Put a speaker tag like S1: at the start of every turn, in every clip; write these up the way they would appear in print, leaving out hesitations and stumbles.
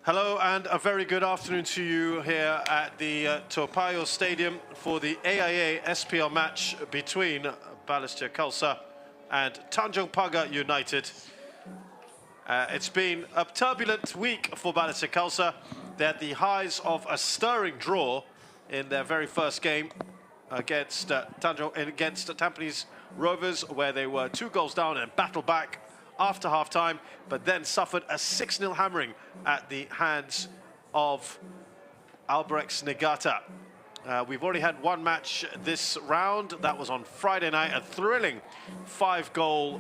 S1: Hello and a very good afternoon to you here at the Payoh Stadium for the AIA SPL match between Balestier Khalsa and Tanjong Pagar United. It's been a turbulent week for Balestier Khalsa. They had the highs of a stirring draw in their very first game against Tampines Rovers, where they were 2 goals down and battled back after half-time, but then suffered a 6-0 hammering at the hands of Albrechts Niigata. We've already had one match this round. That was on Friday night, a thrilling 5-goal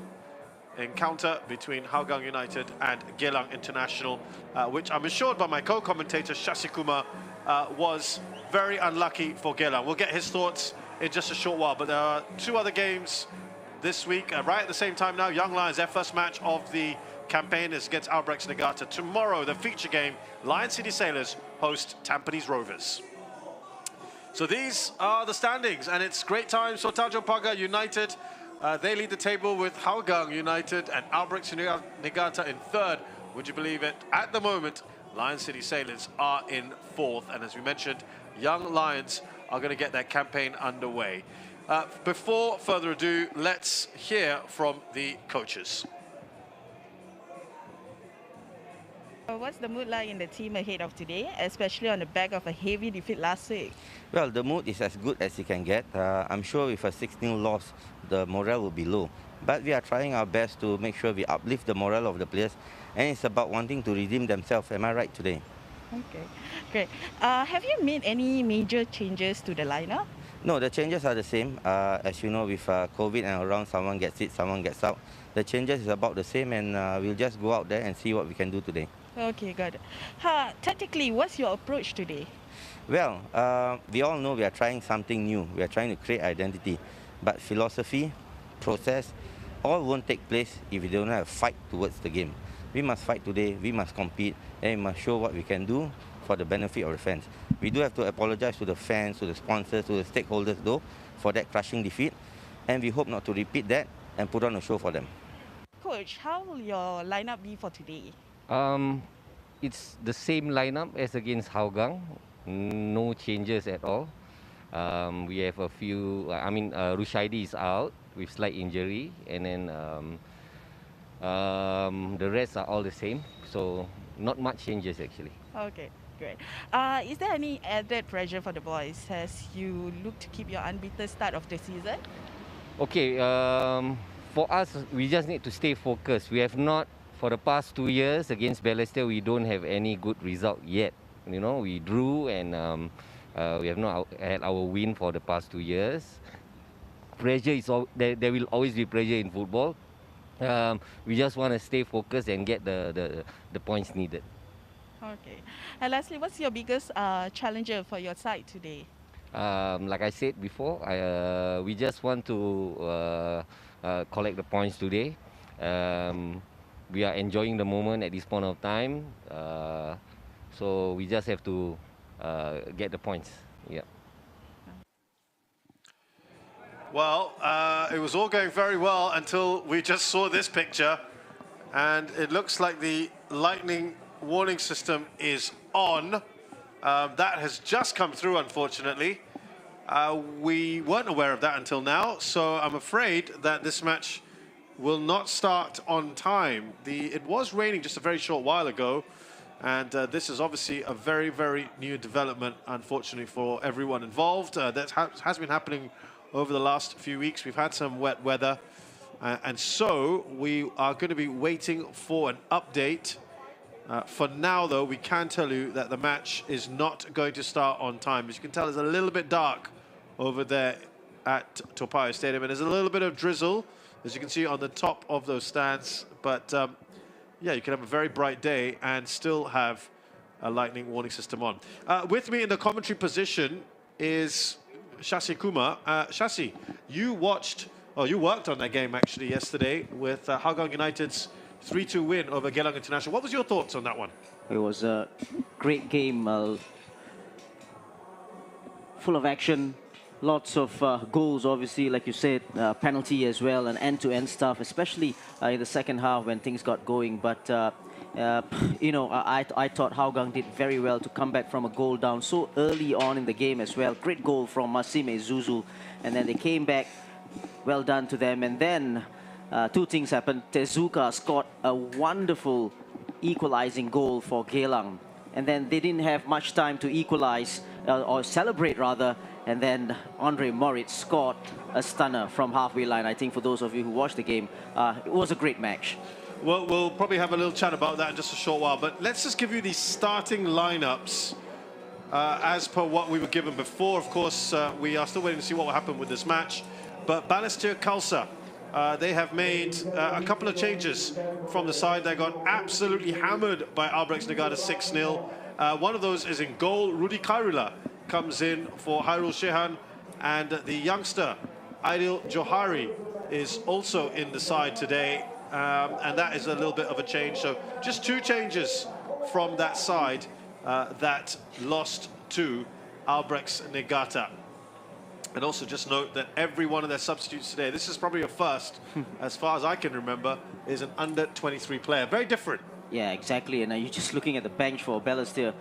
S1: encounter between Hougang United and Geylang International, which I'm assured by my co-commentator Shashi Kumar was very unlucky for Geylang. We'll get his thoughts in just a short while, but there are 2 other games this week, right at the same time now. Young Lions, their first match of the campaign is against Albrechts Niigata. Tomorrow, the feature game, Lion City Sailors host Tampines Rovers. So these are the standings, and it's great times for Tanjong Pagar United. They lead the table with Hougang United and Albrechts Niigata in 3rd. Would you believe it? At the moment, Lion City Sailors are in 4th, and as we mentioned, Young Lions are going to get their campaign underway. Before further ado, let's hear from the coaches.
S2: What's the mood like in the team ahead of today, especially on the back of a heavy defeat last week?
S3: Well, the mood is as good as you can get. I'm sure with a 6-0 loss, the morale will be low. But we are trying our best to make sure we uplift the morale of the players, and it's about wanting to redeem themselves. Am I right today?
S2: Okay, great. Have you made any major changes to the lineup?
S3: No, the changes are the same. As you know, with COVID and around, someone gets it, someone gets out. The changes is about the same, and we'll just go out there and see what we can do today.
S2: Okay, good. Tactically, what's your approach today?
S3: Well, we all know we are trying something new. We are trying to create identity. But philosophy, process, all won't take place if we don't have a fight towards the game. We must fight today, we must compete, and we must show what we can do for the benefit of the fans. We do have to apologize to the fans, to the sponsors, to the stakeholders though, for that crushing defeat. And we hope not to repeat that and put on a show for them. Coach,
S2: how will your lineup be for today?
S4: It's the same lineup as against Hougang. No changes at all. We have a few, Rushaidi is out with slight injury, and then the rest are all the same. So not much changes actually.
S2: Okay, great. Is there any added pressure for the boys as you look to keep your unbeaten start of the season?
S4: Okay, for us, we just need to stay focused. We have not, for the past 2 years against Balestier, we don't have any good result yet. You know, we drew and we have not had our win for the past 2 years. Pressure is there will always be pressure in football. We just want to stay focused and get the points needed.
S2: Okay. And lastly, what's your biggest challenger for your side today?
S4: Like I said before, we just want to collect the points today. We are enjoying the moment at this point of time. So we just have to get the points. Yeah.
S1: Well, it was all going very well until we just saw this picture, and it looks like the lightning warning system is on. That has just come through, unfortunately. We weren't aware of that until now, so I'm afraid that this match will not start on time. It was raining just a very short while ago, and this is obviously a very, very new development, unfortunately, for everyone involved. That has been happening over the last few weeks. We've had some wet weather, and so we are going to be waiting for an update. For now, though, we can tell you that the match is not going to start on time. As you can tell, it's a little bit dark over there at Payoh Stadium, and there's a little bit of drizzle, as you can see on the top of those stands. But yeah, you can have a very bright day and still have a lightning warning system on. With me in the commentary position is Shashi Kumar. Shashi, you worked on that game actually yesterday with Hougang United's 3-2 win over Geylang International. What was your thoughts on that one?
S5: It was a great game, full of action, lots of goals, obviously, like you said, penalty as well, and end-to-end stuff, especially in the second half when things got going. But I thought Hougang did very well to come back from a goal down so early on in the game as well. Great goal from Masime Zuzu. And then they came back. Well done to them. And then two things happened. Tezuka scored a wonderful equalizing goal for Geylang. And then they didn't have much time to equalize, or celebrate rather. And then Andre Moritz scored a stunner from halfway line. I think for those of you who watched the game, it was a great match.
S1: Well, we'll probably have a little chat about that in just a short while, but let's just give you the starting lineups as per what we were given before. Of course, we are still waiting to see what will happen with this match, but Balestier Khalsa, they have made a couple of changes from the side. They got absolutely hammered by Albrecht Negada 6-0. One of those is in goal. Rudi Kairula comes in for Hairul Shehan, and the youngster Aidil Johari is also in the side today. And that is a little bit of a change. So just two changes from that side that lost to Albrecht Negata. And also just note that every one of their substitutes today, this is probably a first, as far as I can remember, is an under-23 player. Very different.
S5: Yeah, exactly. And you're just looking at the bench for Balestier.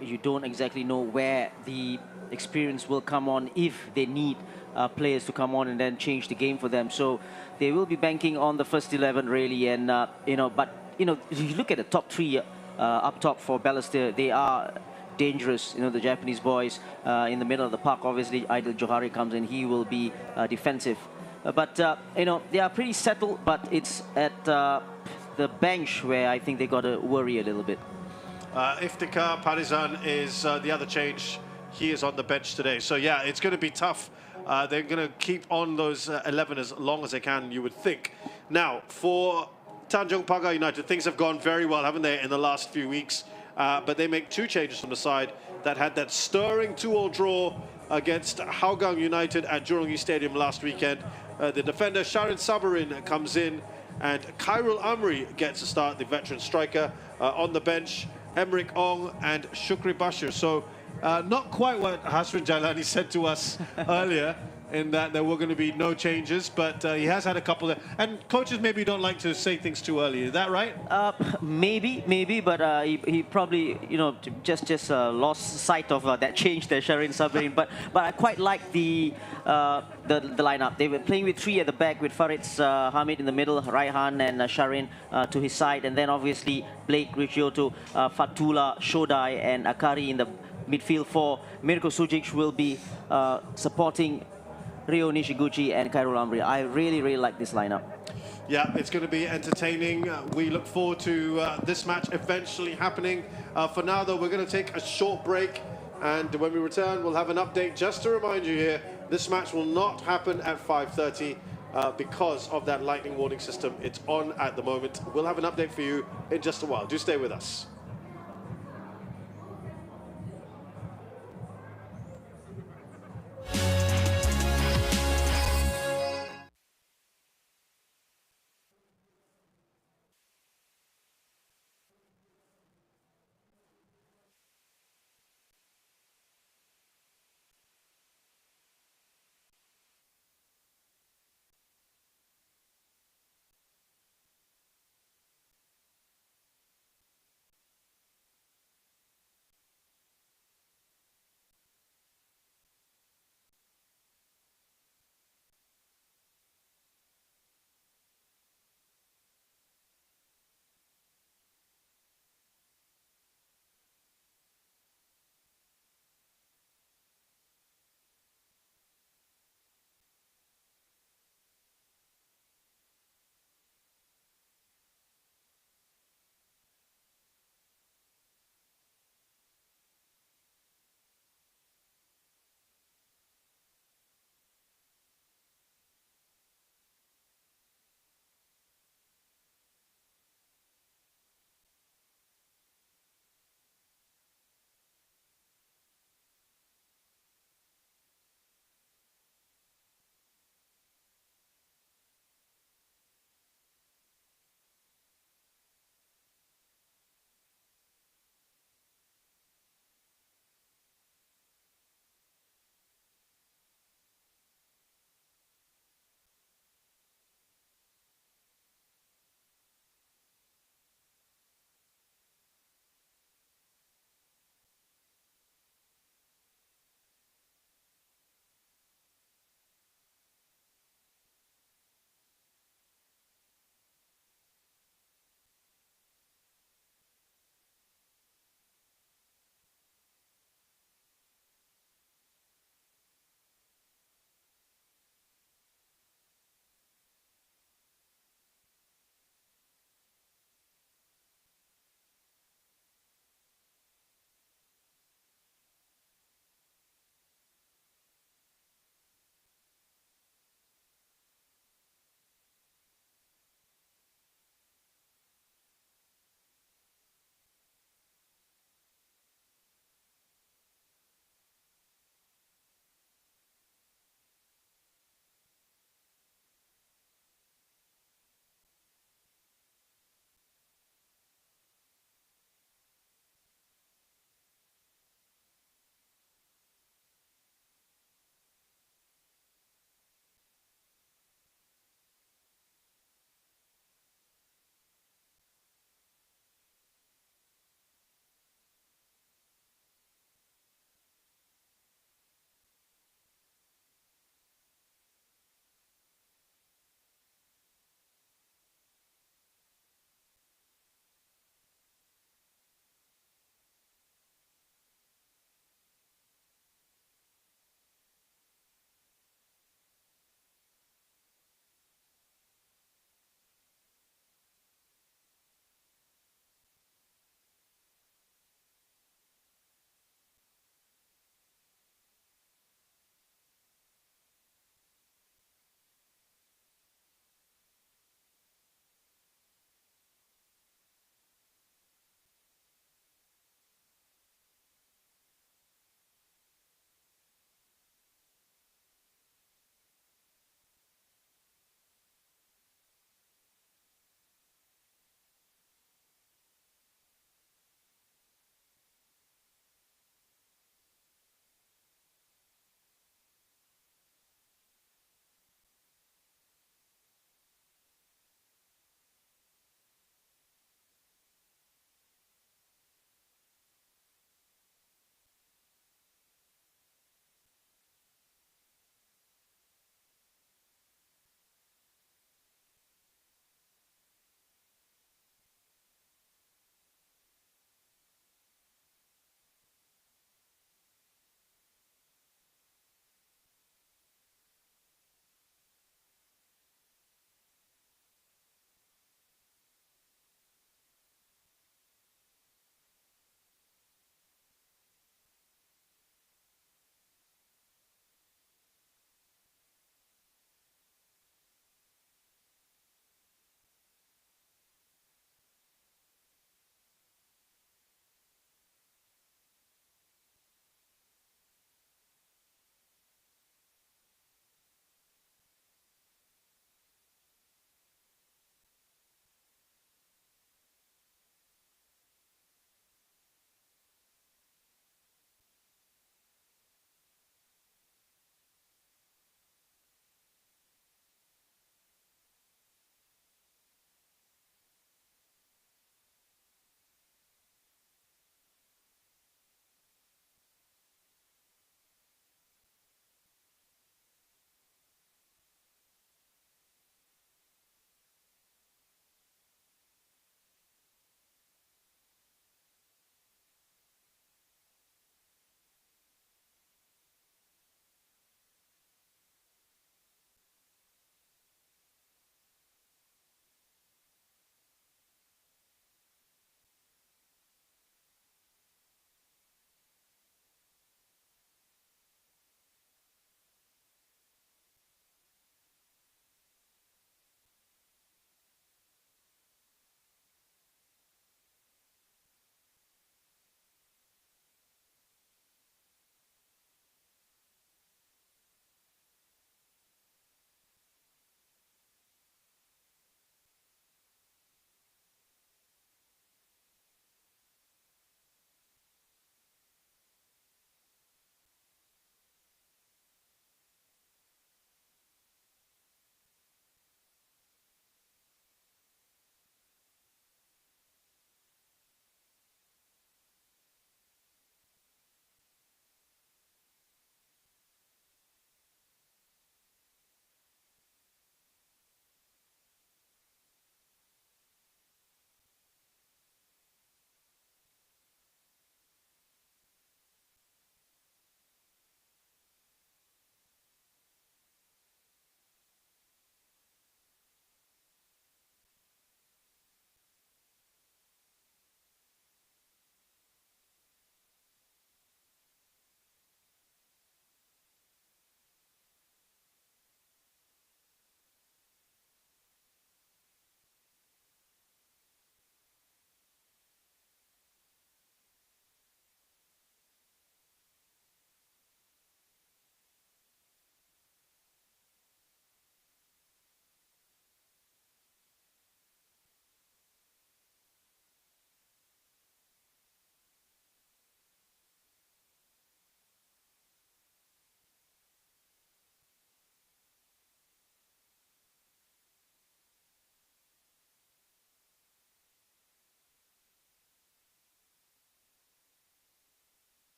S5: You don't exactly know where the experience will come on if they need players to come on and then change the game for them. So they will be banking on the first 11 really. And but if you look at the top three up top for Balestier, they are dangerous. The Japanese boys in the middle of the park. Obviously, Aidil Johari comes in. He will be defensive. But they are pretty settled. But it's at the bench where I think they got to worry a little bit.
S1: Iftikhar Parizan is the other change. He is on the bench today. So yeah, it's going to be tough. They're going to keep on those 11 as long as they can, you would think. Now, for Tanjong Pagar United, things have gone very well, haven't they, in the last few weeks? But they make two changes from the side that had that stirring 2-2 draw against Hougang United at Jurong East Stadium last weekend. The defender Sharin Sabarin comes in, and Khairul Amri gets a start, the veteran striker. On the bench, Emric Ong and Shukri Bashir. So not quite what Hasran Jailani said to us earlier, in that there were going to be no changes, but he has had a couple of... And coaches maybe don't like to say things too early, is that right?
S5: Maybe, but he probably, just lost sight of that change there, Sharin Sabarin. But I quite like the lineup. They were playing with three at the back, with Farid Hamid in the middle, Raihan and Sharin to his side, and then obviously Blake Ricciotto, Fatula, Shodai and Akari in the midfield four. Mirko Sujic will be supporting Ryo Nishiguchi and Khairul Amri. I really like this lineup.
S1: Yeah, it's going to be entertaining. We look forward to this match eventually happening. For now, though, we're going to take a short break. And when we return, we'll have an update. Just to remind you here, this match will not happen at 5:30 because of that lightning warning system. It's on at the moment. We'll have an update for you in just a while. Do stay with us.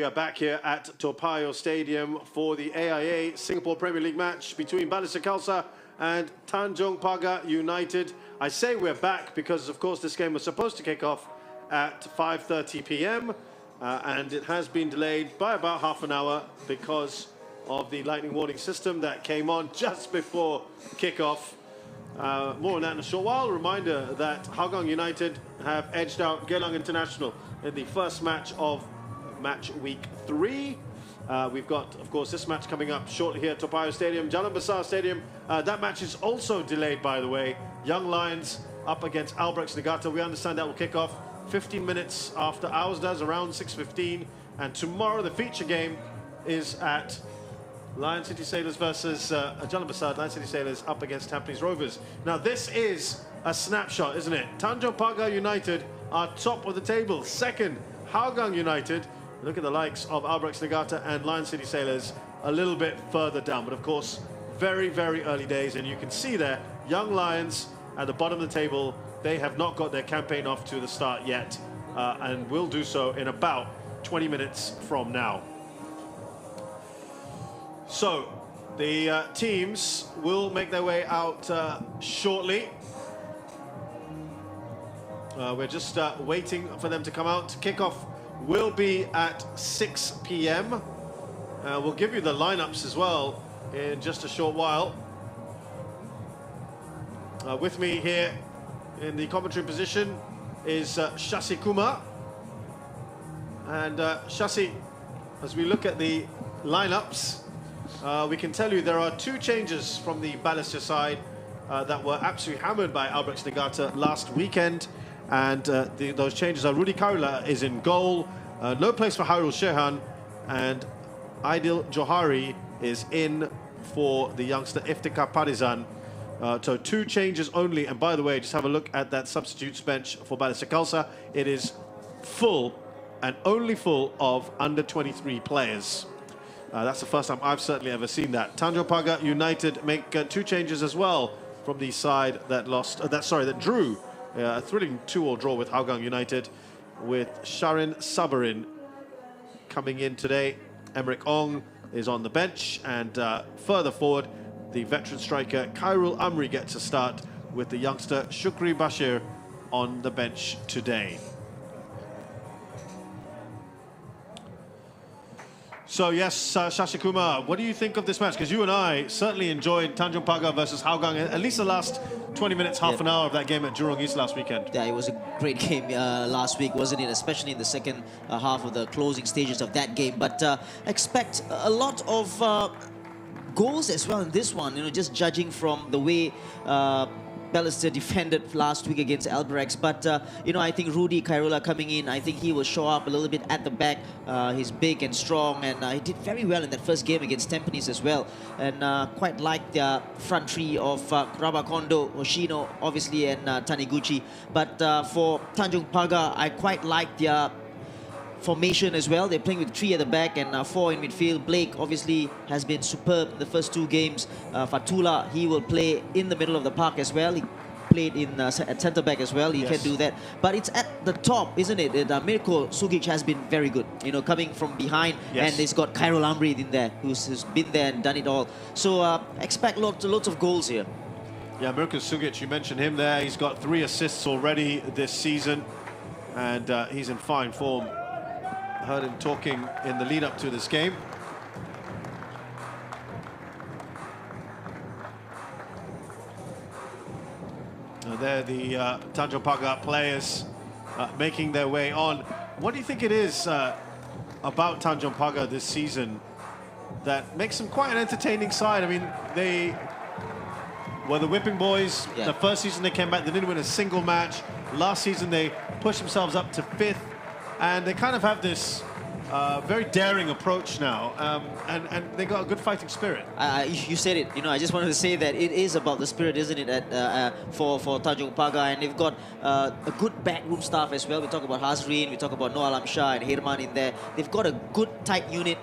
S1: We are back here at Payoh Stadium for the AIA Singapore Premier League match between Balestier Khalsa and Tanjong Pagar United. I say we're back because, of course, this game was supposed to kick off at 5:30 p.m. And it has been delayed by about half an hour because of the lightning warning system that came on just before kickoff. More on that in a short while. Reminder that Hougang United have edged out Geylang International in the first match of match week 3. We've got, of course, this match coming up shortly here at Payoh Stadium, Jalan Besar Stadium. That match is also delayed, by the way. Young Lions up against Albrechts Negata. We understand that will kick off 15 minutes after ours does, around 6:15. And tomorrow the feature game is at Lion City Sailors versus Jalan Besar. Lion City Sailors up against Tampines Rovers. Now this is a snapshot, isn't it? Tanjong Pagar United are top of the table. Second, Hougang United. Look at the likes of Albrechts Negata and Lion City Sailors a little bit further down. But of course, very, very early days. And you can see there, Young Lions at the bottom of the table. They have not got their campaign off to the start yet, and will do so in about 20 minutes from now. So the teams will make their way out shortly. We're just waiting for them to come out. Kickoff will be at 6 p.m. We'll give you the lineups as well in just a short while. With me here in the commentary position is Shasi Kumar. And Shasi, as we look at the lineups, we can tell you there are 2 changes from the Balestier side that were absolutely hammered by Albrechts Negata last weekend. And those changes are Rudy Kaula is in goal, no place for Hairul Shehan, and Aidil Johari is in for the youngster Iftikhar Parizan. So 2 changes only. And by the way, just have a look at that substitutes bench for Balestier Khalsa. It is full and only full of under 23 players. That's the first time I've certainly ever seen that. Tanjong Pagar United make 2 changes as well from the side that that drew a thrilling 2-2 draw with Hougang United, with Sharin Sabarin coming in today. Emmerich Ong is on the bench, and further forward, the veteran striker Khairul Amri gets a start with the youngster Shukri Bashir on the bench today. So yes, Shashi Kumar, what do you think of this match? Because you and I certainly enjoyed Tanjong Pagar versus Hougang, at least the last 20 minutes, half an hour of that game at Jurong East last weekend.
S6: Yeah, it was a great game last week, wasn't it? Especially in the second half of the closing stages of that game. But expect a lot of goals as well in this one, you know, just judging from the way Balestier defended last week against Albrechts. But, you know, I think Rudy Kairola coming in, I think he will show up a little bit at the back. He's big and strong, and he did very well in that first game against Tampines as well. And quite like the front three of Rabakondo, Hoshino, obviously, and Taniguchi. But for Tanjong Pagar, I quite like their formation as well. They're playing with 3 at the back and 4 in midfield. Blake obviously has been superb in the first 2 games. Fatula, he will play in the middle of the park as well. He played in at centre back as well. He can do that. But it's at the top, isn't it? Mirko Sugic has been very good, you know, coming from behind. And he's got Khairul Amri in there, who's been there and done it all. So expect lots of goals here.
S1: Yeah, Mirko Sugic, you mentioned him there. He's got 3 assists already this season, and he's in fine form. Heard him talking in the lead up to this game. There the Tanjong Pagar players making their way on. What do you think it is about Tanjong Pagar this season that makes them quite an entertaining side? I mean, they were the whipping boys. The first season they came back, they didn't win a single match. Last season they pushed themselves up to 5th. And they kind of have this very daring approach now, and they got a good fighting spirit.
S6: You said it. You know, I just wanted to say that it is about the spirit, isn't it? For Tanjong Pagar, and they've got a good backroom staff as well. We talk about Hazrin, we talk about Noah Alam Shah and Hirman in there. They've got a good tight unit.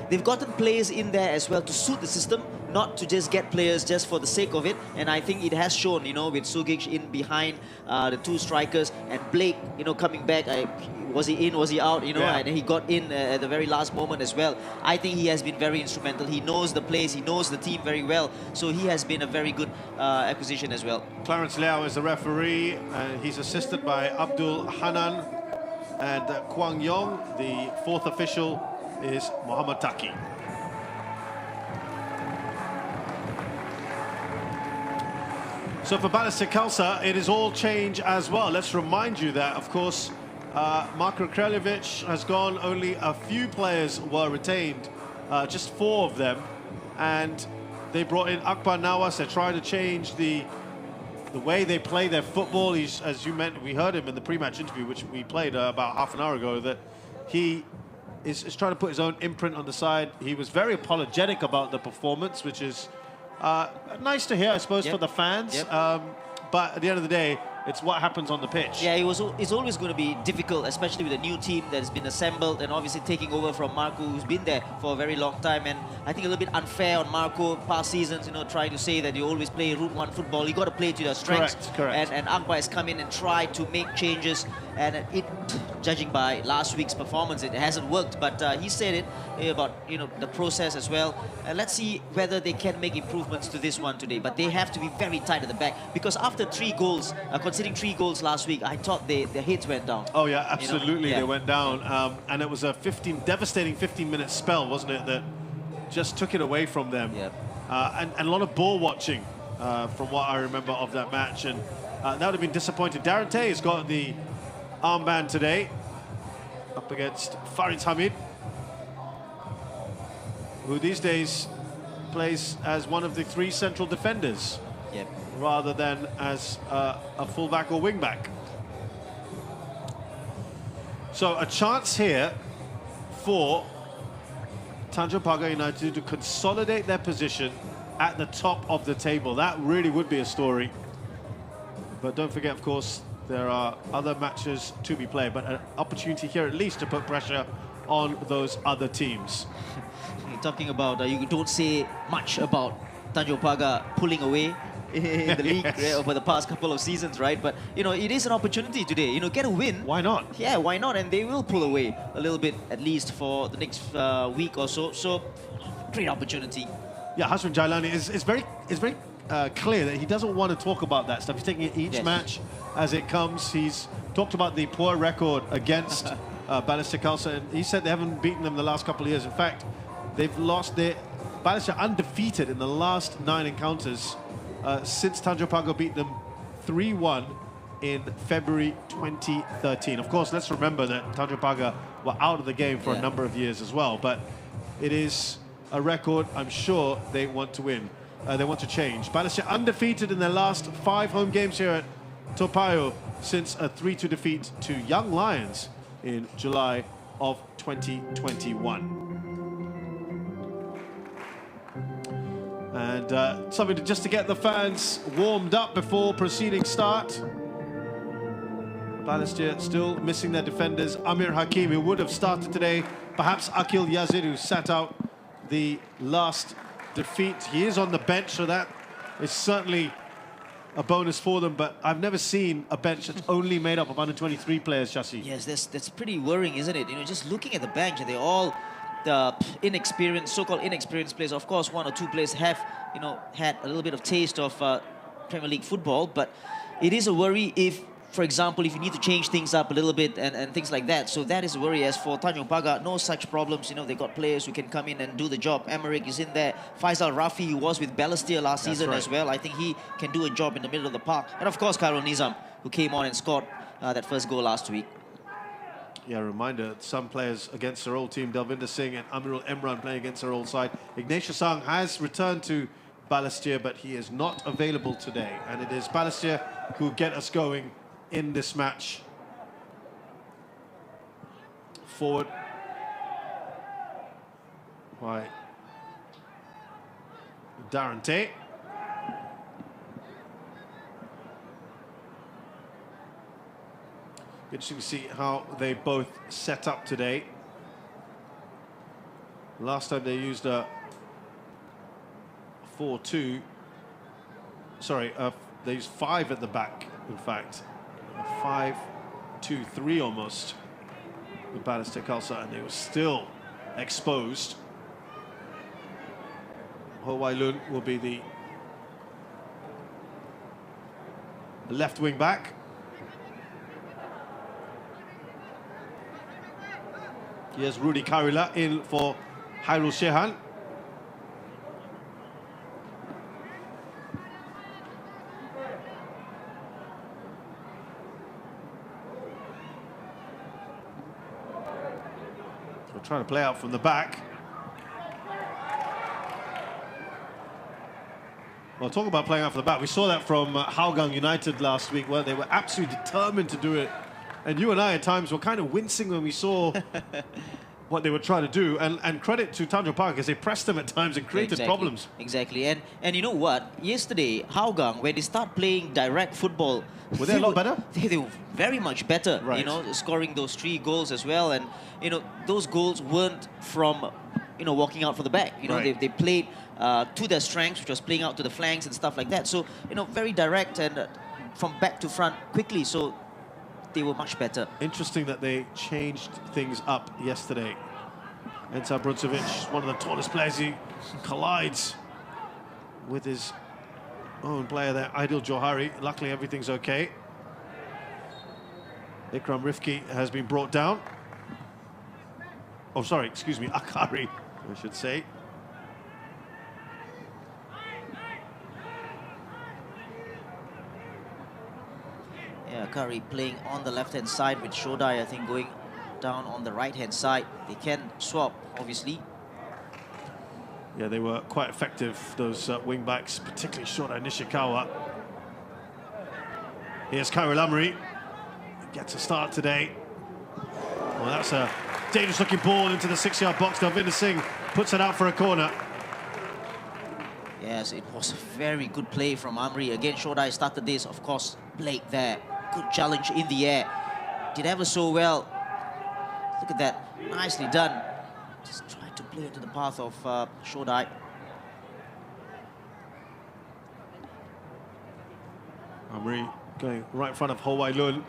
S6: They've gotten players in there as well to suit the system. not to just get players just for the sake of it. And I think it has shown, you know, with Sugic in behind the two strikers and Blake, you know, coming back. Was he in, was he out, you know,
S1: Yeah.
S6: and he got in at the very last moment as well. I think he has been very instrumental. He knows the place, he knows the team very well. So he has been a very good acquisition as well.
S1: Clarence Liao is the referee, and he's assisted by Abdul Hanan, and Kwang Yong, the fourth official, is Muhammad Taki. So for Balestier Khalsa, it is all change as well. Let's remind you that, of course, Marko Kraljevic has gone. Only a few players were retained, just 4 of them, and they brought in Akbar Nawas. They're trying to change the way they play their football. He's, as you meant, we heard him in the pre-match interview, which we played about half an hour ago, that he is trying to put his own imprint on the side. He was very apologetic about the performance, which is nice to hear, I suppose, for the fans. But at the end of the day, it's what happens on the pitch.
S6: Yeah, it's always going to be difficult, especially with a new team that has been assembled and obviously taking over from Marco, who's been there for a very long time. And I think a little bit unfair on Marco past seasons, you know, trying to say that you always play Route 1 football. You got to play to your strengths.
S1: Correct.
S6: And Akbar has come in and tried to make changes. And judging by last week's performance, it hasn't worked. But he said it about, you know, the process as well. Let's see whether they can make improvements to this one today. But they have to be very tight at the back, because after 3 goals, conceding 3 goals last week, I thought their heads went down.
S1: Oh yeah, absolutely,
S6: you know?
S1: they went down, and it was a devastating 15-minute spell, wasn't it, that just took it away from them. And a lot of ball watching, from what I remember of that match, and that would have been disappointing. Darren Tay has got the armband today, up against Farid Hamid, who these days plays as one of the 3 central defenders, rather than as a fullback or wingback. So a chance here for Tanjong Pagar United to consolidate their position at the top of the table. That really would be a story. But don't forget, of course, there are other matches to be played, but an opportunity here at least to put pressure on those other teams.
S6: You're talking about, you don't say much about Tanjong Pagar pulling away in the league over the past couple of seasons, right? But, you know, it is an opportunity today. You know, get a win.
S1: Why not?
S6: Yeah, why not? And they will pull away a little bit, at least for the next week or so. So, great opportunity.
S1: Yeah, Hassan Jailani is very clear that he doesn't want to talk about that stuff. He's taking it each match as it comes. He's talked about the poor record against Balestier Khalsa, and he said they haven't beaten them the last couple of years. In fact, they've lost their Balestier undefeated in the last 9 encounters since Tanjong Pagar beat them 3-1 in February 2013. Of course, let's remember that Tanjong Pagar were out of the game for a number of years as well, but it is a record I'm sure they want to win. They want to change. Balestier undefeated in their last 5 home games here at Payoh since a 3-2 defeat to Young Lions in July of 2021. And something just to get the fans warmed up before proceeding start. Balestier still missing their defenders. Amir Hakim, who would have started today. Perhaps Akil Yazid, who sat out the last defeat. He is on the bench, so that is certainly a bonus for them. But I've never seen a bench that's only made up of under 23 players, Shasi.
S6: Yes, that's pretty worrying, isn't it? You know, just looking at the bench, they're all the inexperienced, so-called inexperienced players. Of course, 1 or 2 players have, you know, had a little bit of taste of Premier League football, but it is a worry if, for example, if you need to change things up a little bit and things like that. So that is a worry. As for Tanjong Pagar, no such problems. You know, they got players who can come in and do the job. Emmerich is in there. Faisal Rafi, who was with Balestier last season as well. I think he can do a job in the middle of the park. And of course, Khairul Nizam, who came on and scored that first goal last week.
S1: Yeah, reminder, some players against their old team, Dalvinder Singh and Amirul Imran playing against their old side. Ignatius Sang has returned to Balestier, but he is not available today. And it is Balestier who get us going in this match. Forward by Darren Tay. Interesting to see how they both set up today. Last time they used a 4-2. Sorry, there's 5 at the back, in fact. 5-2-3 almost. With Balestier Khalsa, and they were still exposed. Ho Wai Lun will be the left wing back. Here's Rudy Karila in for Hairul Shehan. We're trying to play out from the back. Well, talk about playing out from the back. We saw that from Hougang United last week, where they were absolutely determined to do it. And you and I at times were kind of wincing when we saw what they were trying to do. And credit to Tanjong Pagar, because they pressed them at times and created problems.
S6: Exactly. And you know what? Yesterday, Hougang, when they start playing direct football,
S1: were they a lot better?
S6: They were very much better,
S1: right.
S6: You know, scoring those 3 goals as well. And, you know, those goals weren't from, you know, walking out for the back. You know,
S1: right.
S6: they played to their strengths, which was playing out to the flanks and stuff like that. So, you know, very direct and from back to front quickly. So they were much better.
S1: Interesting that they changed things up yesterday. Ensar Bruncevic, one of the tallest players, he collides with his own player there, Aidil Johari. Luckily, everything's okay. Ikram Rifki has been brought down. Oh, sorry, excuse me, Akari, I should say.
S6: Yeah, Akari playing on the left-hand side with Shodai, I think, going down on the right-hand side. They can swap, obviously.
S1: Yeah, they were quite effective, those wing-backs, particularly Shodai Nishikawa. Here's Khairul Amri. Gets a start today. Well, that's a dangerous-looking ball into the 6-yard box. Dalvinder Singh puts it out for a corner.
S6: Yes, it was a very good play from Amri. Again, Shodai started this, of course, Blake there. Good challenge in the air. Did ever so well. Look at that, nicely done. Just tried to play into the path of Shodai.
S1: Amri going right in front of Ho Wai Lun.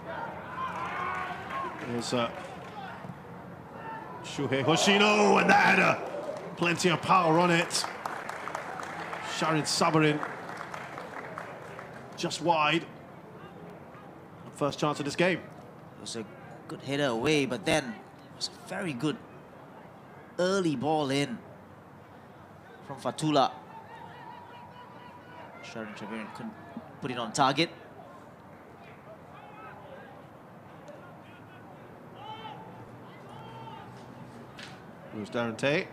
S1: There's Shuhei Hoshino, and that had plenty of power on it. Sharin Sabarin just wide. First chance of this game.
S6: It was a good header away, but then it was a very good early ball in from Fatula. Sharin Sabarin couldn't put it on target.
S1: It was Darren Tate.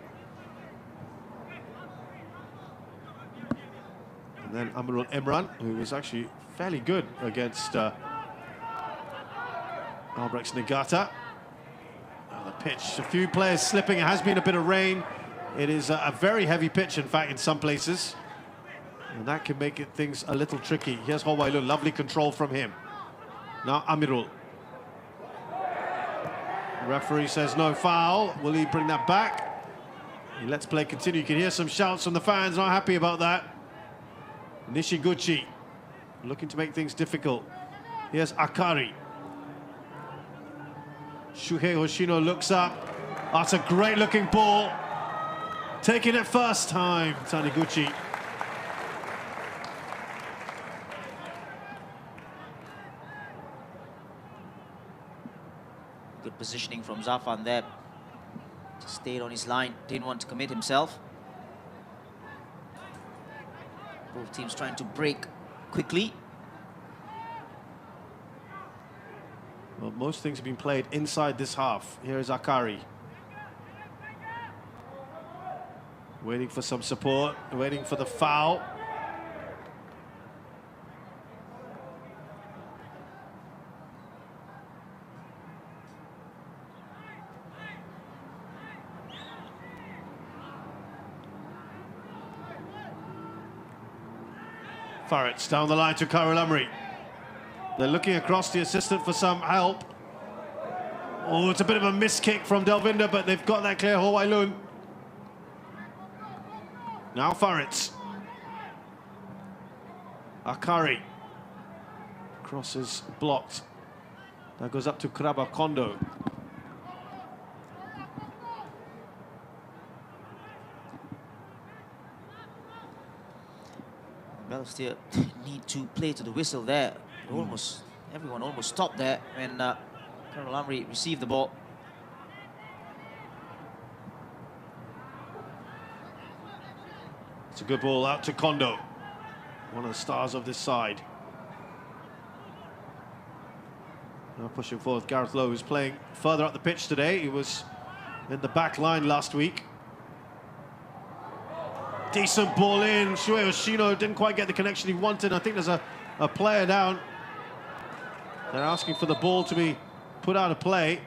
S1: And then Amirul Imran, who was actually fairly good against Albrecht Nagata. Oh, the pitch, a few players slipping. It has been a bit of rain. It is a very heavy pitch, in fact, in some places. And that can make things a little tricky. Here's Ho Wai Lun, lovely control from him. Now Amirul. The referee says no foul. Will he bring that back? He lets play continue. You can hear some shouts from the fans, not happy about that. Nishiguchi looking to make things difficult. Here's Akari. Shuhei Hoshino looks up. That's a great looking ball. Taking it first time, Taniguchi.
S6: Good positioning from Zafan there. Just stayed on his line, didn't want to commit himself. Both teams trying to break quickly.
S1: Well, most things have been played inside this half. Here is Akari. Waiting for some support, waiting for the foul. Farret's down the line to Khairul Amri. They're looking across the assistant for some help. Oh, it's a bit of a miss kick from Dalvinder, but they've got that clear. Ho Wai Lun. Now Farret's. Akari. Cross is blocked. That goes up to Kondo.
S6: Balestier need to play to the whistle there. Everyone almost stopped there when Carol Amri received the ball.
S1: It's a good ball out to Kondo, one of the stars of this side. Now pushing forward, Gareth Lowe, who's playing further up the pitch today. He was in the back line last week. Decent ball in. Shue Yoshino didn't quite get the connection he wanted. I think there's a player down. They're asking for the ball to be put out of play.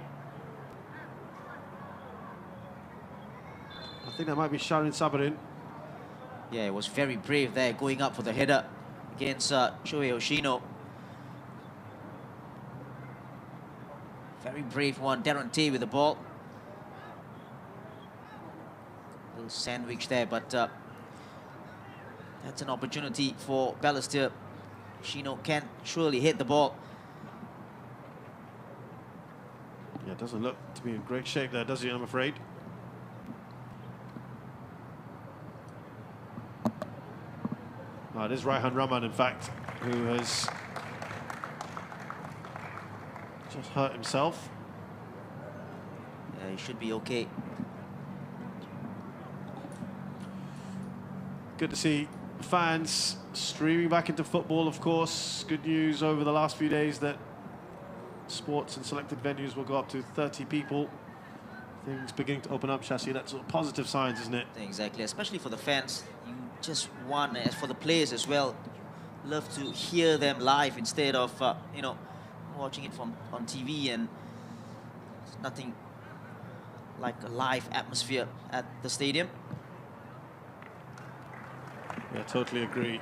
S1: I think that might be Sharon Sabarin.
S6: Yeah, it was very brave there, going up for the header against Shue Yoshino. Very brave one. Darren Tay with the ball. Little sandwich there, but that's an opportunity for Balestier. Yoshino can surely hit the ball.
S1: Yeah, it doesn't look to be in great shape there, does he, I'm afraid? Oh, it is Raihan Rahman, in fact, who has just hurt himself.
S6: Yeah, he should be okay.
S1: Good to see fans streaming back into football, of course. Good news over the last few days that sports and selected venues will go up to 30 people. Things beginning to open up, Shashi. That's sort of positive signs, isn't it?
S6: Exactly, especially for the fans. You just want, as for the players as well, love to hear them live instead of, you know, watching it on TV, and it's nothing like a live atmosphere at the stadium.
S1: Yeah, totally agree.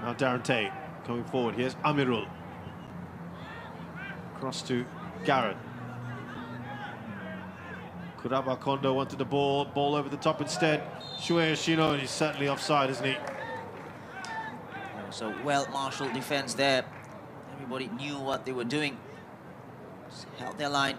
S1: Now Darren Tay coming forward. Here's Amirul. Cross to Garrett. Kuraba Kondo wanted the ball over the top instead. Shue Yoshino, and he's certainly offside, isn't he?
S6: So well-marshaled defense there. Everybody knew what they were doing. Just held their line.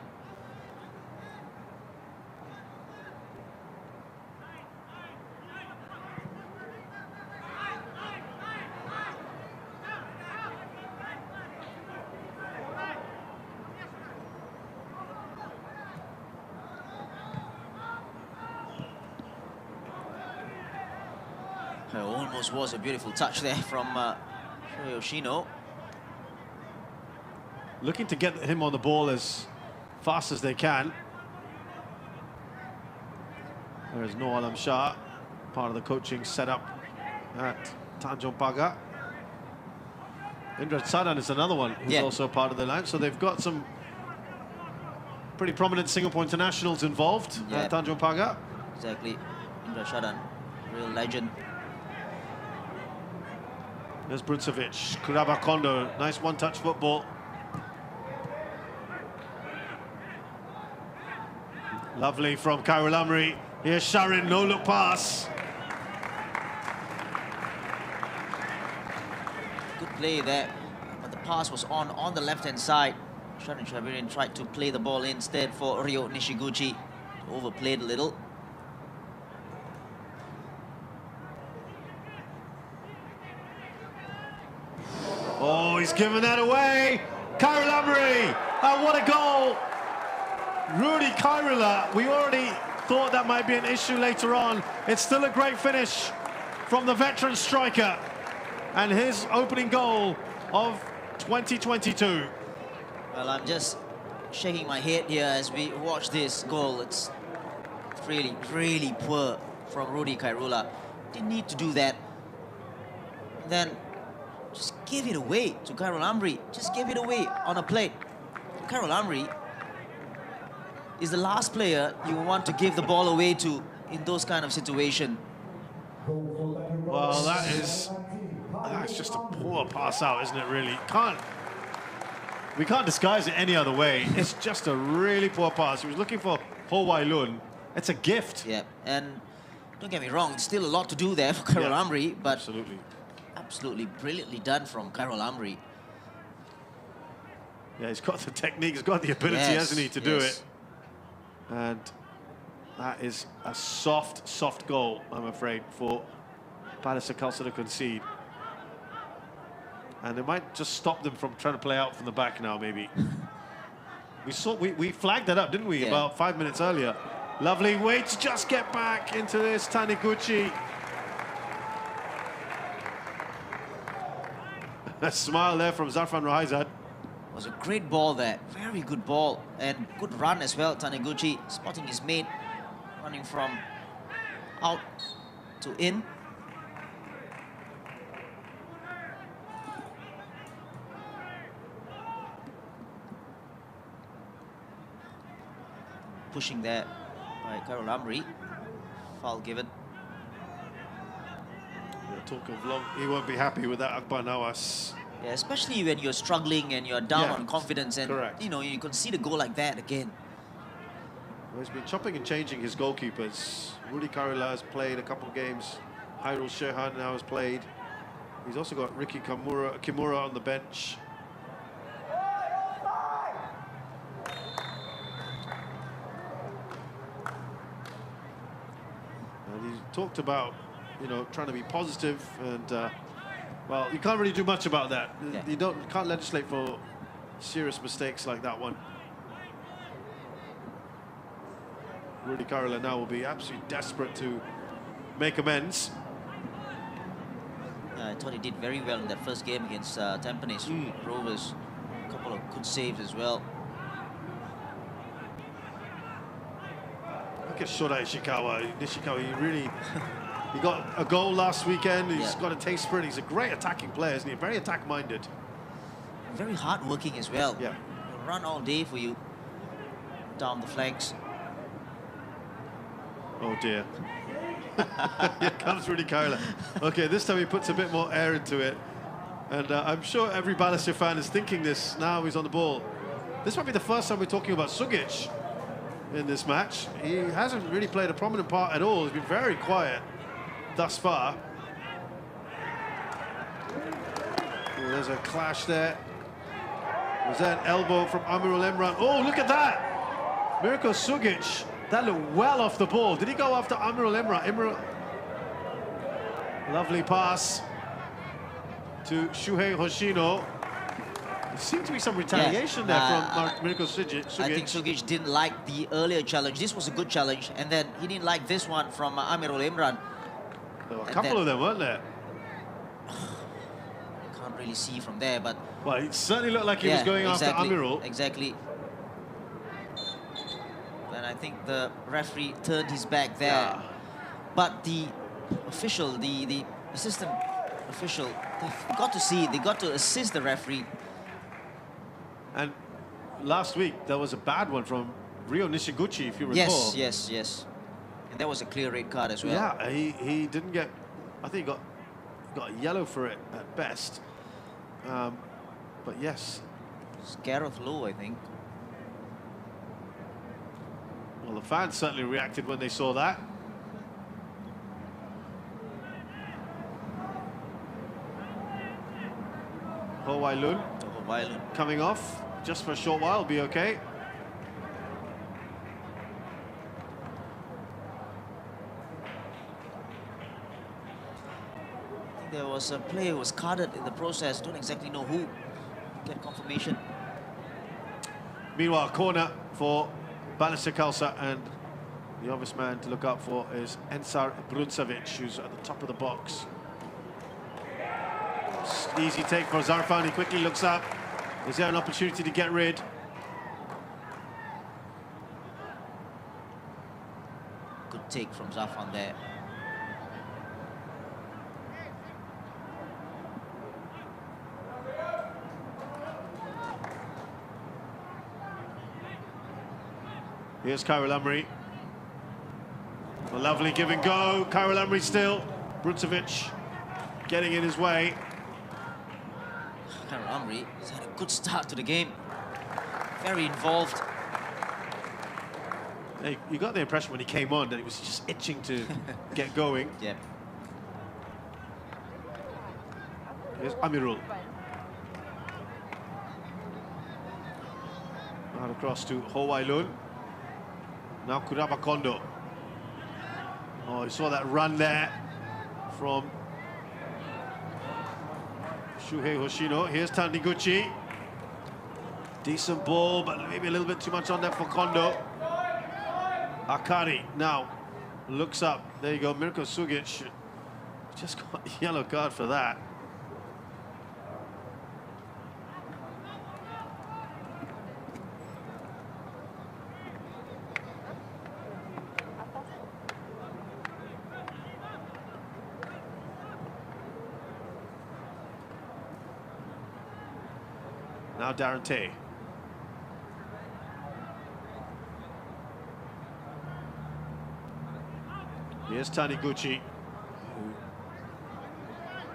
S6: Almost was a beautiful touch there from Shue Yoshino.
S1: Looking to get him on the ball as fast as they can. There's No Alam Shah, part of the coaching setup at Tanjong Pagar. Indra Sadan is another one who's also part of the line. So they've got some pretty prominent Singapore internationals involved at Tanjong Pagar.
S6: Exactly. Indra Sadan, real legend.
S1: There's Bruncevic, Kuraba Kondo, nice one-touch football. Lovely from Khairul Amri. Here's Sharin, no-look pass.
S6: Good play there, but the pass was on the left-hand side. Sharin Shabirin tried to play the ball instead for Ryo Nishiguchi. Overplayed a little.
S1: Oh, he's given that away. Khairul Amri, and what a goal. Rudy Khairul, we already thought that might be an issue later on. It's still a great finish from the veteran striker, and his opening goal of 2022.
S6: Well, I'm just shaking my head here as we watch this goal. It's really, really poor from Rudy Khairul. Didn't need to do that. Then just give it away to Khairul Amri. Just give it away on a plate. Khairul Amri is the last player you want to give the ball away to in those kind of situations.
S1: Well, that's just a poor pass out, isn't it, really? We can't disguise it any other way. It's just a really poor pass. He was looking for Ho Wai Lun. It's a gift.
S6: Yeah, and don't get me wrong, it's still a lot to do there for Khairul Amri, but absolutely brilliantly done from Khairul Amri.
S1: Yeah, he's got the technique, he's got the ability, hasn't he, to do it. And that is a soft, soft goal, I'm afraid, for Balestier Khalsa to concede. And it might just stop them from trying to play out from the back now, maybe. We flagged that up, didn't we, about 5 minutes earlier. Lovely way to just get back into this, Taniguchi. A smile there from Zarfan Rahaizad.
S6: It was a great ball there, very good ball, and good run as well. Taniguchi spotting his mate, running from out to in. Pushing there by Khairul Amri. Foul given.
S1: Talk of long, he won't be happy with that, Akbar Nawas.
S6: Yeah, especially when you're struggling and you're down on confidence, and you know, you concede a goal like that again.
S1: Well, he's been chopping and changing his goalkeepers. Rudy Karila has played a couple of games. Hairul Shehan now has played. He's also got Ricky Kimura on the bench. And he's talked about, you know, trying to be positive, and well, you can't really do much about that. You can't legislate for serious mistakes like that one. Rudy Karila now will be absolutely desperate to make amends.
S6: I thought he did very well in that first game against Tampines Rovers. A couple of good saves as well.
S1: Look at Shorai Nishikawa, he really... He got a goal last weekend. He's got a taste for it. He's a great attacking player, isn't he? Very attack-minded.
S6: Very hard-working as well. Yeah. He'll run all day for you down the flanks.
S1: Oh dear. Here comes Rudy Karila. Okay, this time he puts a bit more air into it. And I'm sure every Balestier fan is thinking this now he's on the ball. This might be the first time we're talking about Sugic in this match. He hasn't really played a prominent part at all. He's been very quiet thus far. Oh, there's a clash there. Was that an elbow from Amirul Imran? Oh, look at that! Mirko Sugic. That looked well off the ball. Did he go after Amirul Imran? Lovely pass to Shuhei Hoshino. There seemed to be some retaliation there from Mirko Sugic.
S6: I think Sugic didn't like the earlier challenge. This was a good challenge, and then he didn't like this one from Amirul Imran.
S1: There were a couple of them, weren't there?
S6: Can't really see from there, but...
S1: Well, it certainly looked like he was going after Amirul.
S6: Exactly. And I think the referee turned his back there. But the official, the assistant official, they got to see, they got to assist the referee.
S1: And last week, there was a bad one from Ryo Nishiguchi, if you recall.
S6: Yes. And that was a clear red card as well.
S1: Yeah, he didn't get... I think he got a yellow for it at best. But yes.
S6: It's Gareth Lowe, I think.
S1: Well, the fans certainly reacted when they saw that. Ho Wai Lun coming off just for a short while, be okay.
S6: There was a player who was carded in the process. Don't exactly know who. Get confirmation.
S1: Meanwhile, corner for Balestier Khalsa, and the obvious man to look out for is Ensar Bruncevic, who's at the top of the box. Easy take for Zarfan. He quickly looks up. Is there an opportunity to get rid?
S6: Good take from Zarfan there.
S1: Here's Khairul Amri. A lovely give and go. Khairul Amri still. Bruncevic getting in his way.
S6: Khairul Amri has had a good start to the game. very involved.
S1: Hey, you got the impression when he came on that he was just itching to get going.
S6: Yep.
S1: Here's Amirul. Out across to Ho Wai Lun. Now Kuraba Kondo. Oh, you saw that run there from Shuhei Hoshino. Here's Taniguchi. Decent ball, but maybe a little bit too much on there for Kondo. Akari now looks up. There you go, Mirko Sugic. Just got a yellow card for that. Now Darren Tay. Here's Taniguchi, who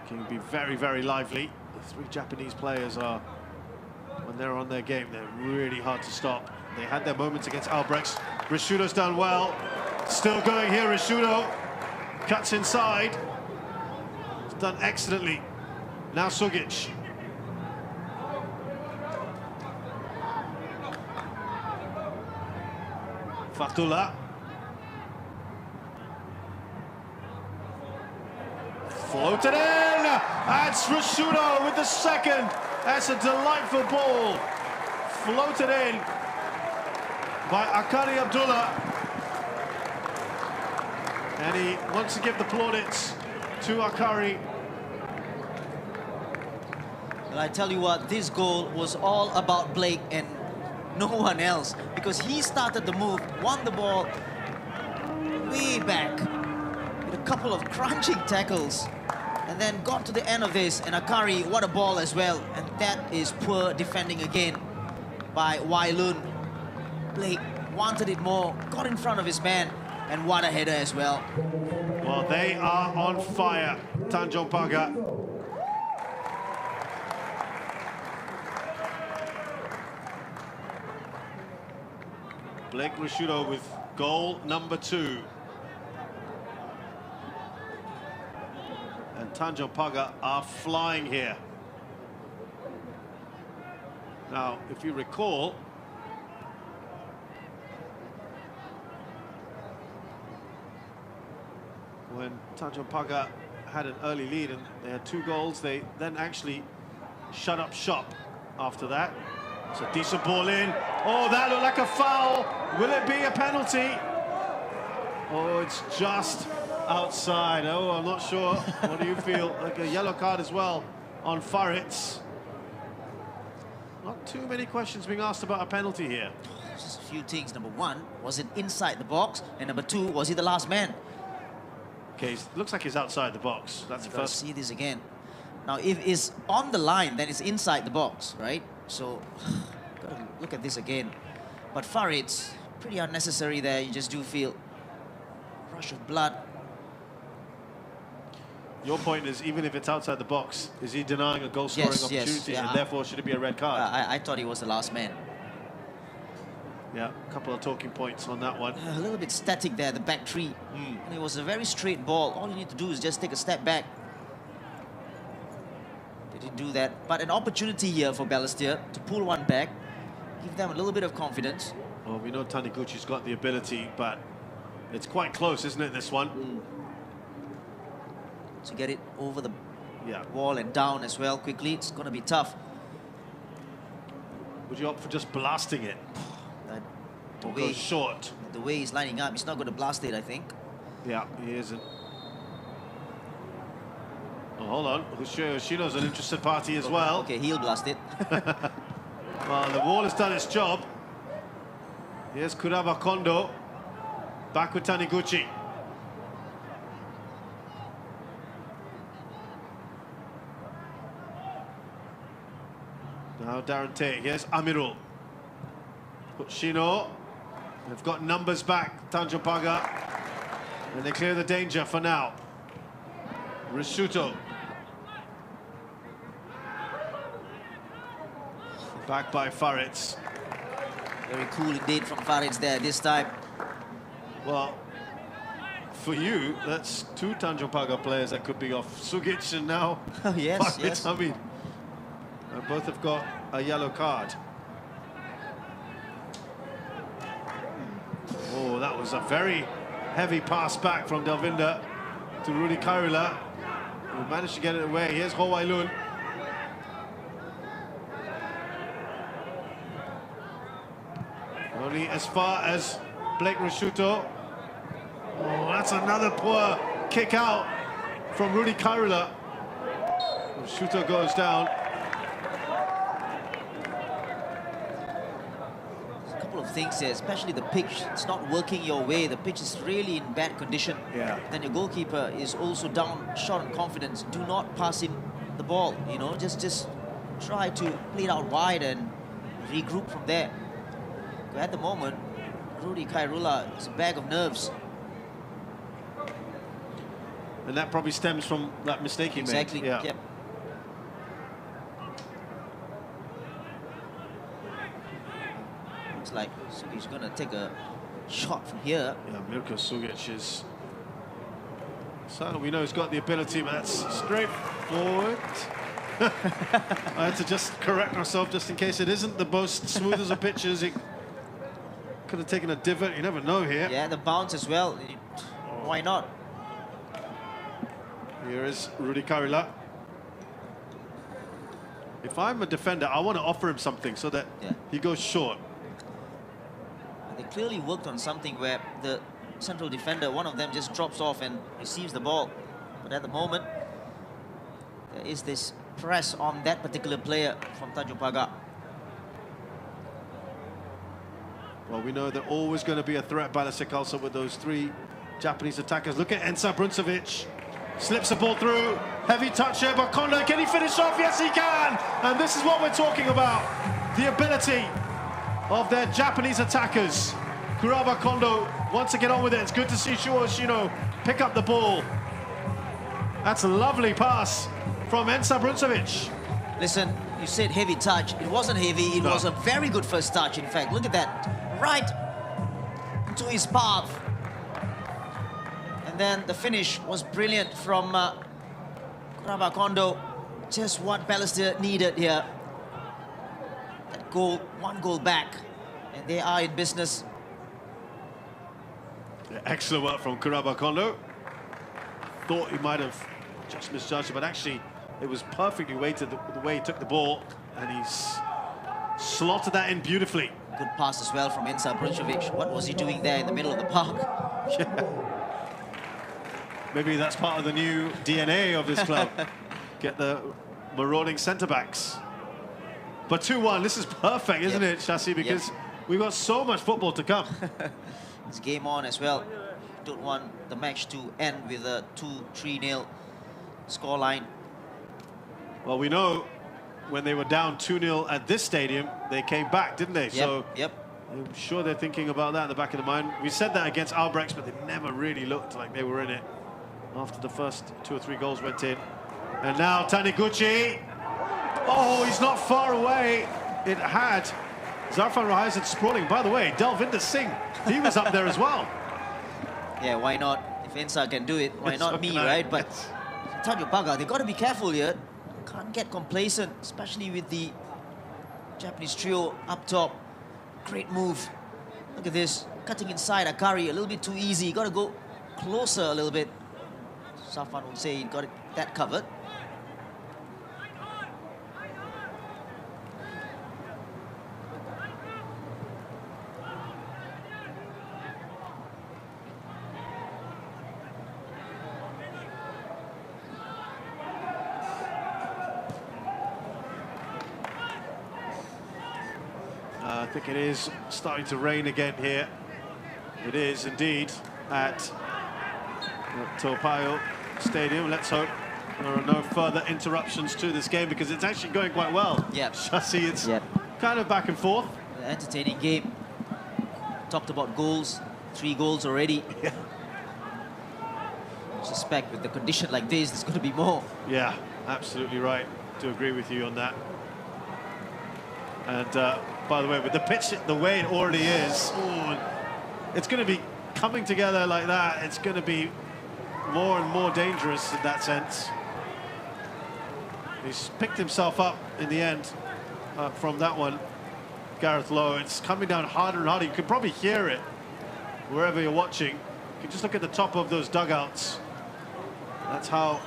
S1: can be very, very lively. The three Japanese players are, when they're on their game, they're really hard to stop. They had their moments against Albrechts. Rishudo's done well. Still going here, Rishudo. Cuts inside. It's done excellently. Now Sugic. Fatullah. Floated in! That's Rishudo with the second. That's a delightful ball. Floated in by Akari Abdullah. And he wants to give the plaudits to Akari.
S6: Well, I tell you what, this goal was all about Blake and no one else, because he started the move, won the ball way back with a couple of crunching tackles, and then got to the end of this, and Akari, what a ball as well, and that is poor defending again by Wai Lun. Blake wanted it more, got in front of his man, and what a header as well.
S1: Well, they are on fire, Tanjong Pagar. Blake Rishudo with goal number 2. And Tanjong Pagar are flying here. Now, if you recall, when Tanjong Pagar had an early lead and they had 2 goals, they then actually shut up shop after that. It's a decent ball in. Oh, that looked like a foul. Will it be a penalty? Oh, it's just outside. Oh, I'm not sure. What do you feel? Like a yellow card as well on Faritz. Not too many questions being asked about a penalty here.
S6: Just a few things. Number one, was it inside the box? And number two, was he the last man?
S1: Okay, looks like he's outside the box. That's the first.
S6: See this again. Now, if it's on the line, then it's inside the box, right? So, gotta look at this again. But Farid's pretty unnecessary there. You just do feel rush of blood.
S1: Your point is, even if it's outside the box, is he denying a goal-scoring opportunity,
S6: yeah.
S1: and therefore should it be a red card?
S6: I thought he was the last man.
S1: Yeah, a couple of talking points on that one.
S6: A little bit static there, the back three. And it was a very straight ball. All you need to do is just take a step back. They didn't do that. But an opportunity here for Balestier to pull one back, give them a little bit of confidence.
S1: Well, we know Taniguchi's got the ability, but it's quite close, isn't it, this one?
S6: To get it over the wall and down as well quickly, it's going to be tough.
S1: Would you opt for just blasting it?
S6: The
S1: Or
S6: way,
S1: go short?
S6: the way he's lining up, he's not going to blast it, I think.
S1: Yeah, he isn't. Oh, hold on. Hoshino's an interested party as well.
S6: Okay, he'll blast it.
S1: Well, the wall has done its job. Here's Kuraba Kondo. Back with Taniguchi. Now Darren Tay. Here's Amirul. Shino. They've got numbers back, Tanjong Pagar. And they clear the danger for now. Rishuto. Back by Faritz.
S6: Very cool indeed from Farid's there this time.
S1: Well, for you, that's two Tanjong Pagar players that could be off. Sugic and now
S6: Yes,
S1: Farid
S6: yes.
S1: Hamid. And both have got a yellow card. Oh, that was a very heavy pass back from Delvinder to Rudy Kairula, who managed to get it away. Here's Ho Wai Lun. Only as far as Blake Rashuto. Oh, that's another poor kick out from Rudy Kairula. Rashuto goes down.
S6: A couple of things here, especially the pitch. It's not working your way. The pitch is really in bad condition.
S1: Yeah.
S6: Then your goalkeeper is also down, short on confidence. Do not pass him the ball, you know. Just try to play it out wide and regroup from there. At the moment, Rudy Kairula is a bag of nerves.
S1: And that probably stems from that mistake he made.
S6: Exactly.
S1: Yeah.
S6: Yep. Looks like Sugic's going to take a shot from here.
S1: Yeah, Mirko Sugic is... So we know he's got the ability, but that's straightforward. I had to just correct myself just in case it isn't the most smooth as a pitches. It could have taken a divot, you never know here.
S6: Yeah, the bounce as well. Why not?
S1: Here is Rudy Kairula. If I'm a defender, I want to offer him something so that he goes short.
S6: They clearly worked on something where the central defender, one of them just drops off and receives the ball. But at the moment, there is this press on that particular player from Tanjong Pagar.
S1: Well, we know they're always going to be a threat, Balestier Khalsa, with those three Japanese attackers. Look at Ensa Bruncevic. Slips the ball through. Heavy touch here, but Kondo, can he finish off? Yes, he can! And this is what we're talking about. The ability of their Japanese attackers. Kuraba Kondo wants to get on with it. It's good to see Shuo Shino pick up the ball. That's a lovely pass from Ensa Bruncevic.
S6: Listen, you said heavy touch. It wasn't heavy. It was a very good first touch, in fact. Look at that. Right to his path. And then the finish was brilliant from Kuraba Kondo. Just what Balestier needed here. That goal, one goal back. And they are in business.
S1: Yeah, excellent work from Kuraba Kondo. Thought he might have just misjudged it, but actually it was perfectly weighted the way he took the ball, and he's slotted that in beautifully.
S6: Good pass as well from Ensa Bruncevic. What was he doing there in the middle of the park?
S1: Yeah. Maybe that's part of the new DNA of this club. Get the marauding centre-backs. But 2-1, this is perfect, isn't it, Shasi? Because we've got so much football to come.
S6: It's game on as well. Don't want the match to end with a 2-3-0 scoreline.
S1: Well, we know when they were down 2-0 at this stadium, they came back, didn't they? So I'm sure they're thinking about that in the back of the mind. We said that against Albrechts, but they never really looked like they were in it after the first 2 or 3 goals went in. And now Taniguchi. Oh, he's not far away. It had Zarfan Rahizat sprawling. By the way, Delvinder Singh, he was up there as well.
S6: Yeah, why not? If Ensa can do it, why not me, right? But Tanjong Pagar, they got to be careful here. Can't get complacent, especially with the Japanese trio up top. Great move. Look at this, cutting inside Akari, a little bit too easy. Got to go closer a little bit. Safan would say he got that covered.
S1: I think it is starting to rain again here. It is indeed at Payoh Stadium. Let's hope there are no further interruptions to this game, because it's actually going quite well.
S6: Yeah.
S1: Shasi, it's kind of back and forth.
S6: Entertaining game. Talked about goals, 3 goals already.
S1: Yeah.
S6: I suspect with the condition like this, there's going to be more.
S1: Yeah, absolutely right. To agree with you on that. And by the way, with the pitch the way it already is, ooh, it's going to be coming together like that. It's going to be more and more dangerous in that sense. He's picked himself up in the end from that one, Gareth Lowe. It's coming down harder and harder. You can probably hear it wherever you're watching. You can just look at the top of those dugouts. That's how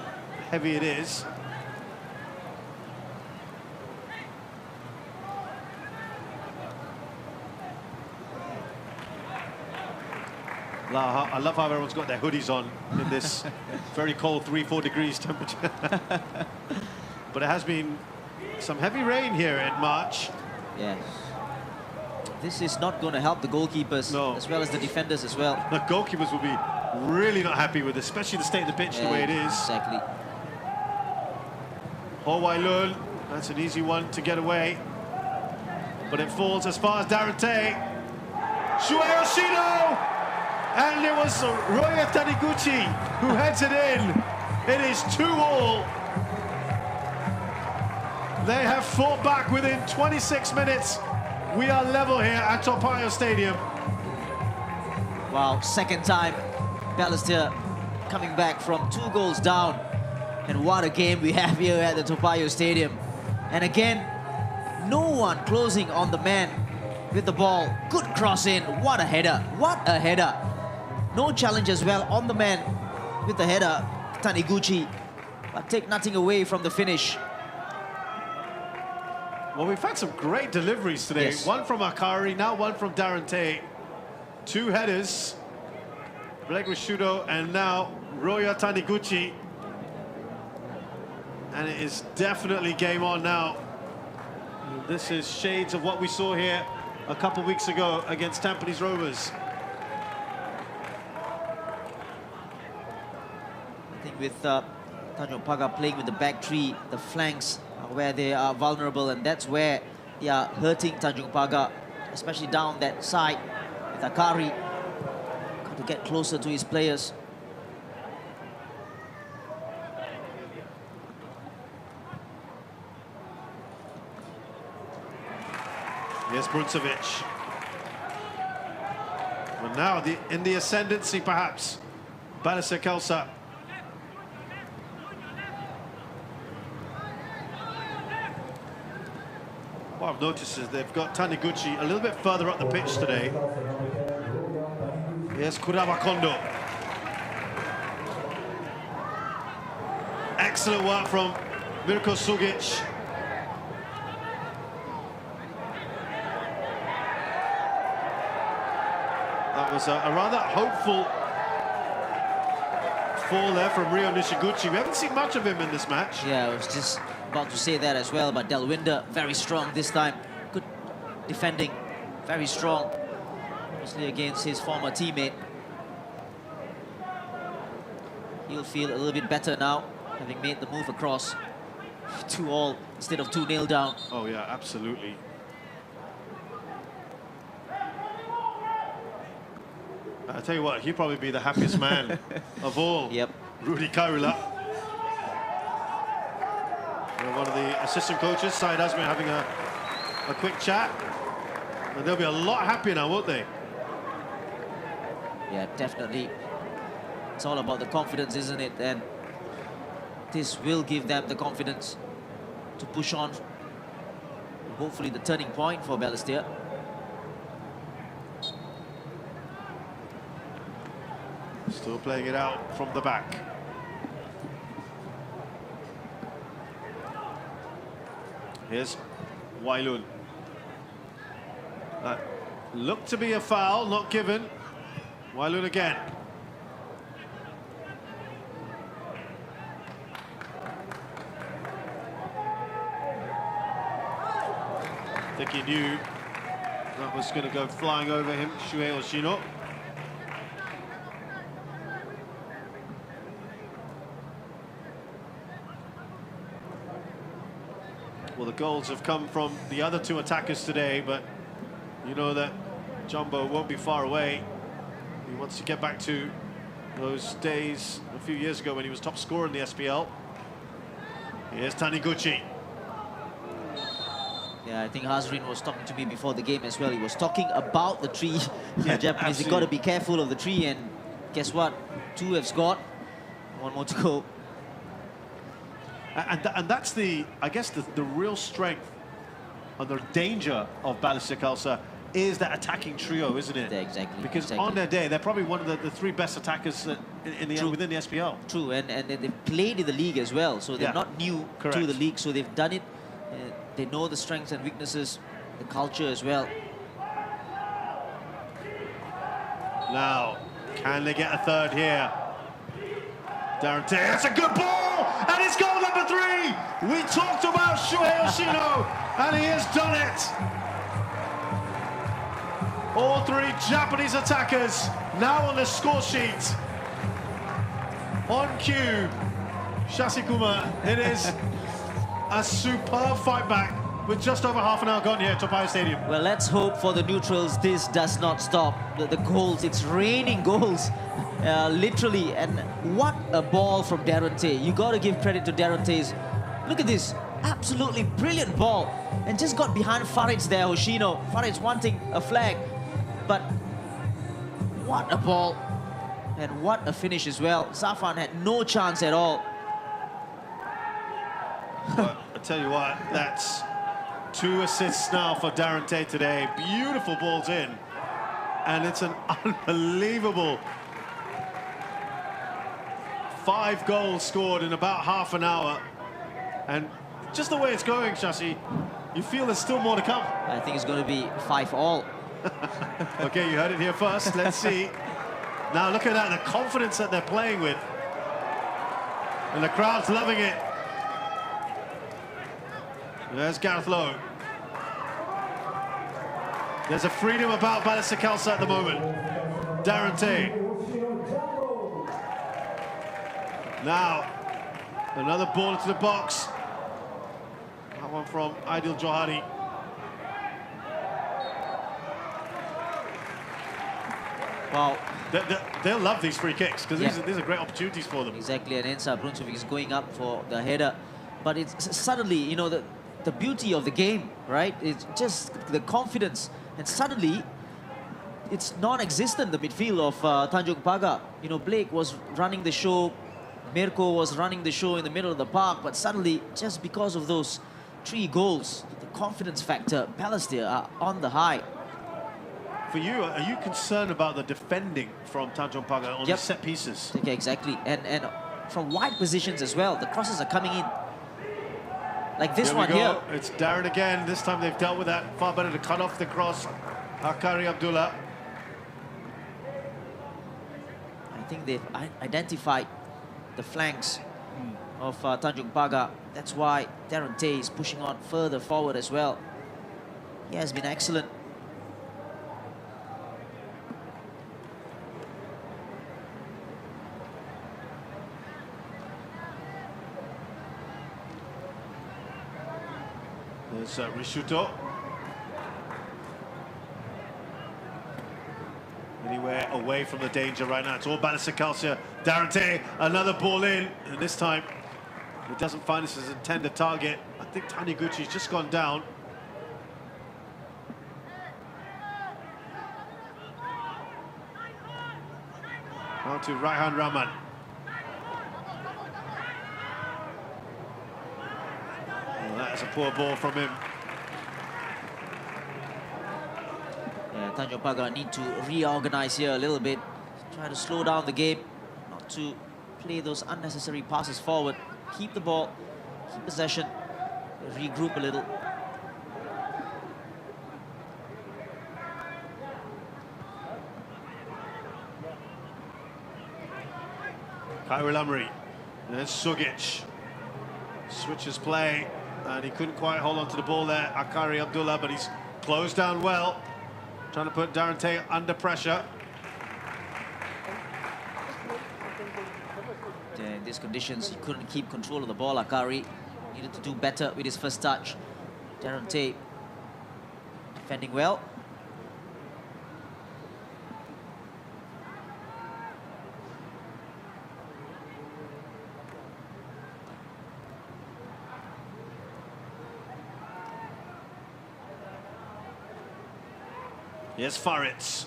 S1: heavy it is. I love how everyone's got their hoodies on in this very cold 3-4 degrees temperature. But it has been some heavy rain here in March.
S6: Yes. This is not going to help the goalkeepers, as well as the defenders as well.
S1: The goalkeepers will be really not happy with this, especially the state of the pitch the way it is.
S6: Exactly.
S1: Ho Wailun, that's an easy one to get away. But it falls as far as Darate. Shuei Yoshino! And it was Roya Taniguchi who heads it in. It is 2-2. They have fought back within 26 minutes. We are level here at Payoh Stadium.
S6: Wow, second time Balestier coming back from 2 goals down. And what a game we have here at the Payoh Stadium. And again, no one closing on the man with the ball. Good cross in. What a header. What a header. No challenge as well on the man with the header, Taniguchi. But take nothing away from the finish.
S1: Well, we've had some great deliveries today.
S6: Yes.
S1: One from Akari, now one from Darante. 2 headers. Blake Rishudo and now Roya Taniguchi. And it is definitely game on now. This is shades of what we saw here a couple weeks ago against Tampines Rovers.
S6: I think with Tanjong Pagar playing with the back three, the flanks are where they are vulnerable, and that's where they are hurting Tanjong Pagar, especially down that side with Akari. Got to get closer to his players.
S1: Yes, Bruncevic. Well, now in the ascendancy, perhaps. Balestier Khalsa. What I've noticed is they've got Taniguchi a little bit further up the pitch today. Yes, Kuraba Kondo. Excellent work from Mirko Sugic. That was a rather hopeful fall there from Rio Nishiguchi. We haven't seen much of him in this match.
S6: Yeah, I was just about to say that as well, but Delwinder very strong this time. Good defending, very strong, mostly against his former teammate. He'll feel a little bit better now, having made the move across. 2-2 instead of 2-0 down.
S1: Oh yeah, absolutely. I tell you what, he'd probably be the happiest man of all.
S6: Yep.
S1: Rudy Kairula. One of the assistant coaches, Syed Azmi, having a quick chat. And they'll be a lot happier now, won't they?
S6: Yeah, definitely. It's all about the confidence, isn't it? And this will give them the confidence to push on. Hopefully the turning point for Balestier.
S1: Still playing it out from the back. Here's Wailun. Looked to be a foul, not given. Wailun again. I think he knew that was going to go flying over him, Shuei Yoshino. Well, the goals have come from the other 2 attackers today, but you know that Jumbo won't be far away. He wants to get back to those days a few years ago when he was top scorer in the SPL. Here's Taniguchi.
S6: Yeah, I think Hazrin was talking to me before the game as well. He was talking about the tree.
S1: Yeah,
S6: The Japanese, they got to be careful of the tree, and guess what? 2 have scored. 1 more to go.
S1: And that's the, I guess, the real strength and the danger of Balestier Khalsa is that attacking trio, isn't it?
S6: Yeah, exactly.
S1: Because
S6: exactly.
S1: on their day, they're probably one of the 3 best attackers within the SPL.
S6: True, and they've played in the league as well, so they're not new to the league, so they've done it. They know the strengths and weaknesses, the culture as well.
S1: Now, can they get a third here? Darren Tay, it's a good ball, and it's goal number 3. We talked about Shuhei Yoshino, and he has done it. All 3 Japanese attackers now on the score sheet. On cue, Shasikuma, it is a superb fight back with just over half an hour gone here at Payoh Stadium.
S6: Well, let's hope for the neutrals this does not stop. The goals, it's raining goals, literally. And what a ball from Darren Tay. You got to give credit to Darren Tay's. Look at this, absolutely brilliant ball. And just got behind Farid's there, Hoshino. Farid's wanting a flag, but what a ball. And what a finish as well. Safan had no chance at all.
S1: But I tell you what, that's 2 assists now for Darren Tay today. Beautiful balls in. And it's an unbelievable 5 goals scored in about half an hour. And just the way it's going, Shashi, you feel there's still more to come.
S6: I think it's going to be 5-all.
S1: Okay, you heard it here first. Let's see. Now look at that, the confidence that they're playing with. And the crowd's loving it. There's Gareth Lowe. There's a freedom about Balestier Khalsa at the moment. Darren Tay. Now, another ball into the box. That one from Aidil Johari.
S6: Wow.
S1: They'll love these free kicks because these are great opportunities for them.
S6: Exactly, and Ensa Brunswick is going up for the header. But it's suddenly, you know, the beauty of the game, right? It's just the confidence. And suddenly, it's non-existent, the midfield of Tanjong Pagar. You know, Blake was running the show. Mirko was running the show in the middle of the park. But suddenly, just because of those 3 goals, the confidence factor, Balestier are on the high.
S1: For you, are you concerned about the defending from Tanjong Pagar on the set pieces?
S6: Okay, exactly. And from wide positions as well, the crosses are coming in. Like this one here.
S1: It's Darren again. This time they've dealt with that. Far better to cut off the cross. Akari Abdullah.
S6: I think they've identified the flanks of Tanjong Pagar. That's why Darren Tay is pushing on further forward as well. He has been excellent.
S1: There's Rishuto. Anywhere away from the danger right now. It's all Balestier Khalsa. Darren Tay, another ball in. And this time, it doesn't find this as intended target. I think Taniguchi's just gone down. On to Raihan Rahman. That is a poor ball from him.
S6: Yeah, Tanjong Pagar need to reorganize here a little bit. Try to slow down the game, not to play those unnecessary passes forward. Keep the ball, keep possession, regroup a little.
S1: Khairul Amri. There's Sugic. Switches play. And he couldn't quite hold on to the ball there, Akari Abdullah, but he's closed down well. Trying to put Darren Tay under pressure.
S6: In these conditions, he couldn't keep control of the ball. Akari needed to do better with his first touch. Darren Tay defending well.
S1: Here's Faritz.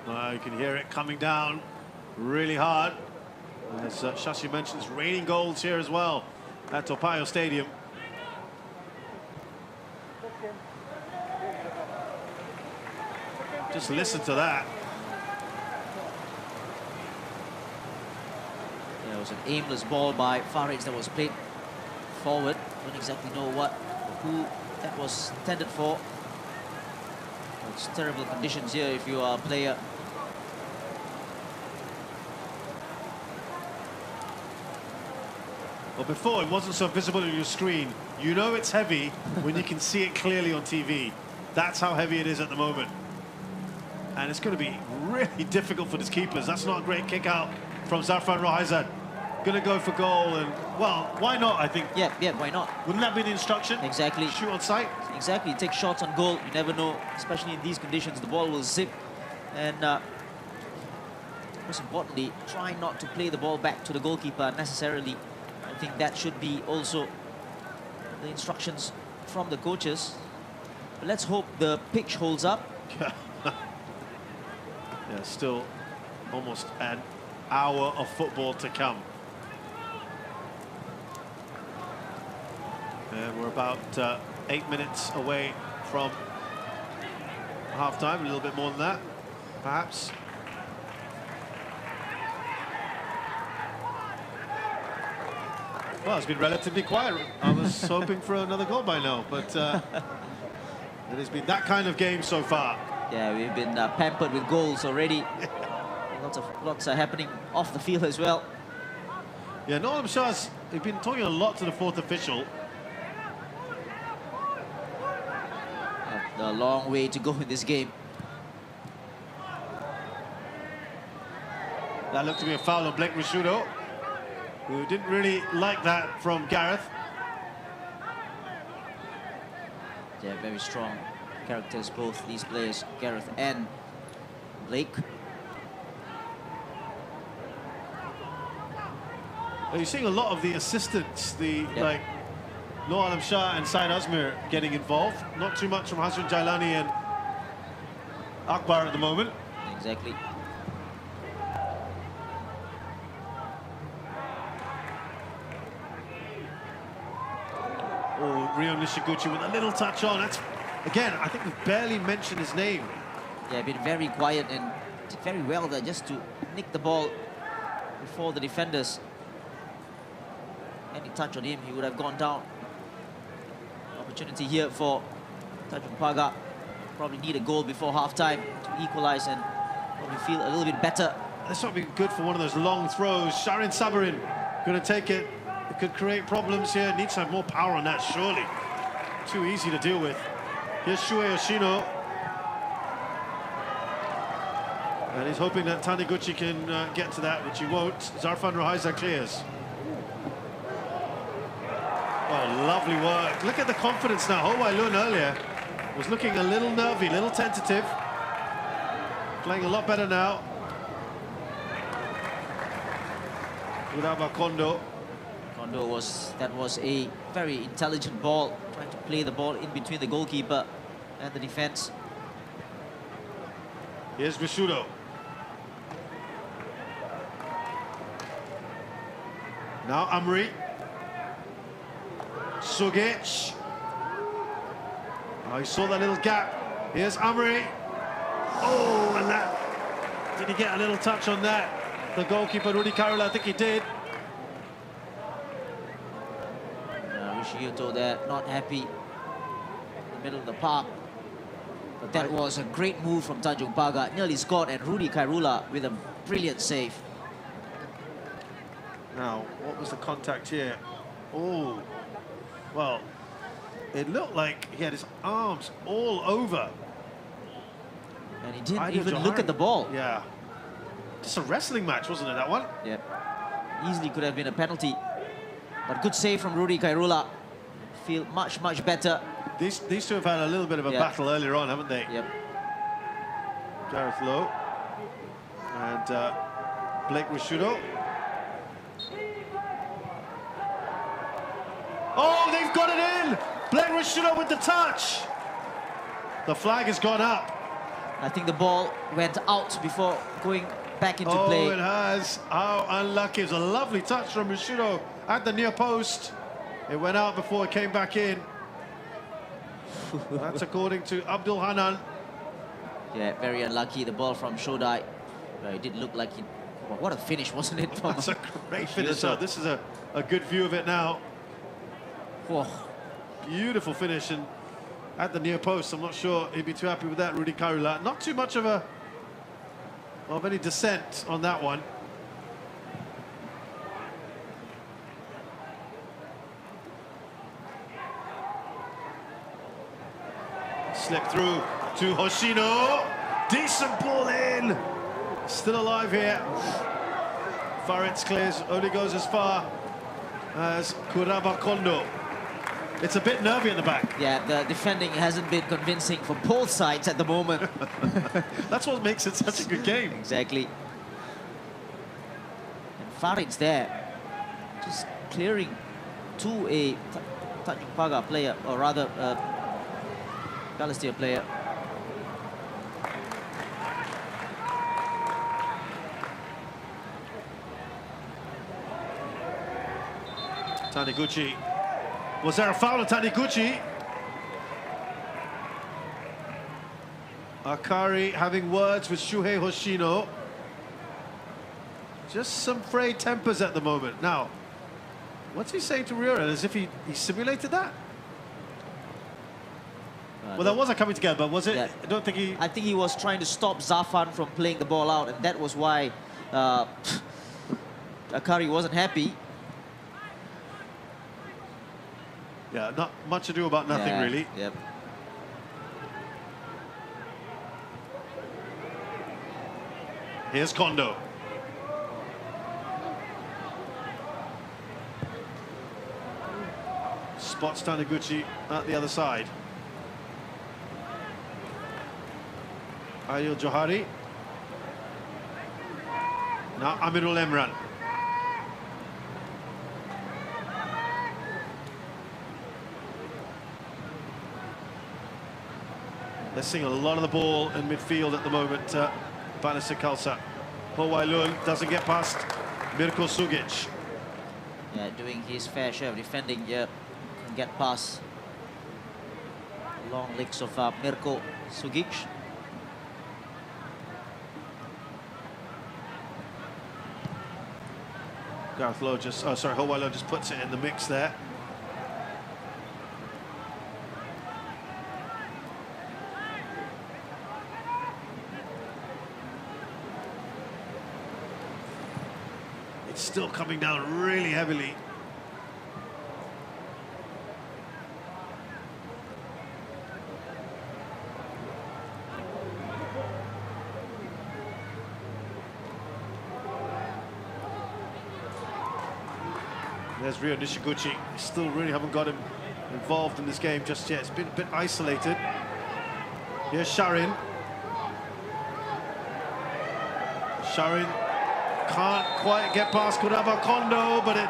S1: You can hear it coming down really hard. As Shashi mentioned, it's raining goals here as well at Payoh Stadium. Just listen to that.
S6: Yeah, it was an aimless ball by Faritz that was played forward. Don't exactly know what or who that was intended for. It's terrible conditions here if you are a player.
S1: Well, before it wasn't so visible on your screen. You know it's heavy when you can see it clearly on TV. That's how heavy it is at the moment. And it's going to be really difficult for these keepers. That's not a great kick out from Zarfan Rohaizad. Going to go for goal, and well, why not? I think.
S6: Yeah, why not?
S1: Wouldn't that be the instruction?
S6: Exactly.
S1: Shoot on sight.
S6: Exactly. Take shots on goal. You never know, especially in these conditions. The ball will zip, and most importantly, try not to play the ball back to the goalkeeper unnecessarily. I think that should be also the instructions from the coaches. But let's hope the pitch holds up.
S1: Yeah, still almost an hour of football to come. And we're about 8 minutes away from half-time, a little bit more than that, perhaps. Well, it's been relatively quiet. I was hoping for another goal by now, but it has been that kind of game so far.
S6: Yeah, we've been pampered with goals already. Lots are happening off the field as well.
S1: Yeah, Noam Shah's been talking a lot to the fourth official.
S6: A long way to go in this game.
S1: That looked to be a foul on Blake Rishudo, who didn't really like that from Gareth.
S6: Yeah, very strong characters, both these players, Gareth and Blake.
S1: Well, you're seeing a lot of the assistants, like Noor Alam Shah and Syed Azmir getting involved. Not too much from Hassan Jailani and Akbar at the moment.
S6: Exactly.
S1: Oh, Rio Nishiguchi with a little touch on. That's, again, I think we've barely mentioned his name.
S6: Yeah, been very quiet and did very well there just to nick the ball before the defenders. Any touch on him, he would have gone down. Opportunity here for Tanjong Pagar. Probably need a goal before half-time to equalize and probably feel a little bit better.
S1: This might be good for one of those long throws. Sharin Sabarin going to take it. It could create problems here. Needs to have more power on that, surely. Too easy to deal with. Here's Shue Yoshino. And he's hoping that Taniguchi can get to that, which he won't. Zarfan Rohaizad clears. Oh, lovely work. Look at the confidence now. Ho Wai Lun earlier was looking a little nervy, a little tentative. Playing a lot better now. Without Kondo.
S6: That was a very intelligent ball, trying to play the ball in between the goalkeeper and the defense.
S1: Here's Rishudo. Now Amri. Sugic. Oh, he saw that little gap. Here's Amri. Oh, and that. Did he get a little touch on that? The goalkeeper, Rudy Kairula, I think he did.
S6: Rishiuto there, not happy in the middle of the park. But that was a great move from Tanjong Pagar. Nearly scored, and Rudy Kairula with a brilliant save.
S1: Now, what was the contact here? Oh, well, it looked like he had his arms all over.
S6: And he didn't even look at the ball.
S1: Yeah. Just a wrestling match, wasn't it, that one?
S6: Yeah. Easily could have been a penalty. But good save from Rudy Kairula. Feel much, much better.
S1: These two have had a little bit of a battle earlier on, haven't they?
S6: Yep.
S1: Gareth Lowe and Blake Rishudo. Oh, they've got it in! Blake Rashudo with the touch. The flag has gone up.
S6: I think the ball went out before going back into play.
S1: Oh, it has. How unlucky. It was a lovely touch from Rashudo at the near post. It went out before it came back in. That's according to Abdul Hanan.
S6: Yeah, very unlucky. The ball from Shodai. It did look like it. What a finish, wasn't it?
S1: That's a great finish. This is a good view of it now.
S6: Whoa.
S1: Beautiful finish, and at the near post. I'm not sure he'd be too happy with that, Rudy Karula. Not too much of any dissent on that one. Slip through to Hoshino. Decent ball in. Still alive here. Faritz clears, only goes as far as Kuraba Kondo. It's a bit nervy at the back. Yeah,
S6: the defending hasn't been convincing for both sides at the moment.
S1: That's what makes it such a good game.
S6: Exactly. And Farid's there, just clearing to a Tanjong Pagar player, or rather, Balestier player.
S1: Taniguchi. Was there a foul on Taniguchi? Akari having words with Shuhei Hoshino. Just some frayed tempers at the moment. Now, what's he saying to Riora? As if he simulated that? Well, that wasn't coming together, but was it? Yeah. I don't think he...
S6: I think he was trying to stop Zafan from playing the ball out, and that was why Akari wasn't happy.
S1: Yeah, not much ado about nothing, really.
S6: Yep.
S1: Here's Kondo. Spots Taniguchi at the other side. Aidil Johari. Now Amirul Emran. They're seeing a lot of the ball in midfield at the moment, Balestier Khalsa. Ho Wailun doesn't get past Mirko Sugic.
S6: Yeah, doing his fair share of defending, yeah, can get past long legs of Mirko Sugic.
S1: Gareth Lowe just, oh sorry, Ho Wailun just puts it in the mix there. It's still coming down really heavily. There's Ryo Nishiguchi. Still really haven't got him involved in this game just yet. It's been a bit isolated. Here's Sharin. Sharin can't quite get past Kuraba Kondo, but it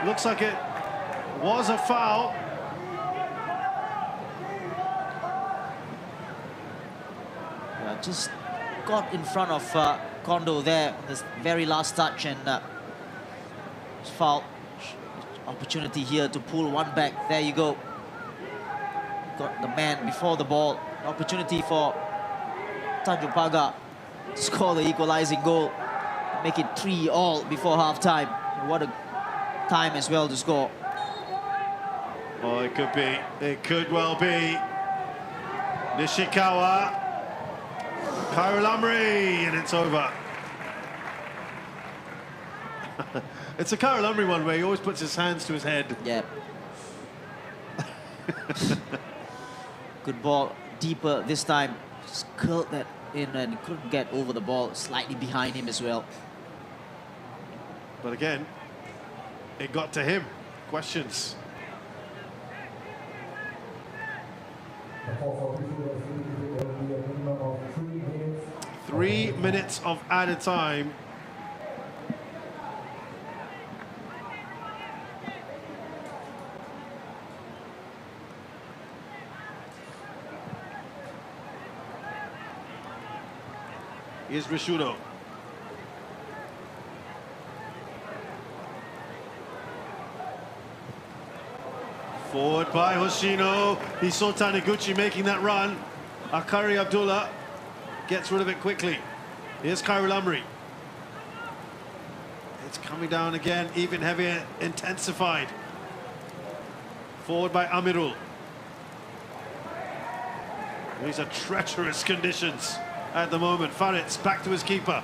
S1: looks like it was a foul.
S6: Yeah, just got in front of Kondo there, this very last touch, and foul. Opportunity here to pull one back. There you go. Got the man before the ball. Opportunity for Tanjong Pagar to score the equalizing goal. Make it 3-3 before half-time. What a time as well to score.
S1: Oh, it could be. It could well be. Nishikawa. Khairul Amri, and it's over. It's a Khairul Amri one where he always puts his hands to his head.
S6: Yeah. Good ball, deeper this time. Just curled that in and couldn't get over the ball, slightly behind him as well.
S1: But again, it got to him. Questions. Three minutes of added time. Here's Rishudo. Forward by Hoshino. He saw Taniguchi making that run. Akari Abdullah gets rid of it quickly. Here's Khairul Amri. It's coming down again, even heavier, intensified. Forward by Amirul. These are treacherous conditions at the moment. Faritz back to his keeper.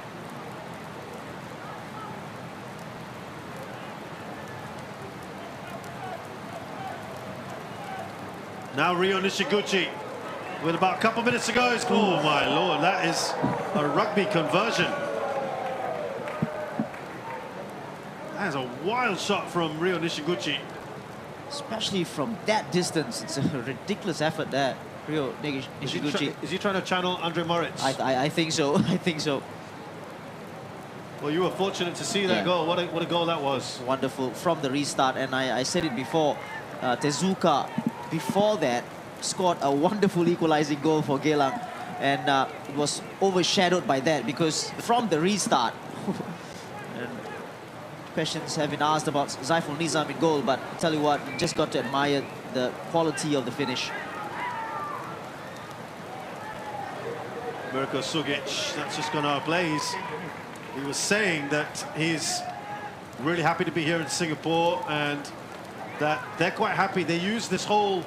S1: Now Ryo Nishiguchi with about a couple minutes to go. Oh my lord, that is a rugby conversion. That is a wild shot from Ryo Nishiguchi.
S6: Especially from that distance, it's a ridiculous effort there. Ryo Nishiguchi.
S1: Is he trying to channel Andre Moritz?
S6: I think so. I think so.
S1: Well, you were fortunate to see that goal. What a goal that was.
S6: Wonderful from the restart. And I said it before, Tezuka, before that, scored a wonderful equalizing goal for Geylang. And it was overshadowed by that because from the restart, and questions have been asked about Zaiful Nizam in goal, but I tell you what, you just got to admire the quality of the finish.
S1: Mirko Sugic, that's just gone ablaze. He was saying that he's really happy to be here in Singapore and that they're quite happy. They use this whole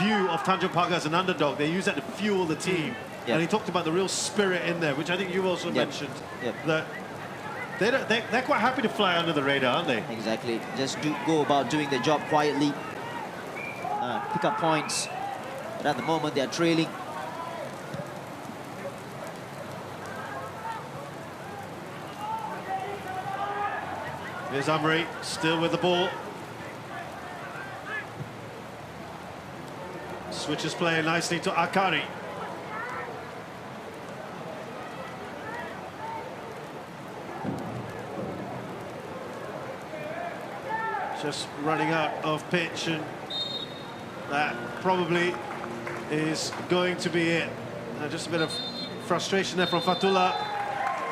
S1: view of Tanjong Pagar as an underdog. They use that to fuel the team. And he talked about the real spirit in there, which I think you also mentioned. That they're quite happy to fly under the radar, aren't they?
S6: Exactly. Just go about doing their job quietly. Pick up points. But at the moment, they're trailing.
S1: Here's Amri, still with the ball. Switches play nicely to Akari. Just running out of pitch, and that probably is going to be it. Just a bit of frustration there from Fatullah,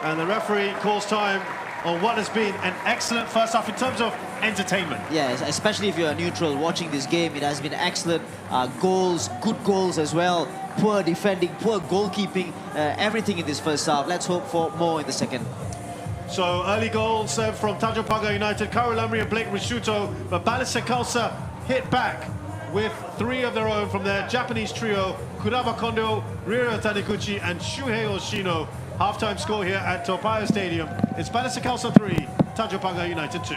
S1: and the referee calls time on what has been an excellent first half in terms of entertainment.
S6: Yes, especially if you're a neutral watching this game, it has been excellent. Goals, good goals as well. Poor defending, poor goalkeeping, everything in this first half. Let's hope for more in the second.
S1: So early goals from Tanjong Pagar United, Khairul Amri and Blake Rishuto, but Balestier Khalsa hit back with 3 of their own from their Japanese trio, Kuraba Kondo, Ryo Taniguchi and Shuhei Oshino. Half-time score here at Payoh Stadium. It's Balestier Khalsa 3, Tanjong Pagar United 2.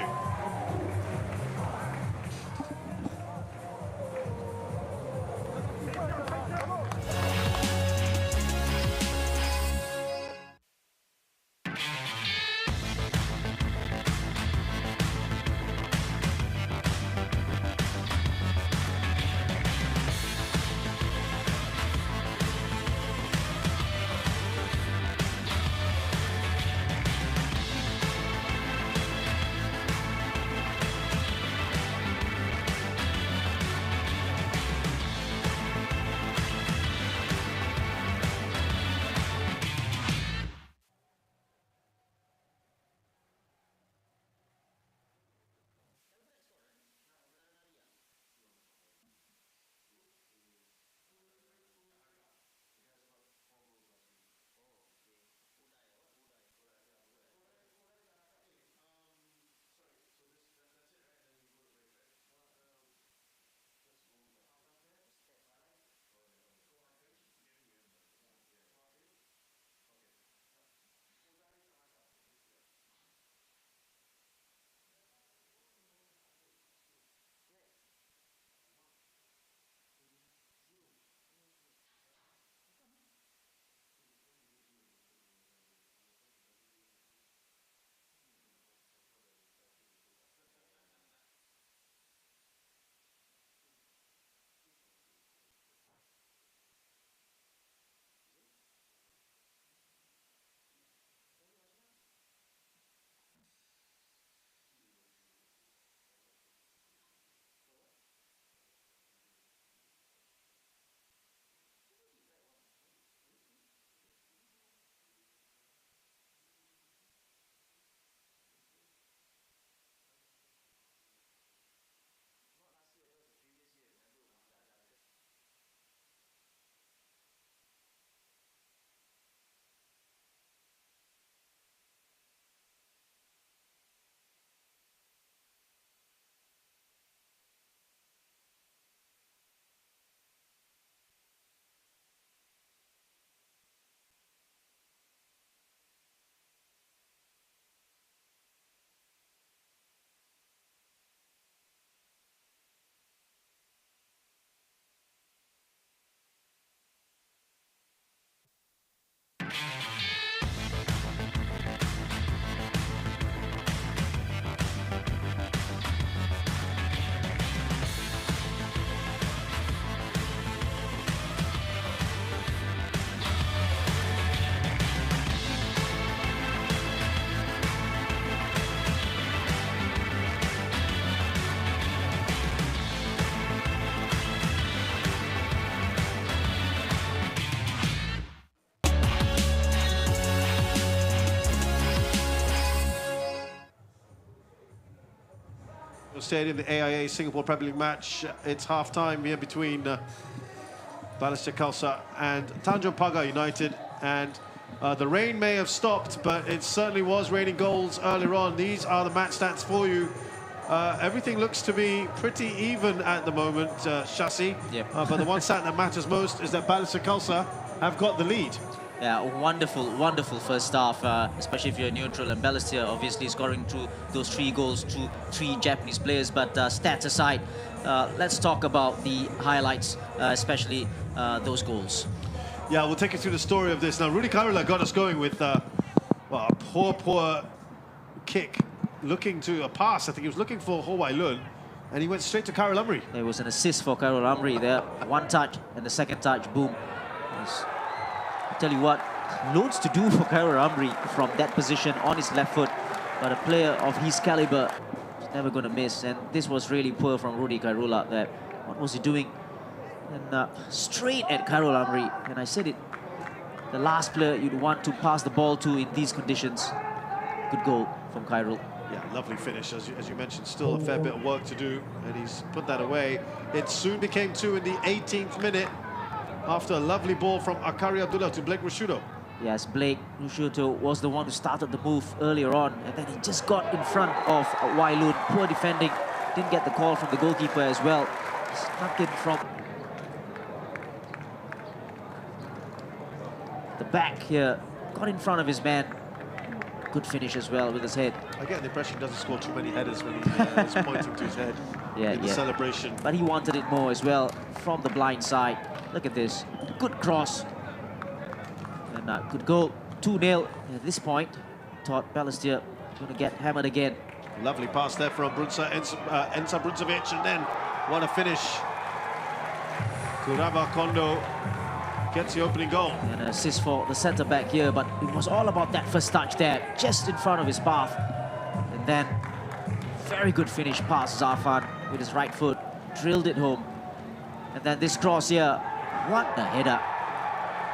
S1: Stadium, the AIA Singapore Premier League match. It's half-time here between Balestier Khalsa and Tanjong Pagar United. And the rain may have stopped, but it certainly was raining goals earlier on. These are the match stats for you. Everything looks to be pretty even at the moment, Shasi.
S6: Yep.
S1: But the one stat that matters most is that Balestier Khalsa have got the lead.
S6: Yeah, wonderful, wonderful first half, especially if you're neutral. And Balestier obviously scoring through those 3 goals to 3 Japanese players. But stats aside, let's talk about the highlights, especially those goals.
S1: Yeah, we'll take you through the story of this. Now, Rudy Kairula got us going with well, a poor kick, looking to a pass. I think he was looking for Ho Wai Lun, and he went straight to Khairul Amri.
S5: There was an assist for Khairul Amri there. One touch, and the second touch, boom. I tell you what, loads to do for Khairul Amri from that position on his left foot. But a player of his caliber is never going to miss. And this was really poor from Rudy Kairula there. What was he doing? And straight at Khairul Amri. And I said it, the last player you'd want to pass the ball to in these conditions. Good goal from Khairul.
S1: Yeah, lovely finish. As you mentioned, still a fair bit of work to do, and he's put that away. It soon became 2 in the 18th minute after a lovely ball from Akari Abdullah to Blake Rushudo.
S5: Yes, Blake Rushudo was the one who started the move earlier on, and then he just got in front of Wai Lun. Poor defending. Didn't get the call from the goalkeeper as well. Snuck in from the back here. Got in front of his man. Good finish as well with his head.
S1: I get the impression he doesn't score too many headers when he's pointing to his head in the celebration.
S5: But he wanted it more as well from the blind side. Look at this. Good cross. And good goal. 2-0 at this point. Thought Balestier going to get hammered again.
S1: Lovely pass there from Enza Bruncevic, and then what a finish. Kuraba Kondo gets the opening goal.
S5: And an assist for the centre-back here, but it was all about that first touch there, just in front of his path. And then, very good finish past Zafan with his right foot, drilled it home. And then this cross here, what a header.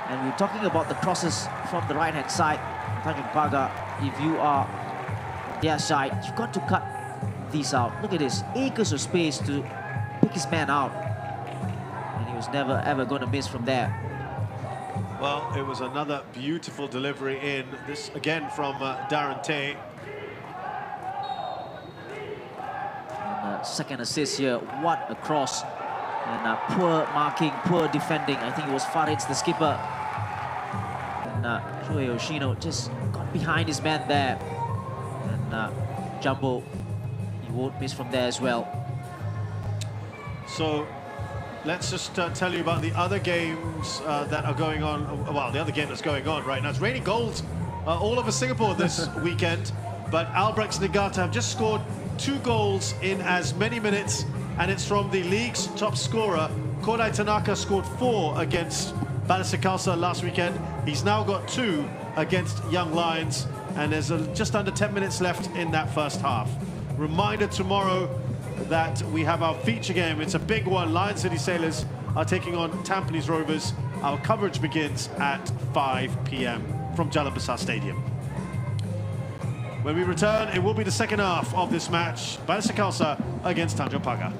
S5: And we're talking about the crosses from the right-hand side. Tanjong Pagar, if you are on their side, you've got to cut these out. Look at this, acres of space to pick his man out. And he was never, ever going to miss from there.
S1: Well, it was another beautiful delivery in. This again from Darren Tay.
S5: And second assist here, what a cross. And poor marking, poor defending. I think it was Farid's the skipper. And Shohei Yoshino just got behind his man there. And Jumbo, he won't miss from there as well.
S1: So let's just tell you about the other games that are going on. Well, the other game that's going on right now. It's raining goals all over Singapore this weekend, but Albrechts Niigata have just scored 2 goals in as many minutes, and it's from the league's top scorer. Kodai Tanaka scored 4 against Balestier Khalsa last weekend. He's now got 2 against Young Lions, and there's just under 10 minutes left in that first half. Reminder tomorrow that we have our feature game. It's a big one. Lion City Sailors are taking on Tampines Rovers. Our coverage begins at 5 p.m. from Jalan Besar Stadium. When we return, it will be the second half of this match. Balestier Khalsa against Tanjong Pagar.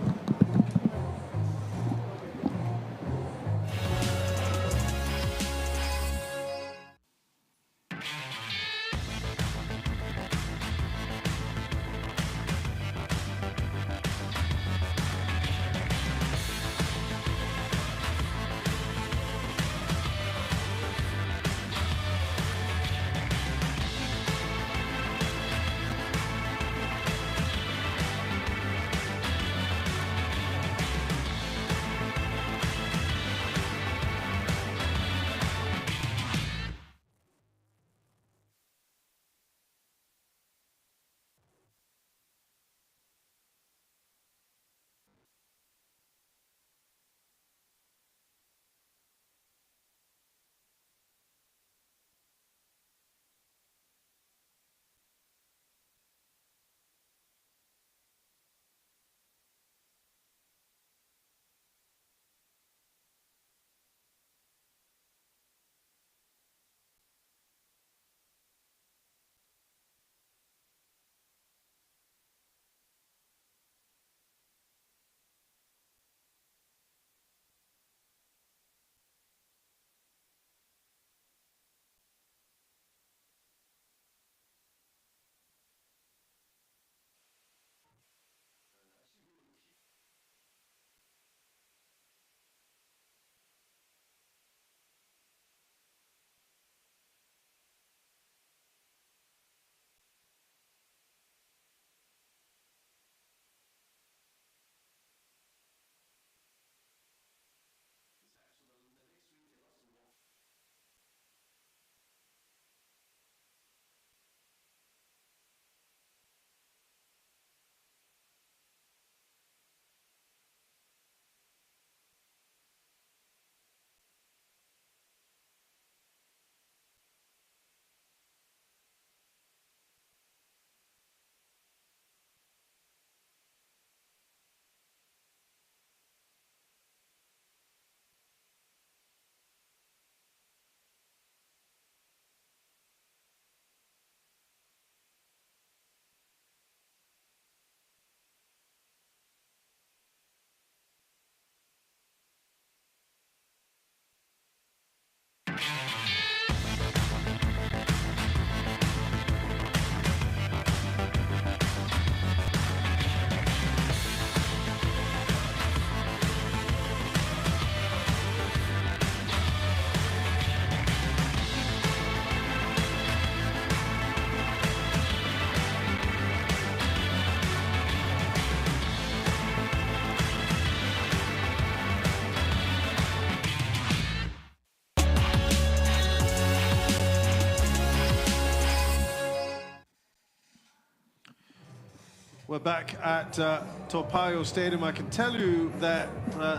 S1: We're back at Payoh Stadium. I can tell you that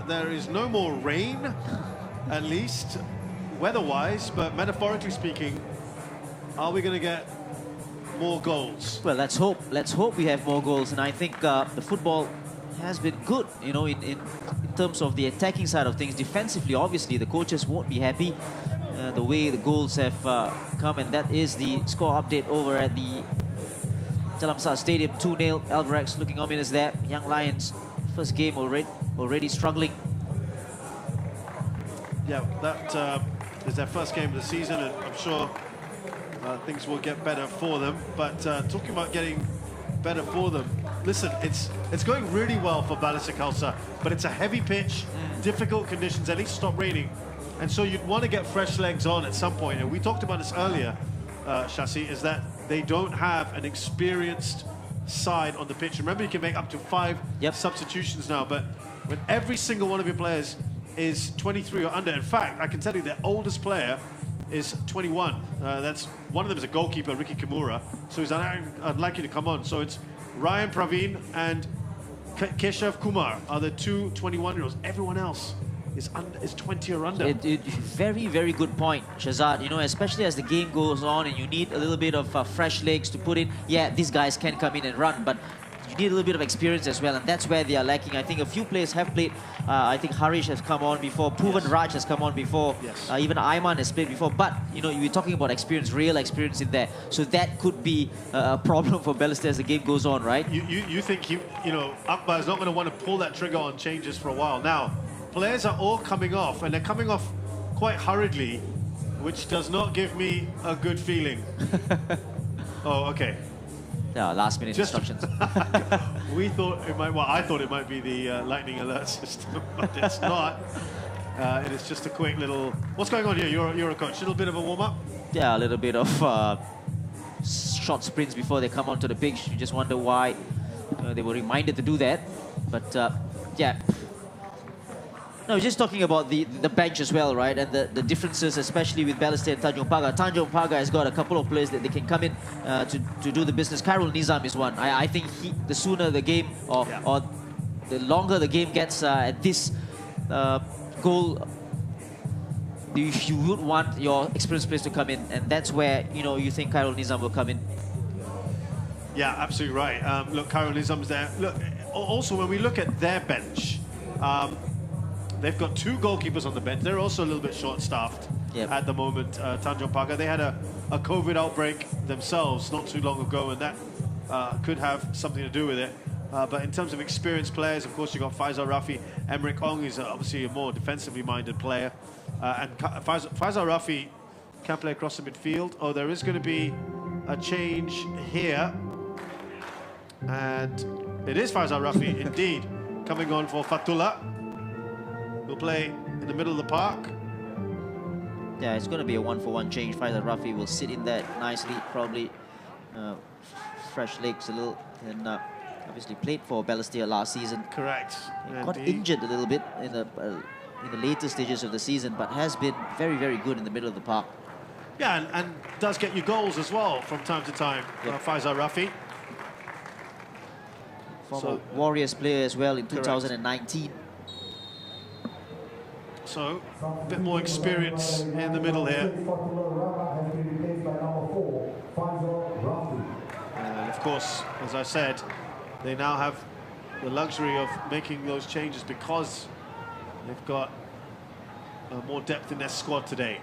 S1: there is no more rain, at least weather-wise, but metaphorically speaking, are we going to get more goals?
S6: Well, let's hope. Let's hope we have more goals. And I think the football has been good, you know, in terms of the attacking side of things. Defensively, obviously, the coaches won't be happy the way the goals have come, and that is the score update over at the Jalamsar Stadium. 2-0. Alvarex looking ominous there. Young Lions, first game already struggling.
S1: Yeah, that is their first game of the season, and I'm sure things will get better for them. But talking about getting better for them, listen, it's going really well for Balestier Khalsa, but it's a heavy pitch, difficult conditions, at least stop raining. And so you'd want to get fresh legs on at some point. And we talked about this earlier, Shasi, is that they don't have an experienced side on the pitch. Remember, you can make up to 5 substitutions now, but when every single one of your players is 23 or under, in fact, I can tell you their oldest player is 21. That's one of them is a goalkeeper, Ricky Kimura, so he's unlikely to come on. So it's Ryan Praveen and Keshav Kumar are the 2 21-year-olds. Everyone else is 20 or under.
S6: Very, very good point, Shazad. You know, especially as the game goes on and you need a little bit of fresh legs to put in. Yeah, these guys can come in and run, but you need a little bit of experience as well, and that's where they are lacking. I think a few players have played. I think Harish has come on before. Puvan Raj has come on before. Even Ayman has played before. But, you know, you're talking about experience, real experience in there. So that could be a problem for Balestier as the game goes on, right?
S1: You think, you know, Akbar is not going to want to pull that trigger on changes for a while. Now, players are all coming off, and they're coming off quite hurriedly, which does not give me a good feeling. Oh, okay.
S6: Yeah, last-minute instructions.
S1: We thought it might. Well, I thought it might be the lightning alert system, but it's not. It is just a quick little. What's going on here? You're a coach. A little bit of a warm-up.
S6: Yeah, a little bit of short sprints before they come onto the pitch. You just wonder why they were reminded to do that. But yeah. No, just talking about the bench as well, right? And the differences, especially with Balestier and Tanjong Pagar. Tanjong Pagar has got a couple of players that they can come in to do the business. Khairul Nizam is one. I think the sooner the game or the longer the game gets at this goal, you would want your experienced players to come in, and that's where, you know, you think Khairul Nizam will come in.
S1: Yeah, absolutely right. Look, Khairul Nizam's there. Look, also when we look at their bench, they've got 2 goalkeepers on the bench. They're also a little bit short-staffed at the moment, Tanjong Pagar. They had a COVID outbreak themselves not too long ago, and that could have something to do with it. But in terms of experienced players, of course, you've got Faisal Rafi. Emric Ong is obviously a more defensively-minded player. And Faisal Rafi can play across the midfield. Oh, there is going to be a change here. And it is Faisal Rafi, indeed, coming on for Fatullah. Will play in the middle of the park.
S6: Yeah, it's going to be a 1-for-1 change. Faisal Rafi will sit in there nicely, probably fresh legs a little, and obviously played for Balestier last season.
S1: Correct.
S6: He got injured a little bit in the later stages of the season, but has been very, very good in the middle of the park.
S1: Yeah, and does get you goals as well from time to time. Faisal Rafi.
S6: Former Warriors player as well in 2019.
S1: So, a bit more experience in the middle here. And of course, as I said, they now have the luxury of making those changes because they've got more depth in their squad today.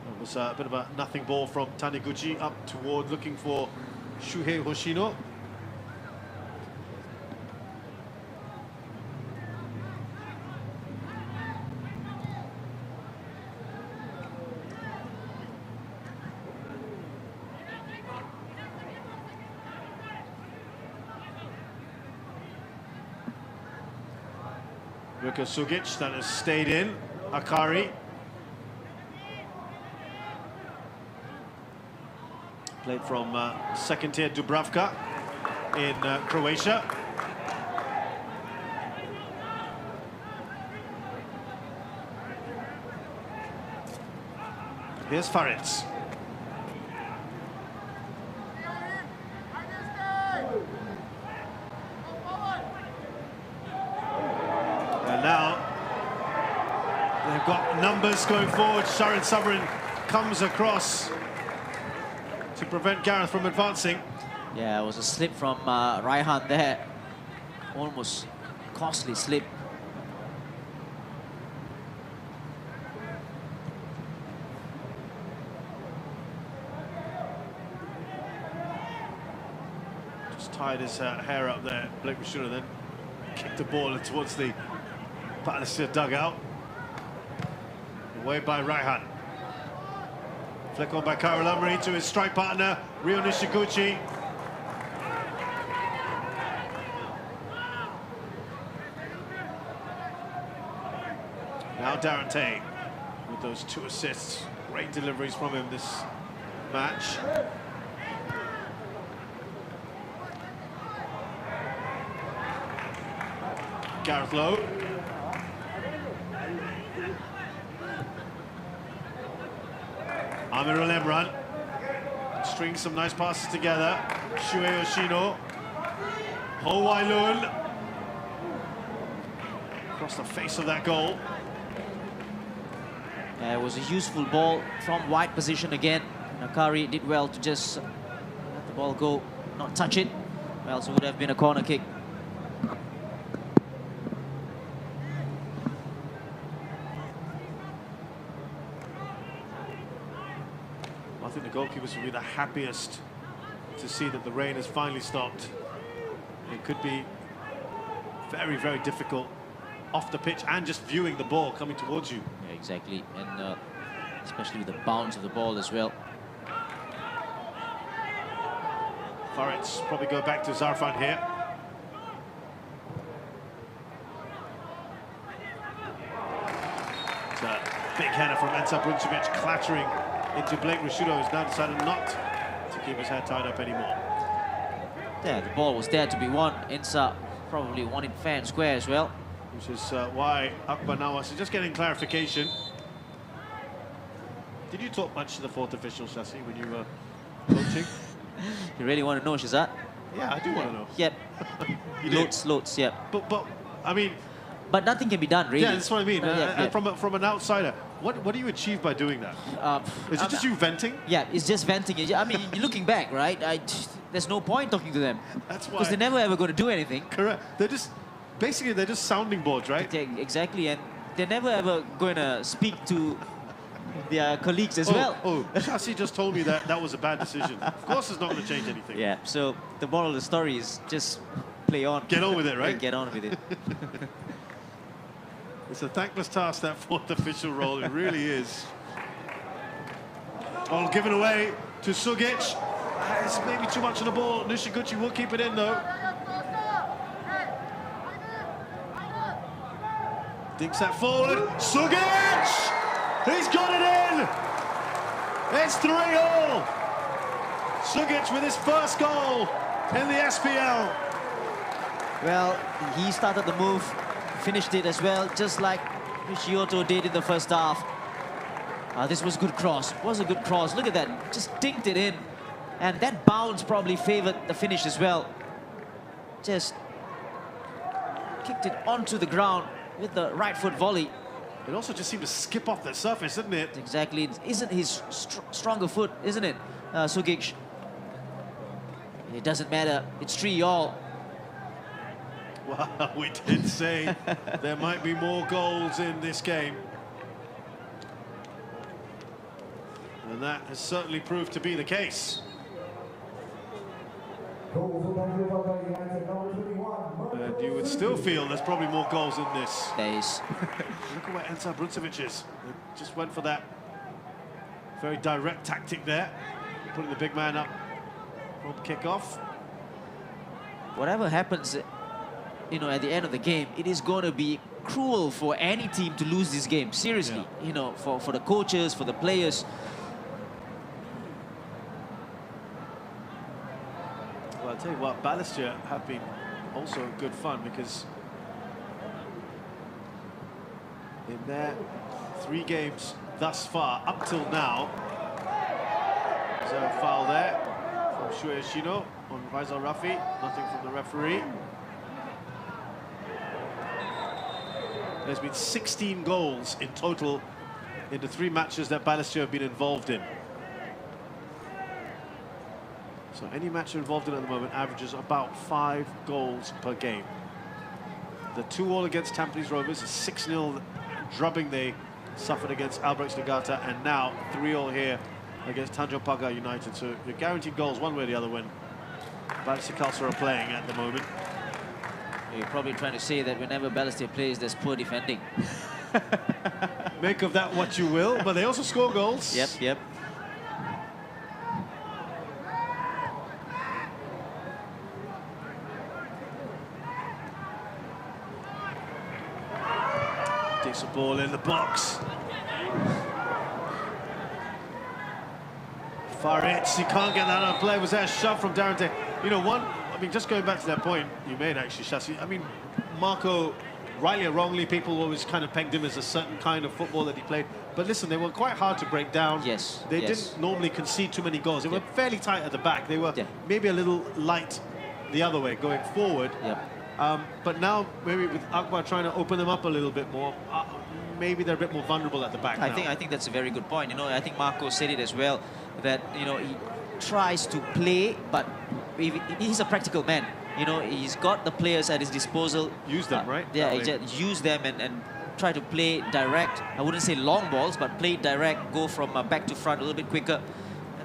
S1: It was a bit of a nothing ball from Taniguchi up toward looking for Shuhei Hoshino. Riko Sugic, that has stayed in. Akari. Played from second-tier Dubravka in Croatia. Here's Faritz. numbers going forward. Sharon Sovereign comes across to prevent Gareth from advancing.
S6: Yeah, it was a slip from Raihan there. Almost costly slip.
S1: Just tied his hair up there, Blake Mashuna, then kicked the ball towards the Balestier dugout. Away by Raihan. Flick on by Kyle Lumley to his strike partner, Ryo Nishiguchi. Now Darren Tay with those 2 assists. Great deliveries from him this match. Gareth Lowe. Amirul Emran. Strings some nice passes together. Shue Yoshino. Ho Wai Lun. Across the face of that goal.
S6: It was a useful ball from wide position again. Nakari did well to just let the ball go, not touch it, or else it would have been a corner kick.
S1: I think the goalkeepers will be the happiest to see that the rain has finally stopped. It could be very, very difficult off the pitch and just viewing the ball coming towards you.
S6: Yeah, exactly, and especially with the bounce of the ball as well.
S1: Faretz probably go back to Zarfan here. It's a big header from Ensa Bruncevic clattering into Blake Rashudo, who's now decided not to keep his head tied up anymore.
S6: Yeah, the ball was there to be won. Ensa probably won it fair and square as well.
S1: Which is why Akbar Nawas is just getting clarification. Did you talk much to the 4th official, Shasi, when you were coaching?
S6: You really want to know, Shazad?
S1: Yeah, I do want to know.
S6: Yep.
S1: You do?
S6: Loads, yep.
S1: But I mean...
S6: But nothing can be done, really.
S1: Yeah, that's what I mean.
S6: Yeah.
S1: From an outsider, what do you achieve by doing that? Is it just you venting?
S6: Yeah, it's just venting. I mean, you're looking back, right? There's no point talking to them.
S1: That's why.
S6: Because they're never ever going to do anything.
S1: Correct. They're just... Basically, they're just sounding boards, right?
S6: Exactly, and they're never ever going to speak to their colleagues as well.
S1: Shasi just told me that was a bad decision. Of course it's not going to change anything.
S6: Yeah, so the moral of the story is just play on.
S1: Get on with it, right?
S6: Yeah, get on with it.
S1: It's a thankless task, that 4th official role. It really is. Oh, given away to Sugic. It's maybe too much on the ball. Nishiguchi will keep it in, though. Dinks that forward. Sugic! He's got it in! It's 3-all! Sugic with his first goal in the SPL.
S6: Well, he started the move, finished it as well, just like Nishioto did in the first half. This was a good cross. Was a good cross. Look at that. Just dinked it in. And that bounce probably favored the finish as well. Just kicked it onto the ground with the right foot volley.
S1: It also just seemed to skip off the surface, didn't it?
S6: Exactly. It isn't his stronger foot, isn't it, Sugic? It doesn't matter. It's 3-all.
S1: Well, we did say there might be more goals in this game. And that has certainly proved to be the case. And you would still feel there's probably more goals in this.
S6: There is.
S1: Look at where Ensa Bruncevic is. They just went for that very direct tactic there, putting the big man up from kick-off.
S6: Whatever happens, you know, at the end of the game, it is going to be cruel for any team to lose this game. Seriously, you know, for the coaches, for the players.
S1: Well, I'll tell you what, Balestier have been also good fun because in their 3 games thus far, up till now, there's a foul there from Shue Yoshino on Faisal Rafi, nothing from the referee. There's been 16 goals in total in the 3 matches that Balestier have been involved in. So any match they're involved in at the moment averages about 5 goals per game. The 2-2 against Tampines Rovers, a 6-0 drubbing they suffered against Albrechts Niigata, and now 3-0 here against Tanjong Pagar United. So you're guaranteed goals one way or the other when Balestier Khalsa are playing at the moment.
S6: You're probably trying to say that whenever Balestier plays, there's poor defending.
S1: Make of that what you will, but they also score goals.
S6: Yep.
S1: Takes the ball in the box. Faritz, he can't get that on play. Was there a shove from Darren? You know, I mean, just going back to that point you made, actually, Shasi. I mean, Marco, rightly or wrongly, people always kind of pegged him as a certain kind of football that he played. But listen, they were quite hard to break down.
S6: Yes.
S1: They didn't normally concede too many goals. They were fairly tight at the back. They were maybe a little light the other way going forward. But now, maybe with Akbar trying to open them up a little bit more, maybe they're a bit more vulnerable at the back now.
S6: I think that's a very good point. You know, I think Marco said it as well, that, you know, he tries to play, but he's a practical man. You know, he's got the players at his disposal.
S1: Use them, right?
S6: Yeah, just use them and try to play direct. I wouldn't say long balls, but play direct, go from back to front a little bit quicker,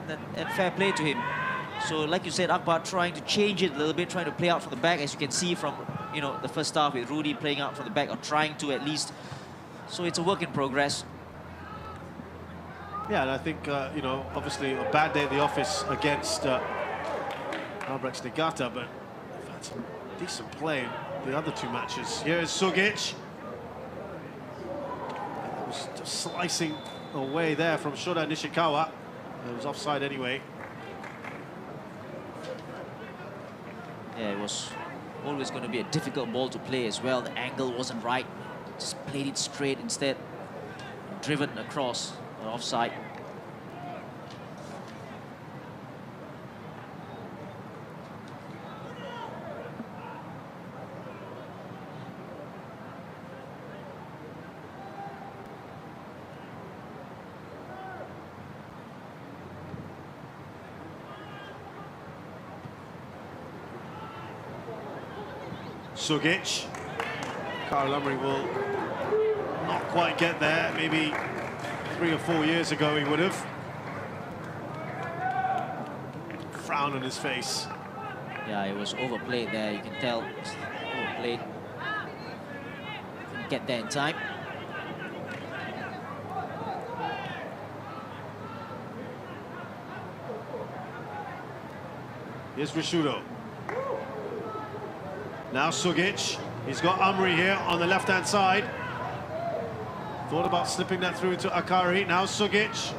S6: and fair play to him. So, like you said, Akbar trying to change it a little bit, trying to play out from the back, as you can see from, you know, the first half with Rudy playing out from the back, or trying to at least. So it's a work in progress.
S1: Yeah, and I think, you know, obviously a bad day at the office against Albrechts Niigata, but they've had some decent play in the other 2 matches. Here is Sugic. That was just slicing away there from Shoda Nishikawa. It was offside anyway.
S6: Yeah, it was always going to be a difficult ball to play as well. The angle wasn't right. Just played it straight instead. Driven across the offside.
S1: Sugic. Karl Umri will not quite get there. Maybe 3 or 4 years ago he would have. Frown on his face.
S6: Yeah, it was overplayed there. You can tell it was overplayed. Couldn't get there in time.
S1: Here's Rishudo. Now Sugic. He's got Umri here on the left-hand side. Thought about slipping that through to Akari. Now Sugic.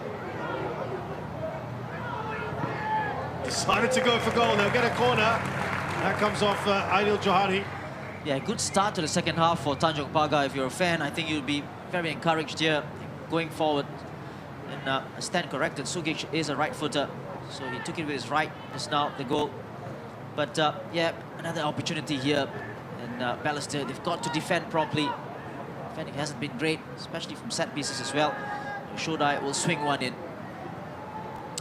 S1: Decided to go for goal. They'll get a corner. That comes off Aidil Johari.
S6: Yeah, good start to the second half for Tanjong Pagar. If you're a fan, I think you'll be very encouraged here going forward. And stand corrected. Sugic is a right footer, so he took it with his right just now, the goal. But yeah, another opportunity here. And Balestier, they've got to defend properly. Defending hasn't been great, especially from set pieces as well. Shodai will swing one in.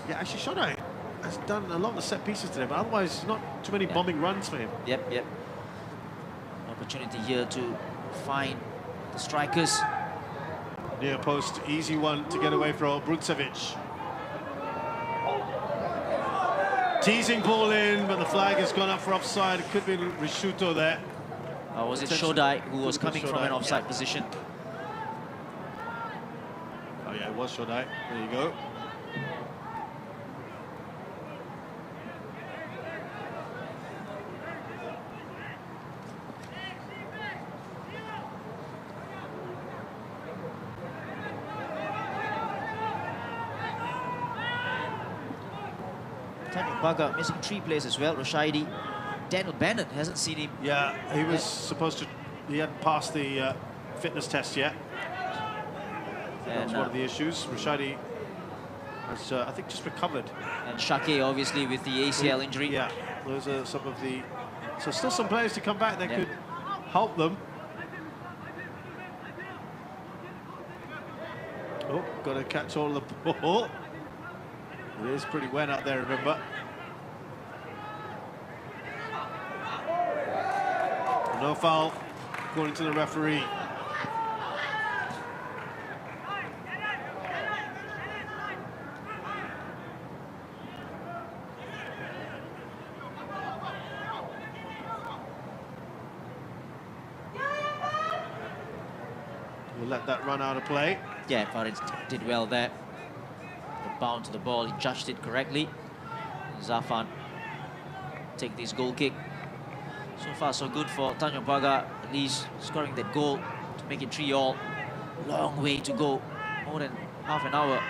S1: Yeah, actually Shodai has done a lot of the set pieces today, but otherwise not too many bombing runs for him.
S6: Yep. Opportunity here to find the strikers.
S1: Near post, easy one to get away from Bruncevic. Teasing ball in, but the flag has gone up for offside. It could be Rishuto there.
S6: Was it Shodai who was coming from an offside position?
S1: Oh yeah, it was Shodai. There you go.
S6: Tanjong Pagar missing 3 players as well. Roshaidi, Daniel Bannon hasn't seen him.
S1: Yeah, he was supposed to. He hadn't passed the fitness test yet. That was one of the issues. Rashadi has, I think, just recovered.
S6: And Shake, obviously, with the ACL injury.
S1: Yeah, those are some of the. So still some players to come back that could help them. Oh. got to catch all of the ball. It is pretty wet out there, remember. No foul, according to the referee. We'll let that run out of play.
S6: Yeah, Farid did well there. The bound to the ball, he judged it correctly. Zafan take this goal kick. So far, so good for Tanjong Pagar, at least scoring that goal to make it 3-all. Long way to go, more than half an hour.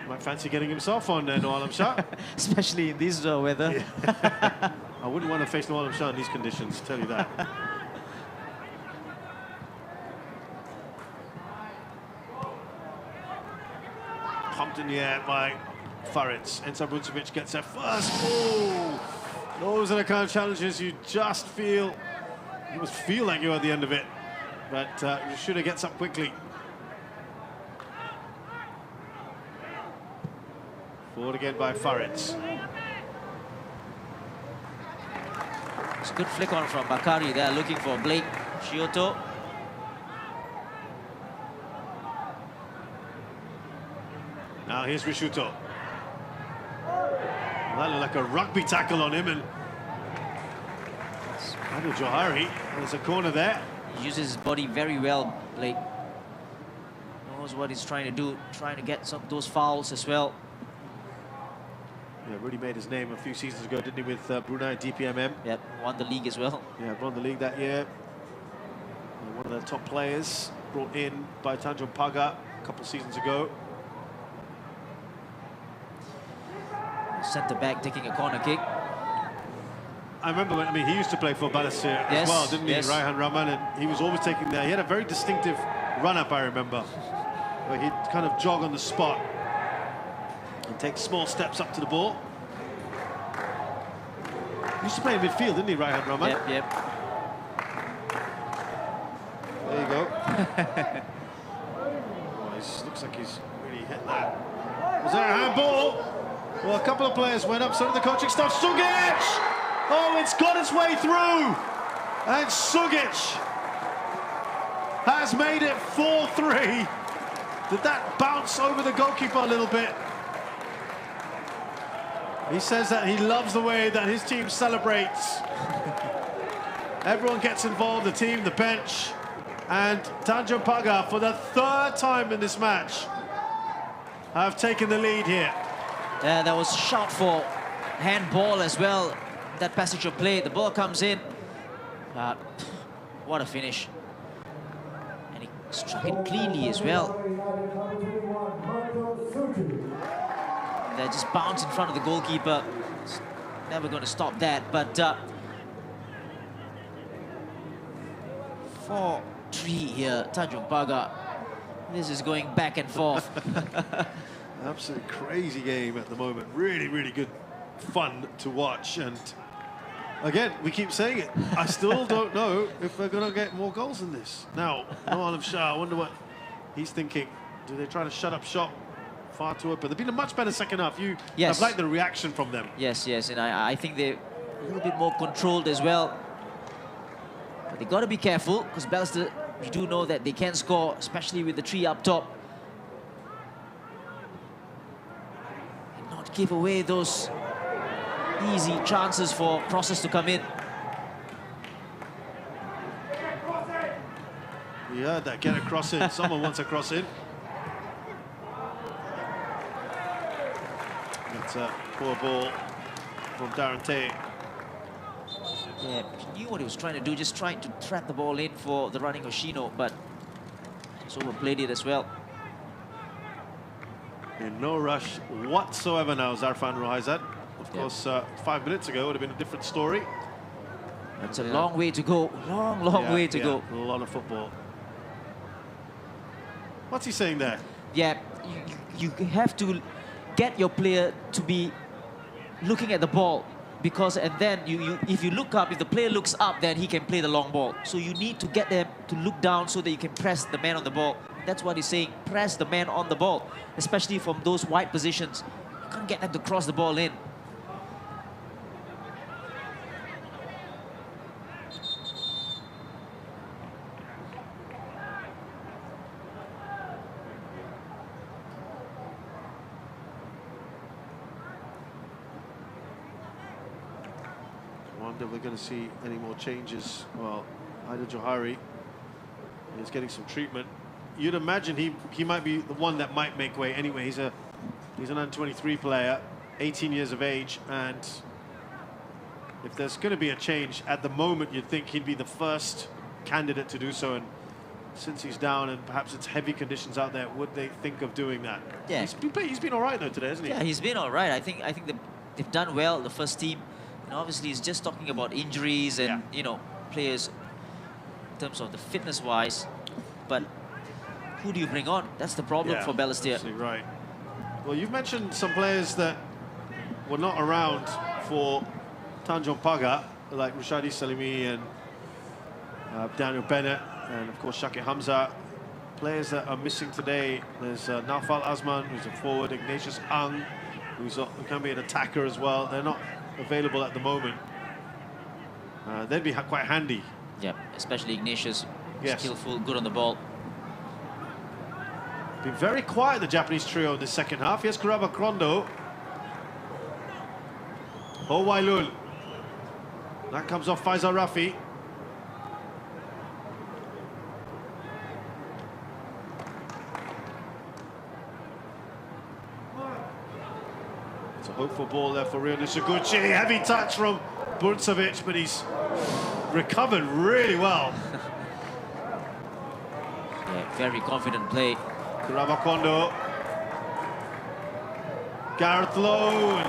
S1: Might fancy getting himself on there, No Alam Shah.
S6: Especially in this weather.
S1: I wouldn't want to face No Alam Shah in these conditions, tell you that. Pumped in the air by Farid. Ensar Buncevic gets there first. Oh, those are the kind of challenges you just feel, you must feel like you're at the end of it. But you should have gets up quickly. Forward again by Farid.
S6: It's a good flick on from Bakari there, looking for Blake Shioto.
S1: Now here's Rishuto. That looked like a rugby tackle on him, and Adil Johari, there's a corner there.
S6: He uses his body very well, Blake. Knows what he's trying to do, trying to get some of those fouls as well.
S1: Yeah, Rudy made his name a few seasons ago, didn't he, with Brunei DPMM?
S6: Yep, won the league as well.
S1: Yeah, won the league that year. One of the top players brought in by Tanjong Pagar a couple of seasons ago.
S6: Centre back taking a corner kick.
S1: I remember when, I mean, he used to play for Balestier as well, didn't he? Raihan Rahman, and he was always taking there. He had a very distinctive run-up, I remember, where he'd kind of jog on the spot and take small steps up to the ball. He used to play in midfield, didn't he, Raihan Rahman?
S6: Yep, yep.
S1: There you go. Oh, he looks like he's really hit that. Was that a handball? Well, a couple of players went up, some of the coaching staff. Sugic! Oh, it's got its way through! And Sugic has made it 4-3. Did that bounce over the goalkeeper a little bit? He says that he loves the way that his team celebrates. Everyone gets involved, the team, the bench. And Tanjong Pagar, for the third time in this match, have taken the lead here.
S6: Yeah, that was shot for handball as well. That passage of play, the ball comes in. What a finish. And he struck it cleanly as well. They just bounced in front of the goalkeeper. It's never going to stop that, but 4-3 here, Tanjong Pagar. This is going back and forth.
S1: Absolutely crazy game at the moment. Really, really good fun to watch. And again, we keep saying it. I still don't know if we're going to get more goals than this. Now, No Alam Shah, I wonder what he's thinking. Do they try to shut up shop? Far too open. They've been a much better second half. You have liked the reaction from them.
S6: Yes, yes, and I think they're a little bit more controlled as well. But they got to be careful, because Balestier, we do know that they can score, especially with the three up top. And not give away those easy chances for crosses to come in.
S1: We heard that. Get a cross in. Someone wants a cross in. It's a poor ball from Darren Tay.
S6: Yeah, he knew what he was trying to do, just trying to trap the ball in for the running of Shino, but he's overplayed it as well.
S1: In no rush whatsoever now, Zarfan Rohaizad. Of course, 5 minutes ago would have been a different story.
S6: It's a long way to go. Long way to go.
S1: A lot of football. What's he saying there?
S6: Yeah, you have to get your player to be looking at the ball. because and then if you look up, if the player looks up, then he can play the long ball. So you need to get them to look down so that you can press the man on the ball. That's what he's saying, press the man on the ball, especially from those wide positions. You can't get them to cross the ball in.
S1: I wonder if we're going to see any more changes. Well, Ida Johari is getting some treatment. You'd imagine he might be the one that might make way anyway. He's an under-23 player, 18 years of age, and if there's going to be a change at the moment, you'd think he'd be the first candidate to do so. And since he's down and perhaps it's heavy conditions out there, would they think of doing that?
S6: Yeah,
S1: he's been all right though today, hasn't he?
S6: Yeah, he's been all right. I think they've done well, the first team. And obviously, it's just talking about injuries and you know, players in terms of the fitness-wise. But who do you bring on? That's the problem for Balestier.
S1: Absolutely right. Well, you've mentioned some players that were not around for Tanjong Pagar, like Rushadi Salimi and Daniel Bennett, and of course Shakir Hamza. Players that are missing today. There's Naufal Azman, who's a forward, Ignatius Ang, who can be an attacker as well. They're not available at the moment. They'd be quite handy.
S6: Yeah, especially Ignatius,
S1: yes.
S6: Skillful, good on the ball.
S1: Been very quiet, the Japanese trio in the second half. Here's Kuraba Krondo. Ho Wailul. That comes off Faisal Rafi. It's a hopeful ball there for Rio Nishiguchi. Heavy touch from Burtsevic, but he's recovered really well.
S6: Yeah, very confident play.
S1: Kuraba Krondo. Gareth Lowe.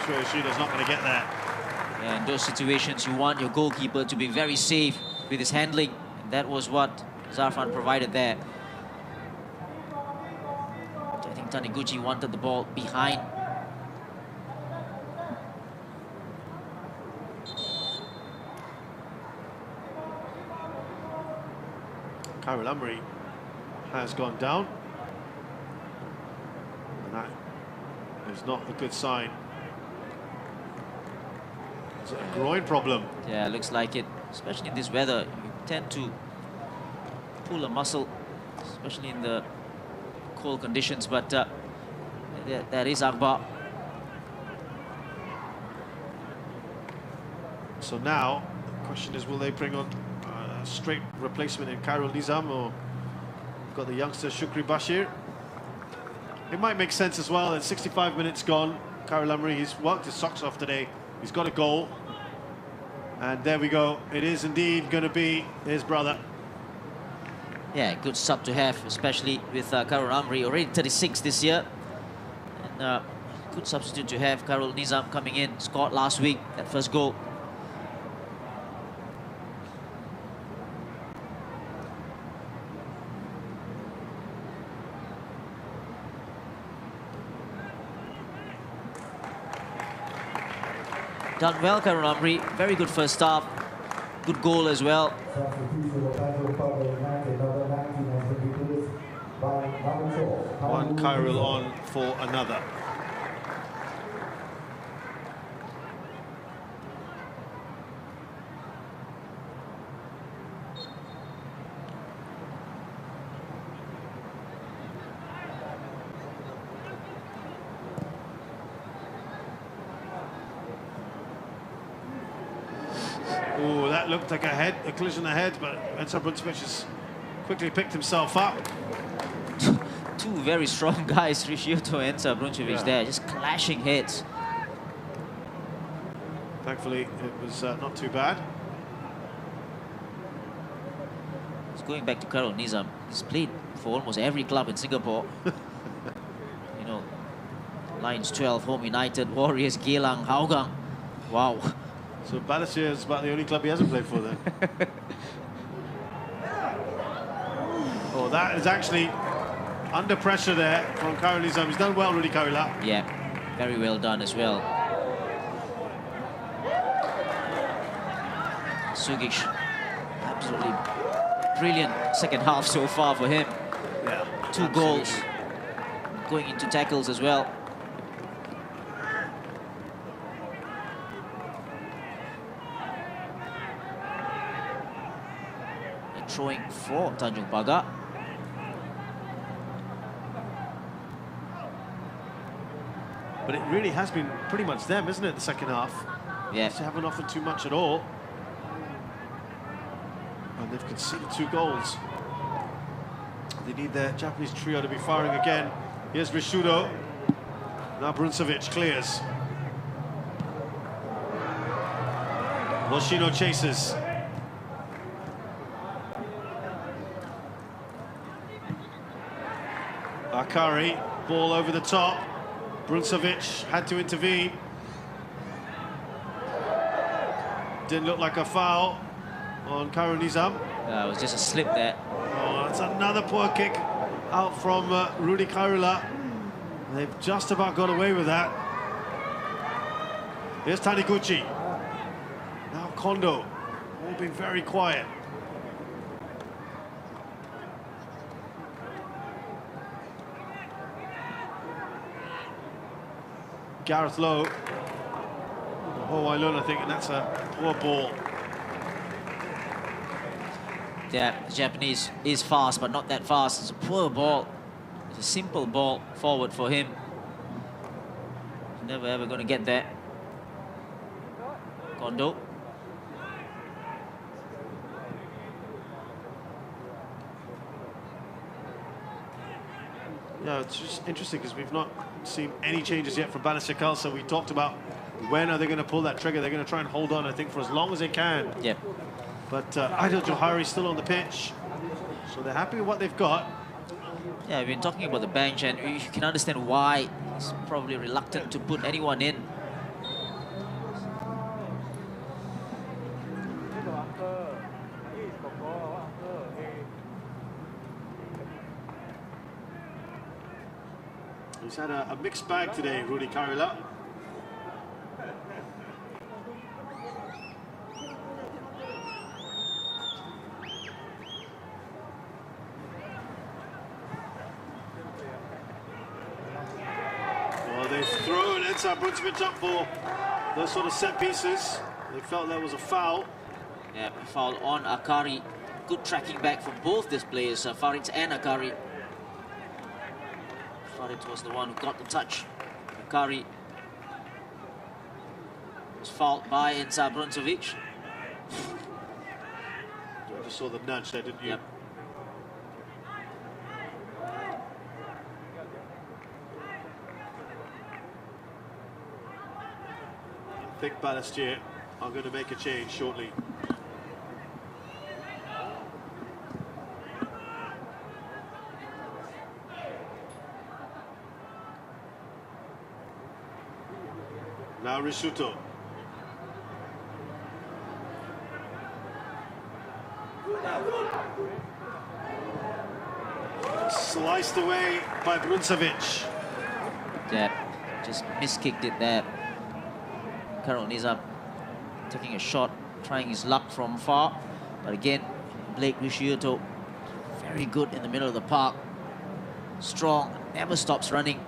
S1: Sure, Yoshida's not going to get that.
S6: Yeah, in those situations, you want your goalkeeper to be very safe with his handling. And that was what Zarfan provided there. I think Taniguchi wanted the ball behind.
S1: Kyril Amri has gone down. And that is not a good sign. Is it a groin problem?
S6: Yeah, looks like it. Especially in this weather, you tend to pull a muscle, especially in the cold conditions. But that is Akbar.
S1: So now, the question is, will they bring on a straight replacement in Khairul Nizam, or got the youngster Shukri Bashir? It might make sense as well. At 65 minutes gone, Kyril Amri, he's worked his socks off today. He's got a goal. And there we go. It is indeed going to be his brother.
S6: Yeah, good sub to have, especially with Kyril Amri, already 36 this year. And good substitute to have. Khairul Nizam coming in, scored last week, that first goal. Done well, Khairul Amri. Very good first half. Good goal as well.
S1: One Kyril on for another. Oh, that looked like a collision ahead, but Ensar Brunswich has quickly picked himself up.
S6: Two very strong guys, Rishioto and Ensar Brunswich there, just clashing heads.
S1: Thankfully, it was not too bad.
S6: It's going back to Khairul Nizam. He's played for almost every club in Singapore. You know, Lions 12, Home United, Warriors, Geylang, Hougang. Wow.
S1: So Balestier is about the only club he hasn't played for then. Oh, that is actually under pressure there from Khairul Nizam. He's done well, really, Khairul.
S6: Yeah, very well done as well. Sugic, absolutely brilliant second half so far for him.
S1: Yeah,
S6: 2 goals, going into tackles as well. And throwing for Tanjong Pagar.
S1: But it really has been pretty much them, isn't it, the second half?
S6: Yeah.
S1: They haven't offered too much at all. And they've conceded 2 goals. They need their Japanese trio to be firing again. Here's Rishudo. Now Bruncevic clears. Hoshino chases. Akari, ball over the top. Bruncevic had to intervene. Didn't look like a foul on Karu Nizam.
S6: It was just a slip there.
S1: Oh, that's another poor kick out from Rudy Kairula. They've just about got away with that. Here's Taniguchi. Now Kondo. All been very quiet. Gareth Lowe. Hawaii I think, and that's a poor ball.
S6: Yeah, the Japanese is fast, but not that fast. It's a poor ball. It's a simple ball forward for him. Never ever going to get there. Kondo.
S1: Yeah, it's just interesting because we've not seen any changes yet from Balestier Khalsa. We talked about when are they going to pull that trigger. They're going to try and hold on, I think, for as long as they can.
S6: Yeah.
S1: But Adil Johari's still on the pitch, so they're happy with what they've got.
S6: Yeah, we've been talking about the bench, and you can understand why he's probably reluctant to put anyone in.
S1: He's had a mixed bag today, Rudy Kairula. Well, they've thrown Ensar Bruncevic up for those sort of set pieces. They felt that was a foul.
S6: Yeah, foul on Akari. Good tracking back from both these players, Farid and Akari. Farid was the one who got the touch. Akari was fouled by Ensar Bruncevic.
S1: You just saw the nudge there, didn't you?
S6: Yep.
S1: I think Balestier are going to make a change shortly. Now Rishuto. Sliced away by Bruncevic.
S6: Yeah, just miskicked it there. Karu Nizam taking a shot, trying his luck from far. But again, Blake Rishiuto, very good in the middle of the park. Strong, never stops running.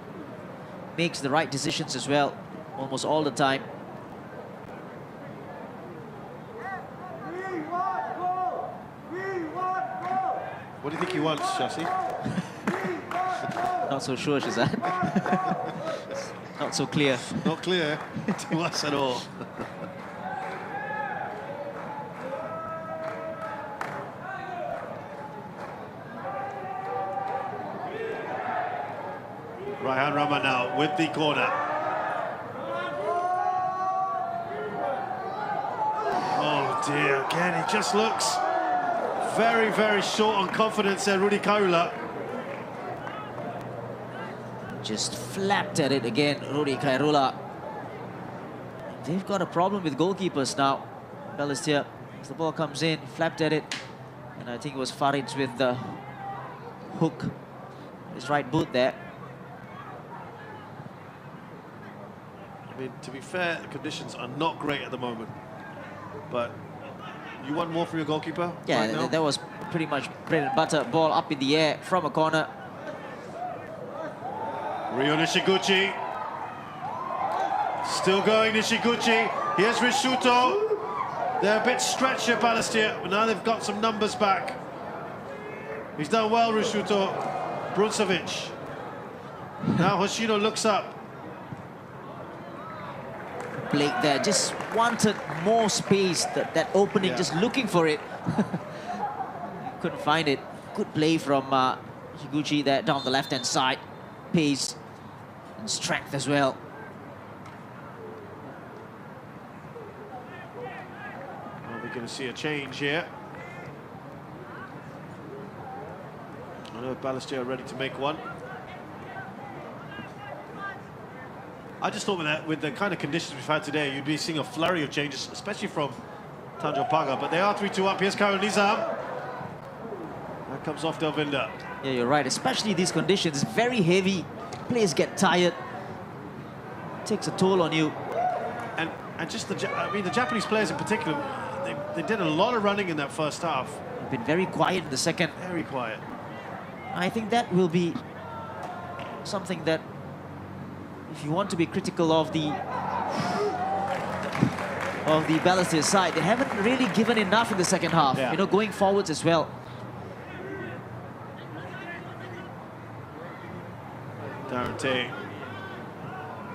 S6: Makes the right decisions as well, almost all the time.
S1: What do you think he wants, Shasi?
S6: Not so sure, Shazad. Not so clear.
S1: Not clear to us at all. Raihan Rahman now with the corner. Oh dear, again, he just looks very, very short on confidence there, Rudy Kairula.
S6: Just flapped at it again, Rudy Kairula. They've got a problem with goalkeepers now. Balestier, as the ball comes in, flapped at it. And I think it was Farid with the hook, his right boot there.
S1: I mean, to be fair, the conditions are not great at the moment. But You want more from your goalkeeper?
S6: Yeah,
S1: right now?
S6: that was pretty much bread and butter. Ball up in the air from a corner.
S1: Ryo Nishiguchi. Still going, Nishiguchi. Here's Rishuto. They're a bit stretched here, Balestier, but now they've got some numbers back. He's done well, Rishuto. Bruncevic. Now Hoshino looks up.
S6: Blake there just wanted more space, that opening, just looking for it. Couldn't find it. Good play from Higuchi there down the left-hand side. Pace and strength as well.
S1: Well, we're going to see a change here. I know Balestier are ready to make one. I just thought with the kind of conditions we've had today, you'd be seeing a flurry of changes, especially from Tanjong Pagar. But they are 3-2 up. Here's Khairul Nizam. That comes off Delvinda.
S6: Yeah, you're right. Especially these conditions, it's very heavy. Players get tired. Takes a toll on you.
S1: And just the Japanese players in particular, they did a lot of running in that first half.
S6: They've been very quiet in the second.
S1: Very quiet.
S6: I think that will be something that, if you want to be critical of the Balestier side, they haven't really given enough in the second half.
S1: Yeah.
S6: You know, going forwards as well.
S1: Darante.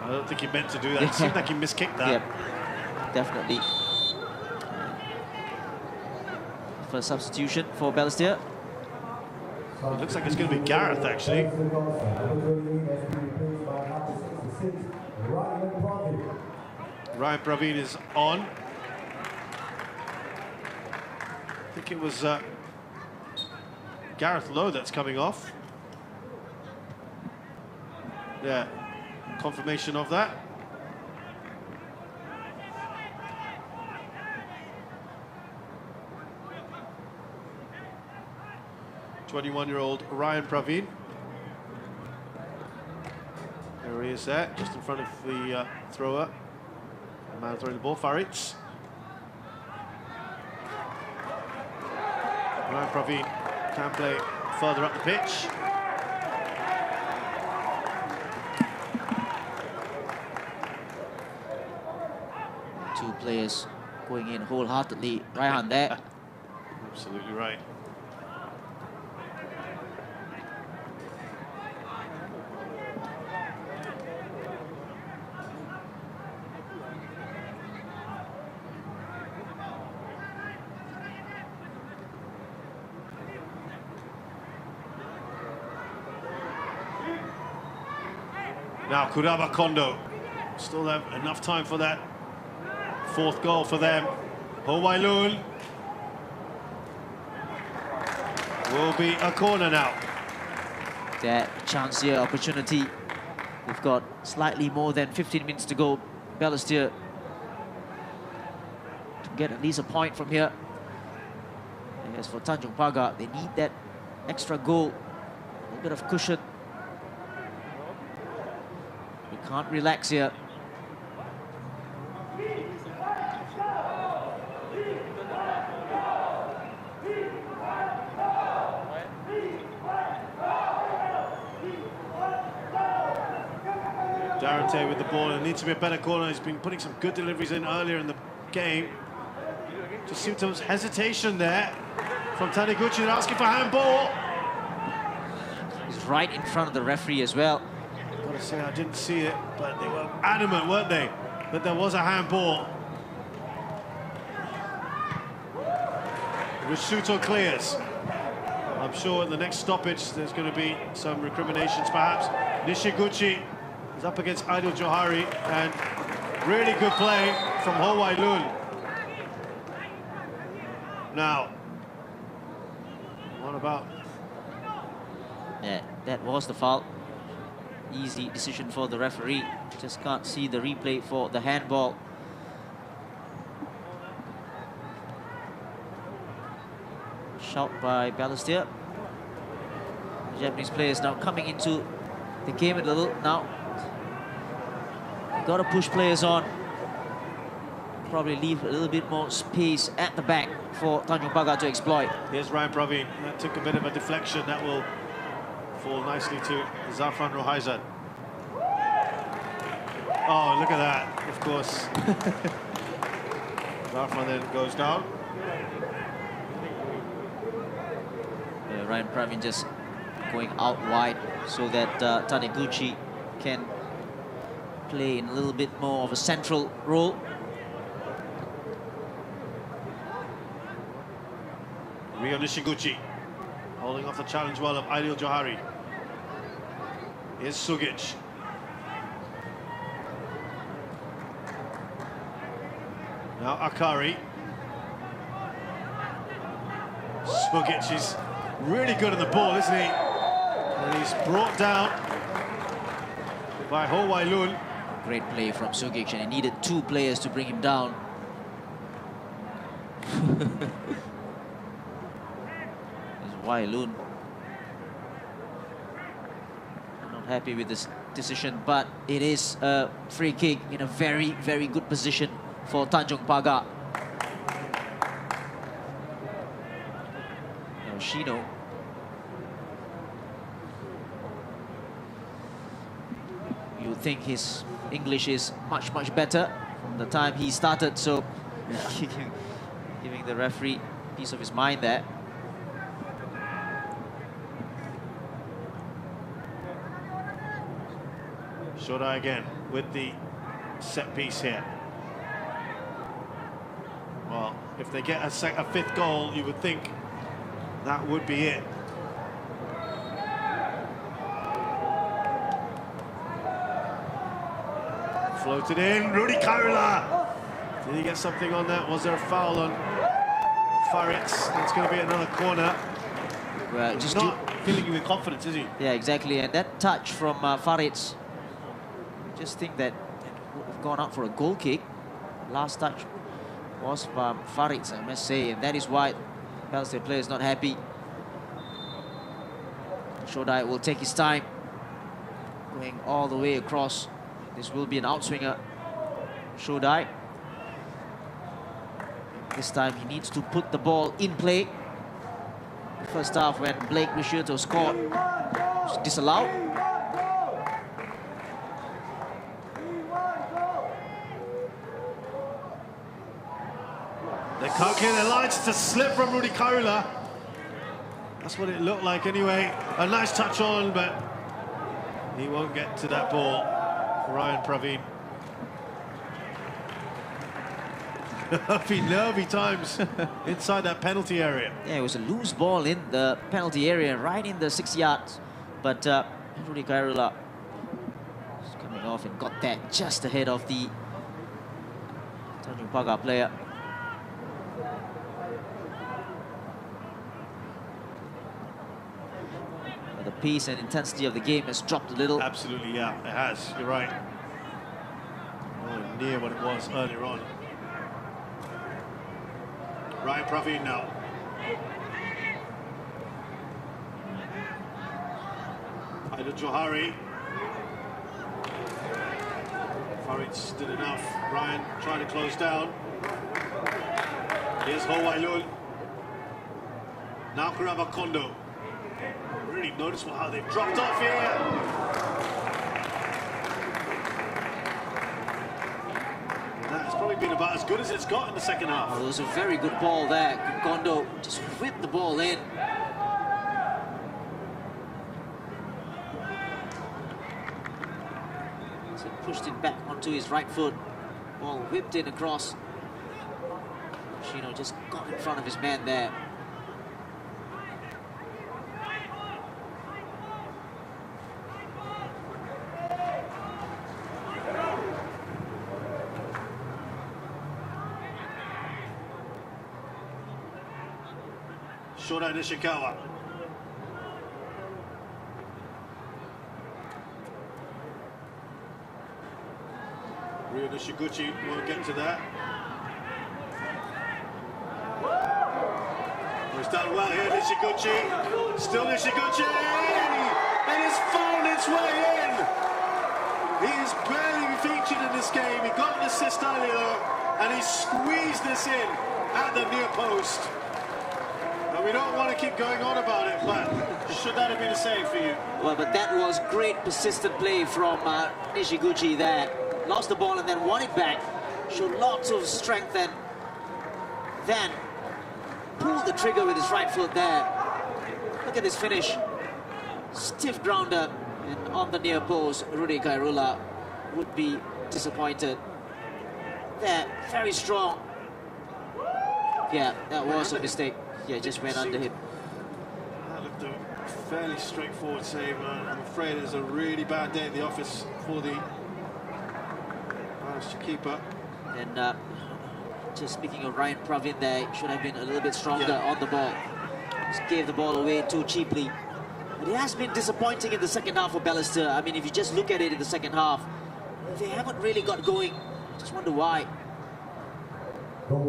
S1: I don't think he meant to do that. It seemed like he miskicked that.
S6: Yep, definitely. First substitution for Balestier.
S1: It looks like it's going to be Gareth, actually. Ryan Praveen is on. I think it was Gareth Lowe that's coming off. Yeah, confirmation of that. '21-year-old Ryan Praveen. There he is there, just in front of the thrower. The man throwing the ball, Faritz. Ryan Praveen can play further up the pitch.
S6: Two players going in wholeheartedly. Raihan there.
S1: Absolutely right. Now Kuraba Kondo, still have enough time for that fourth goal for them. Ho Wai Loon will be a corner now.
S6: That chance here, opportunity. We've got slightly more than 15 minutes to go. Balestier to get at least a point from here. And as for Tanjong Pagar, they need that extra goal, a little bit of cushion. We can't relax here.
S1: Darante with the ball, and needs to be a better corner. He's been putting some good deliveries in earlier in the game. Just seemed to have hesitation there from Taniguchi. They're asking for handball.
S6: He's right in front of the referee as well.
S1: Gotta say, I didn't see it, but they were adamant, weren't they, that there was a handball. Rishuto clears. I'm sure at the next stoppage there's going to be some recriminations perhaps. Nishiguchi is up against Aidil Johari, and really good play from Ho Wai Loon. Now, what about?
S6: Yeah, that was the foul. Easy decision for the referee. Just can't see the replay for the handball. Shot by Balestier. The Japanese players now coming into the game a little now. Got to push players on. probably leave a little bit more space at the back for Tanjong Pagar to exploit.
S1: Here's Ryan Praveen. That took a bit of a deflection. That will fall nicely to Zafran Rohaizad. Oh, look at that, of course. Zafran then goes down.
S6: Ryan Praveen just going out wide so that Taniguchi can play in a little bit more of a central role.
S1: Rio Nishiguchi holding off the challenge well of Aidil Johari. Here's Sugic. Now Akari. Sugic is really good on the ball, isn't he? And he's brought down by Ho Wailun.
S6: Great play from Sugic, and he needed 2 players to bring him down. There's Wailun. Not happy with this decision, but it is a free kick in a very, very good position for Tanjong Pagar. Shino. You would think his English is much, much better from the time he started, so giving the referee a piece of his mind there.
S1: Shodai again with the set piece here. Well, if they get a 5th goal, you would think that would be it. Floated in, Rudy Kairula. Did he get something on that? Was there a foul on Faritz? It's going to be another corner.
S6: Well, just
S1: not filling you with confidence, is he?
S6: Yeah, exactly. And that touch from Faritz, just think that would have gone out for a goal kick. Last touch was from Faritz, I must say, and that is why Balestier player is not happy. Shodai will take his time, going all the way across. This will be an outswinger. Shodai. This time he needs to put the ball in play. The first half when Blake Risciuto scored was disallowed.
S1: They can't clear their lines. It's a slip from Rudy Kairula. That's what it looked like anyway. A nice touch on, but he won't get to that ball. Ryan Praveen. Nervy times inside that penalty area.
S6: Yeah, it was a loose ball in the penalty area, right in the 6 yards. But Rudy Kairula was coming off and got that just ahead of the Tanjong Pagar player. The pace and intensity of the game has dropped a little.
S1: Absolutely, yeah, it has. You're right. Nowhere near what it was earlier on. Ryan Praveen now. Aidil Johari. Faritz did enough. Ryan trying to close down. Here's Ho Wailun. Now Kurava Kondo. Really noticeable how they've dropped off here. That's probably been about as good as it's got in the second half.
S6: Oh, it was a very good ball there. Kondo just whipped the ball in. So pushed it back onto his right foot. Ball whipped in across. Shino just got in front of his man there.
S1: Shodai Nishikawa. Rio Nishiguchi won't get to that. He's done well here, Nishiguchi. Still Nishiguchi! It has found its way in! He is barely featured in this game. He got an assist earlier, and he squeezed this in at the near post. And we don't want to keep going on about it, but should that have been a save for you?
S6: Well, but that was great persistent play from Nishiguchi there. Lost the ball and then won it back. Showed lots of strength and then pulled the trigger with his right foot there. Look at this finish. Stiff grounder and on the near post. Rudy Kairula would be disappointed. There, very strong. Yeah, that was a mistake. Yeah, just went under him.
S1: That looked a fairly straightforward save. I'm afraid it's a really bad day at the office for the Balestier keeper.
S6: And just speaking of Ryan Pravin there, should have been a little bit stronger on the ball. Just gave the ball away too cheaply. But it has been disappointing in the second half for Balestier. I mean, if you just look at it in the second half, they haven't really got going. Just wonder why.
S1: And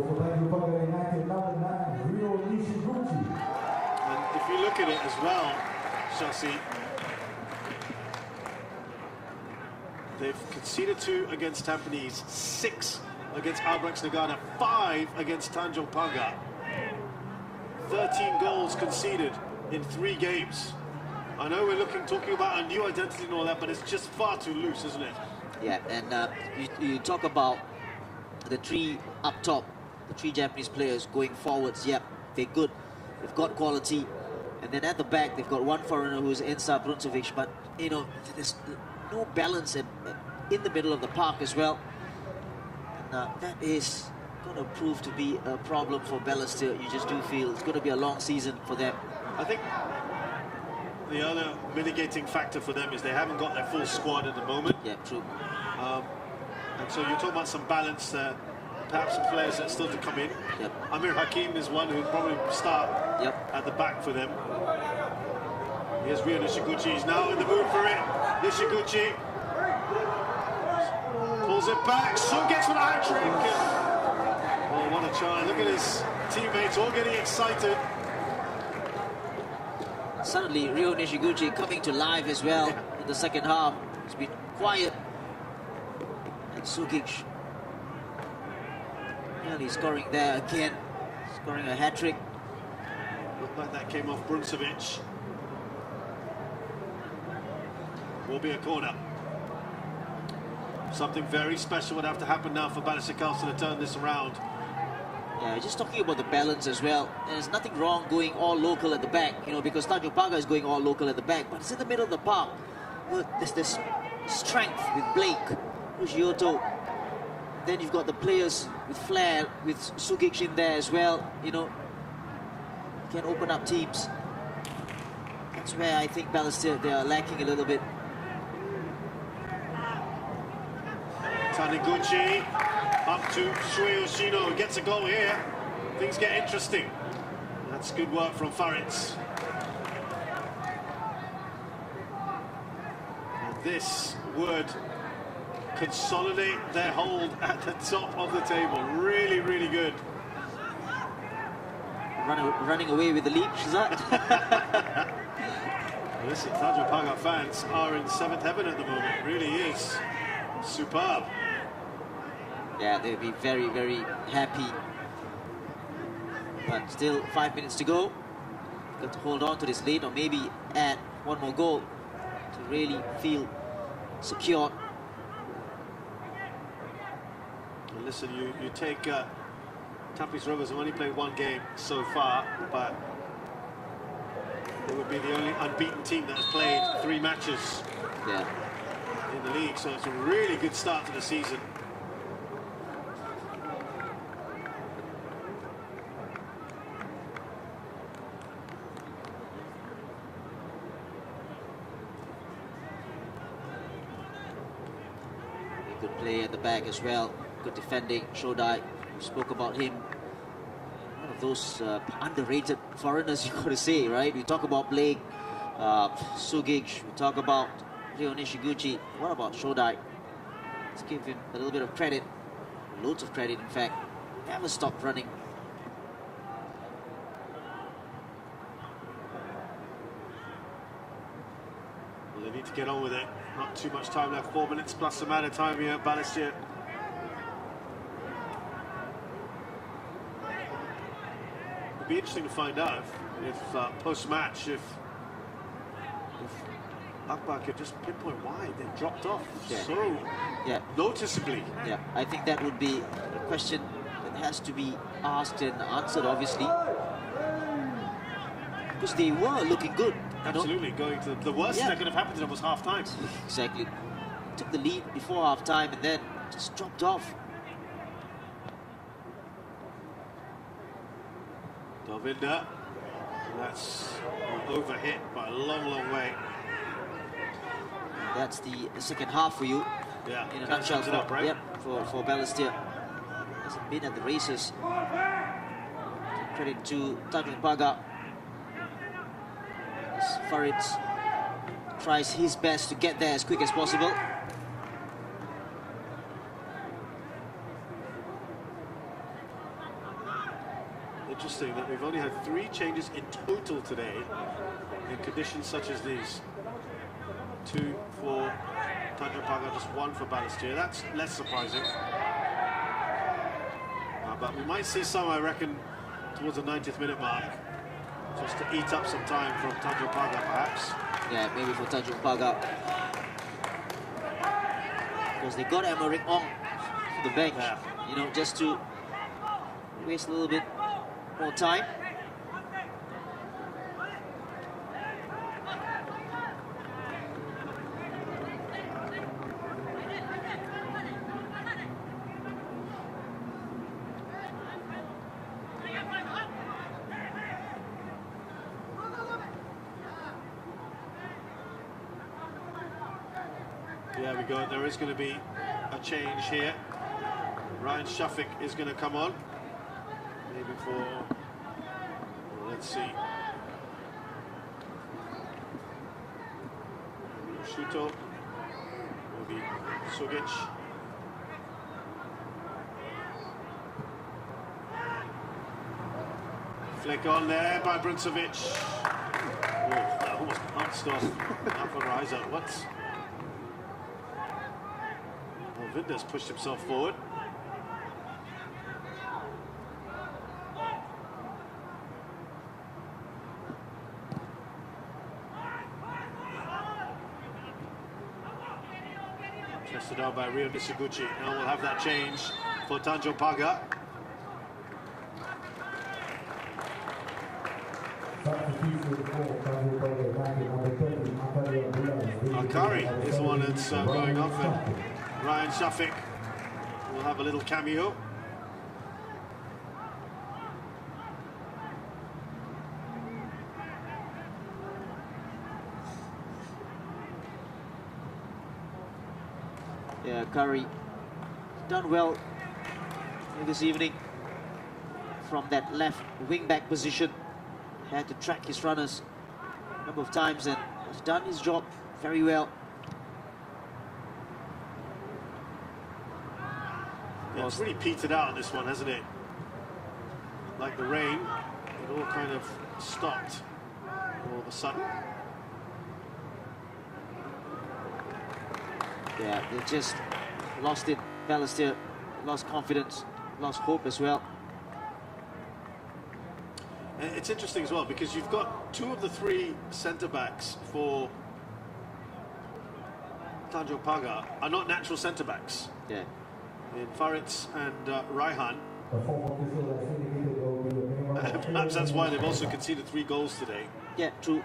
S1: if you look at it as well, Chelsea, they've conceded 2 against Tampines, 6 against Albrecht Nagana, 5 against Tanjong Pagar. 13 goals conceded in 3 games. I know we're talking about a new identity and all that, but it's just far too loose, isn't it?
S6: Yeah, and you talk about the 3 up top, the 3 Japanese players going forwards. Yep, they're good. They've got quality. And then at the back, they've got one foreigner who's Ensa Bruncevic, but, you know, there's no balance in the middle of the park as well. And that is going to prove to be a problem for Balestier. You just do feel it's going to be a long season for them.
S1: I think the other mitigating factor for them is they haven't got their full squad at the moment.
S6: Yeah, true.
S1: And so you're talking about some balance there. Perhaps some players that are still to come in.
S6: Yep.
S1: Amir Hakim is one who'll probably start at the back for them. Here's Ryo Nishiguchi. He's now in the mood for it. Nishiguchi pulls it back. Sun gets for the hat-trick. Oh, what a chance. Look at his teammates all getting excited.
S6: Suddenly, Ryo Nishiguchi coming to life as well in the second half. It's been quiet. And Sugic nearly scoring there again. Scoring a hat-trick.
S1: Looked like that came off Bruncevic. Will be a corner. Something very special would have to happen now for Balestier Khalsa to turn this around.
S6: Yeah, just talking about the balance as well. There's nothing wrong going all local at the back, you know, because Tanjong Pagar is going all local at the back, but it's in the middle of the park. There's this strength with Blake, Ujioto. Then you've got the players with flair, with Sugic in there as well, you know. Can open up teams. That's where I think Balestier, they are lacking a little bit.
S1: Taniguchi up to Shui Yoshino, gets a goal here. Things get interesting. That's good work from Faritz. And this would consolidate their hold at the top of the table. Really, really good.
S6: Running away with the lead, Shazat.
S1: Listen, Tanjong Pagar fans are in 7th heaven at the moment. It really is superb.
S6: Yeah, they'll be very, very happy. But still 5 minutes to go. Got to hold on to this lead or maybe add one more goal to really feel secure.
S1: Well, listen, you take Tampines Rovers have only played 1 game so far, but they would be the only unbeaten team that has played 3 matches in the league. So it's a really good start to the season.
S6: Good play at the back as well. Good defending. Shodai, we spoke about him. One of those underrated foreigners, you got to say, right? We talk about Blake, Sugic, we talk about Ryo Nishiguchi. What about Shodai? Let's give him a little bit of credit. Loads of credit, in fact. Never stopped running.
S1: They need to get on with it. Not too much time left. 4 minutes plus amount of time here at Balestier. It'd be interesting to find out if post-match, if Akbar could just pinpoint why they dropped off so noticeably.
S6: Yeah, I think that would be a question that has to be asked and answered, obviously. Because they were looking good.
S1: Absolutely, going to the worst that could have happened to them was half-time.
S6: Exactly. Took the lead before half-time and then just dropped off.
S1: Dalvinda, that's overhit by a long, long way.
S6: That's the second half for you.
S1: Yeah,
S6: in a nutshell,
S1: it up, right?
S6: Yep, for Balestier. Hasn't been at the races. Credit to Tanjong Pagar. Farid tries his best to get there as quick as possible.
S1: Interesting that we've only had 3 changes in total today in conditions such as these. 2 for Tanjong Pagar, just 1 for Balestier. That's less surprising. But we might see some, I reckon, towards the 90th minute mark, just to eat up some time from Tanjong Pagar, perhaps.
S6: Yeah, maybe for Tanjong Pagar. Because they got Emmerich Ong to the bench, you know, just to waste a little bit more time.
S1: There we go, there is going to be a change here. Ryan Shafik is going to come on. Maybe for, well, let's see. Shuto, maybe Sugic. Flick on there by Bruncevic. Oh, that almost bounced off Alvareza. What? Vinda's pushed himself forward. Tested out by Rio Nishiguchi. Now we'll have that change for Tanjong Pagar. Akari is the one that's going off, and Ryan Shafik will have a little cameo.
S6: Yeah, Curry done well this evening from that left wing-back position. Had to track his runners a number of times and has done his job very well.
S1: Yeah, it's really petered out on this one, hasn't it? Like the rain, it all kind of stopped all of a sudden.
S6: Yeah, they just lost it. Balestier lost confidence, lost hope as well.
S1: And it's interesting as well because you've got 2 of the 3 centre-backs for Tanjong Pagar are not natural centre-backs.
S6: Yeah.
S1: In Faritz and Raihan. Perhaps that's why they've also conceded 3 goals today.
S6: Yeah, true.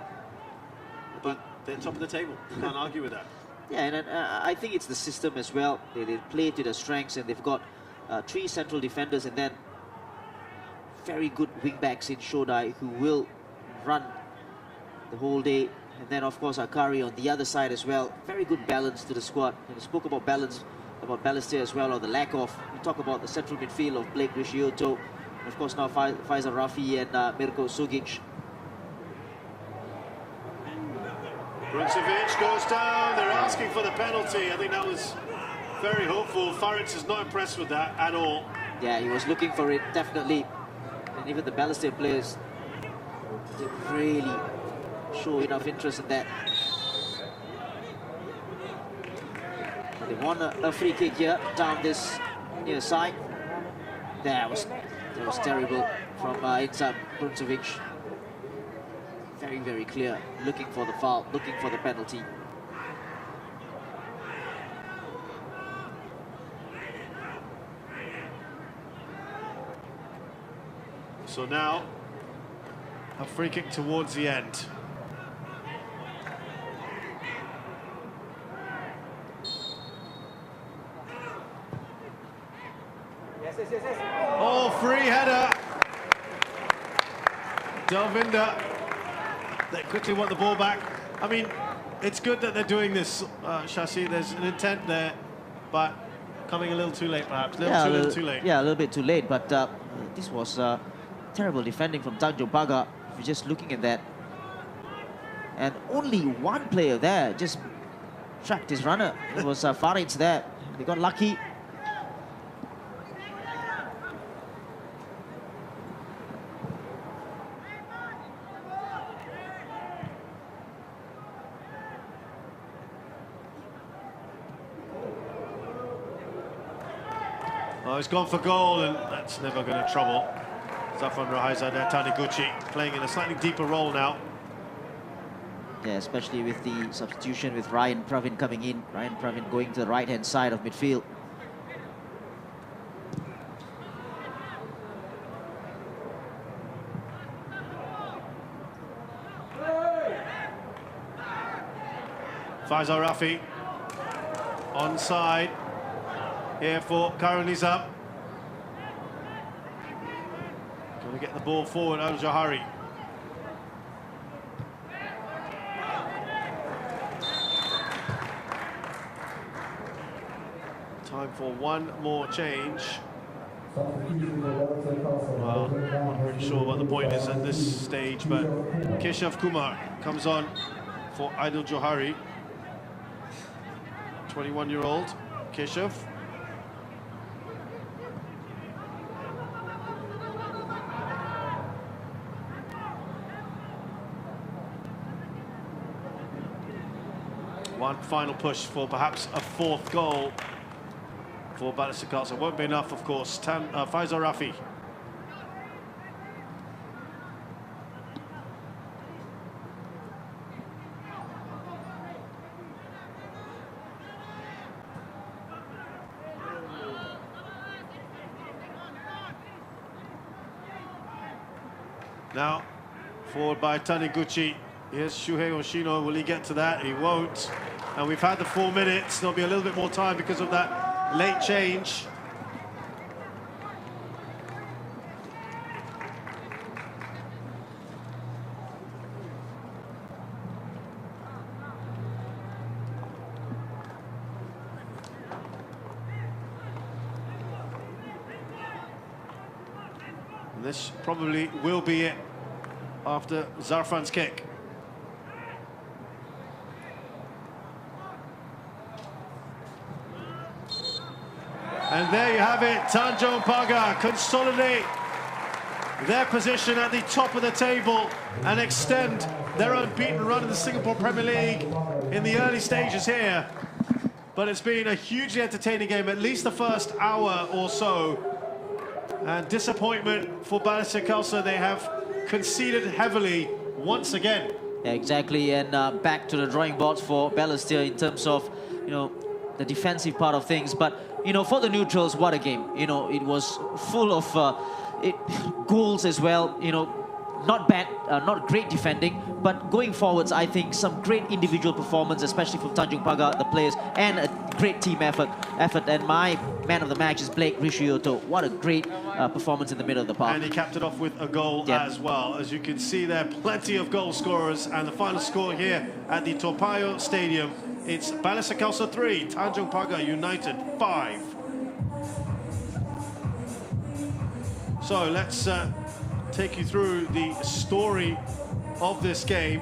S1: But they're top of the table. You can't argue with that.
S6: Yeah, and I think it's the system as well. They play to their strengths, and they've got 3 central defenders and then very good wing-backs in Shodai who will run the whole day. And then, of course, Akari on the other side as well. Very good balance to the squad. And we spoke about balance, about Balestier as well, or the lack of. We talk about the central midfield of Blake Ricciotto. And of course, now Faisal Rafi and Mirko Sugic.
S1: Bruncevic goes down. They're asking for the penalty. I think that was very hopeful. Faritz is not impressed with that at all.
S6: Yeah, he was looking for it, definitely. And even the Balestier players didn't really show enough interest in that. They want a free kick here down this near side. That was terrible from inside Brunzovic. Very, very clear. Looking for the foul, looking for the penalty.
S1: So now, a free kick towards the end. Oh, free header. Delvinder. They quickly want the ball back. I mean, it's good that they're doing this, Shashi. There's an intent there, but coming a little too late, perhaps. A little too late.
S6: Yeah, a little bit too late. But this was terrible defending from Tanjong Pagar. If you're just looking at that, and only one player there just trapped his runner. It was Farid's there. They got lucky.
S1: Oh, he's gone for goal, and that's never going to trouble Zafran Rahaiza there. Taniguchi playing in a slightly deeper role now.
S6: Yeah, especially with the substitution with Ryan Pravin coming in. Ryan Pravin going to the right-hand side of midfield.
S1: Faisal Rafi onside here for Karunizam. Going to get the ball forward, Al-Jahari. Time for one more change. Well, I'm not really sure what the point is at this stage, but Keshav Kumar comes on for Aidil Johari. 21-year-old Keshav. One final push for perhaps a fourth goal for Balestier Khalsa. Won't be enough, of course. Faisal Rafi. Now, forward by Taniguchi. Here's Shuhei Oshino. Will he get to that? He won't. And we've had the 4 minutes. There'll be a little bit more time because of that late change. And this probably will be it after Zarfan's kick. And there you have it, Tanjong Pagar consolidate their position at the top of the table and extend their unbeaten run in the Singapore Premier League in the early stages here. But it's been a hugely entertaining game, at least the first hour or so. And disappointment for Balestier Khalsa. They have conceded heavily once again.
S6: Yeah, exactly, and back to the drawing boards for Balestier in terms of, the defensive part of things. But, for the neutrals, what a game. It was full of goals as well, not bad, not great defending, but going forwards, I think some great individual performance, especially from Tanjong Pagar, the players, and a great team effort. And my man of the match is Blake Rishioto. What a great performance in the middle of the park.
S1: And he capped it off with a goal as well. As you can see there, plenty of goal scorers. And the final score here at the Payoh Stadium, it's Balestier Khalsa 3, Tanjong Pagar United 5. So let's take you through the story of this game.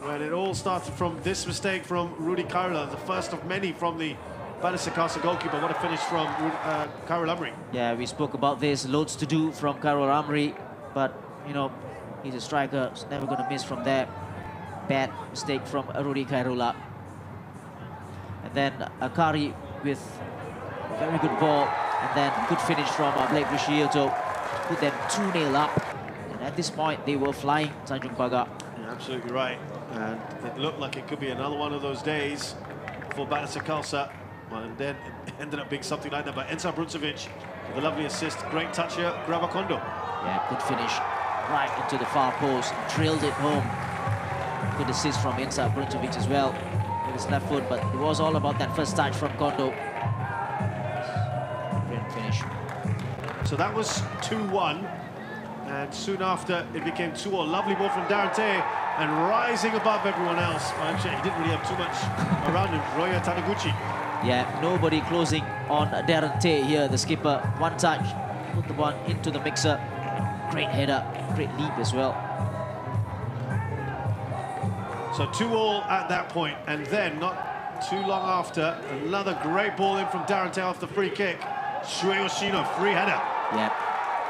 S1: When it all started from this mistake from Rudy Kairala, the first of many from the Balestier Khalsa goalkeeper. What a finish from Kairul Amri.
S6: Yeah, we spoke about this, loads to do from Kairul Amri, but He's a striker, he's never going to miss from there. Bad mistake from Rudy Khairullah. And then Akari with a very good ball. And then good finish from Blake Rushiel put them 2-0 up. And at this point, they were flying, Tanjong Pagar.
S1: You're absolutely right. And it looked like it could be another one of those days for Balestier Khalsa. And then it ended up being something like that. But Ensa Bruncevic with a lovely assist. Great touch here, Gravakondo.
S6: Yeah, good finish. Right into the far post. Drilled it home. Good assist from Ensa Bruncevic as well. With his left foot. But it was all about that first touch from Kondo. Brilliant finish.
S1: So that was 2-1. And soon after, it became 2-all. Lovely ball from Darren Tay. And rising above everyone else. Actually, he didn't really have too much around him. Roya Taniguchi.
S6: Yeah, nobody closing on Darren Tay here, the skipper. One touch, put the one into the mixer. Great header, great leap as well.
S1: So 2-all at that point, and then not too long after, another great ball in from Darren Tay off the free kick. Shue Yoshino, free header.
S6: Yeah,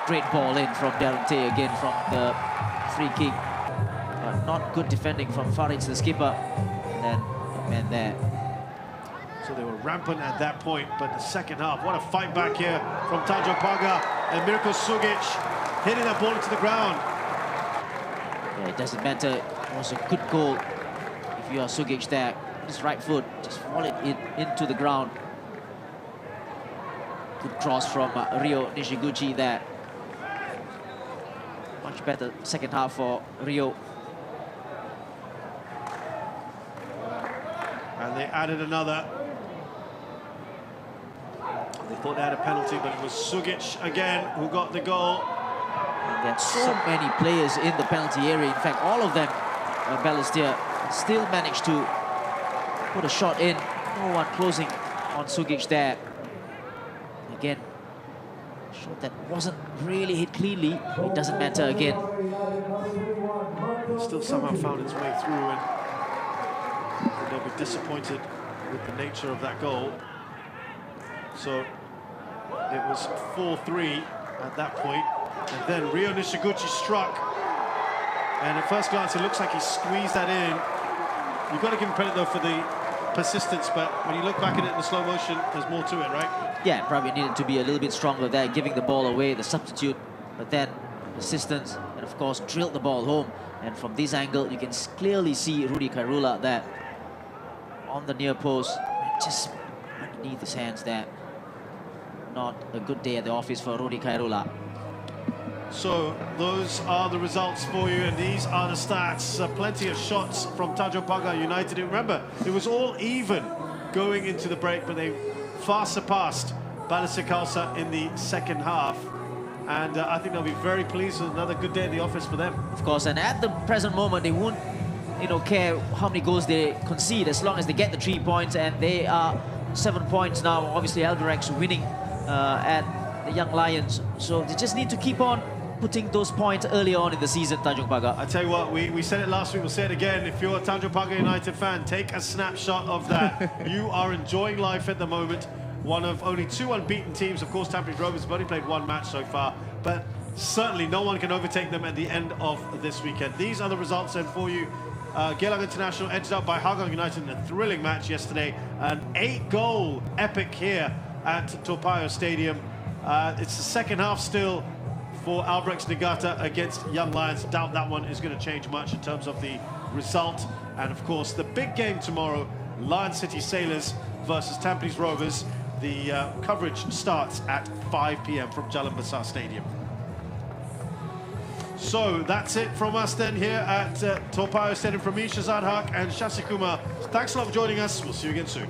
S6: great ball in from Darren Tay again from the free kick. But not good defending from Farid, the skipper. And then the man there.
S1: So they were rampant at that point, but the second half, what a fight back here from Tanjong Pagar and Mirko Sugic hitting that ball into the ground.
S6: Yeah, it doesn't matter. It was a good goal. If you are Sugic there, his right foot, just volleyed it into the ground. Good cross from Rio Nishiguchi there. Much better second half for Rio.
S1: And they added another. They thought they had a penalty, but it was Sugic again who got the goal.
S6: And there's so many players in the penalty area. In fact, all of them, Balestier, still managed to put a shot in. No one closing on Sugic there. Again, a shot that wasn't really hit cleanly. It doesn't matter again.
S1: It still somehow found its way through, and they'll be disappointed with the nature of that goal. So it was 4-3 at that point, and then Rio Nishiguchi struck, and at first glance it looks like he squeezed that in. You've got to give him credit though for the persistence, but when you look back at it in the slow motion, there's more to it, right?
S6: Yeah, probably needed to be a little bit stronger there, giving the ball away, the substitute, but then persistence, and of course drilled the ball home. And from this angle, you can clearly see Rudy Khairullah there on the near post, just underneath his hands there. Not a good day at the office for Rudy Khairullah.
S1: So those are the results for you, and these are the stats. Plenty of shots from Tanjong Pagar United. And remember, it was all even going into the break, but they far surpassed Balestier Khalsa in the second half. And I think they'll be very pleased with another good day at the office for them.
S6: Of course, and at the present moment, they won't, care how many goals they concede as long as they get the 3 points, and they are 7 points now. Obviously, Albirex winning at the Young Lions, so they just need to keep on putting those points early on in the season, Tanjong Pagar.
S1: I tell you what, we said it last week, we'll say it again. If you're a Tanjong Pagar United fan, take a snapshot of that. You are enjoying life at the moment. One of only 2 unbeaten teams. Of course, Tampines Rovers have only played 1 match so far, but certainly no one can overtake them at the end of this weekend. These are the results then for you. Geylang International edged out by Hougang United in a thrilling match yesterday. An 8-goal epic here at Payoh Stadium. It's the second half still for Albrecht Niigata against Young Lions. Doubt that one is going to change much in terms of the result. And of course, the big game tomorrow, Lion City Sailors versus Tampines Rovers. The coverage starts at 5 p.m. from Jalan Besar Stadium. So that's it from us then here at Payoh Stadium. From me, Shazad Haq and Shashi Kumar. Thanks a lot for joining us. We'll see you again soon.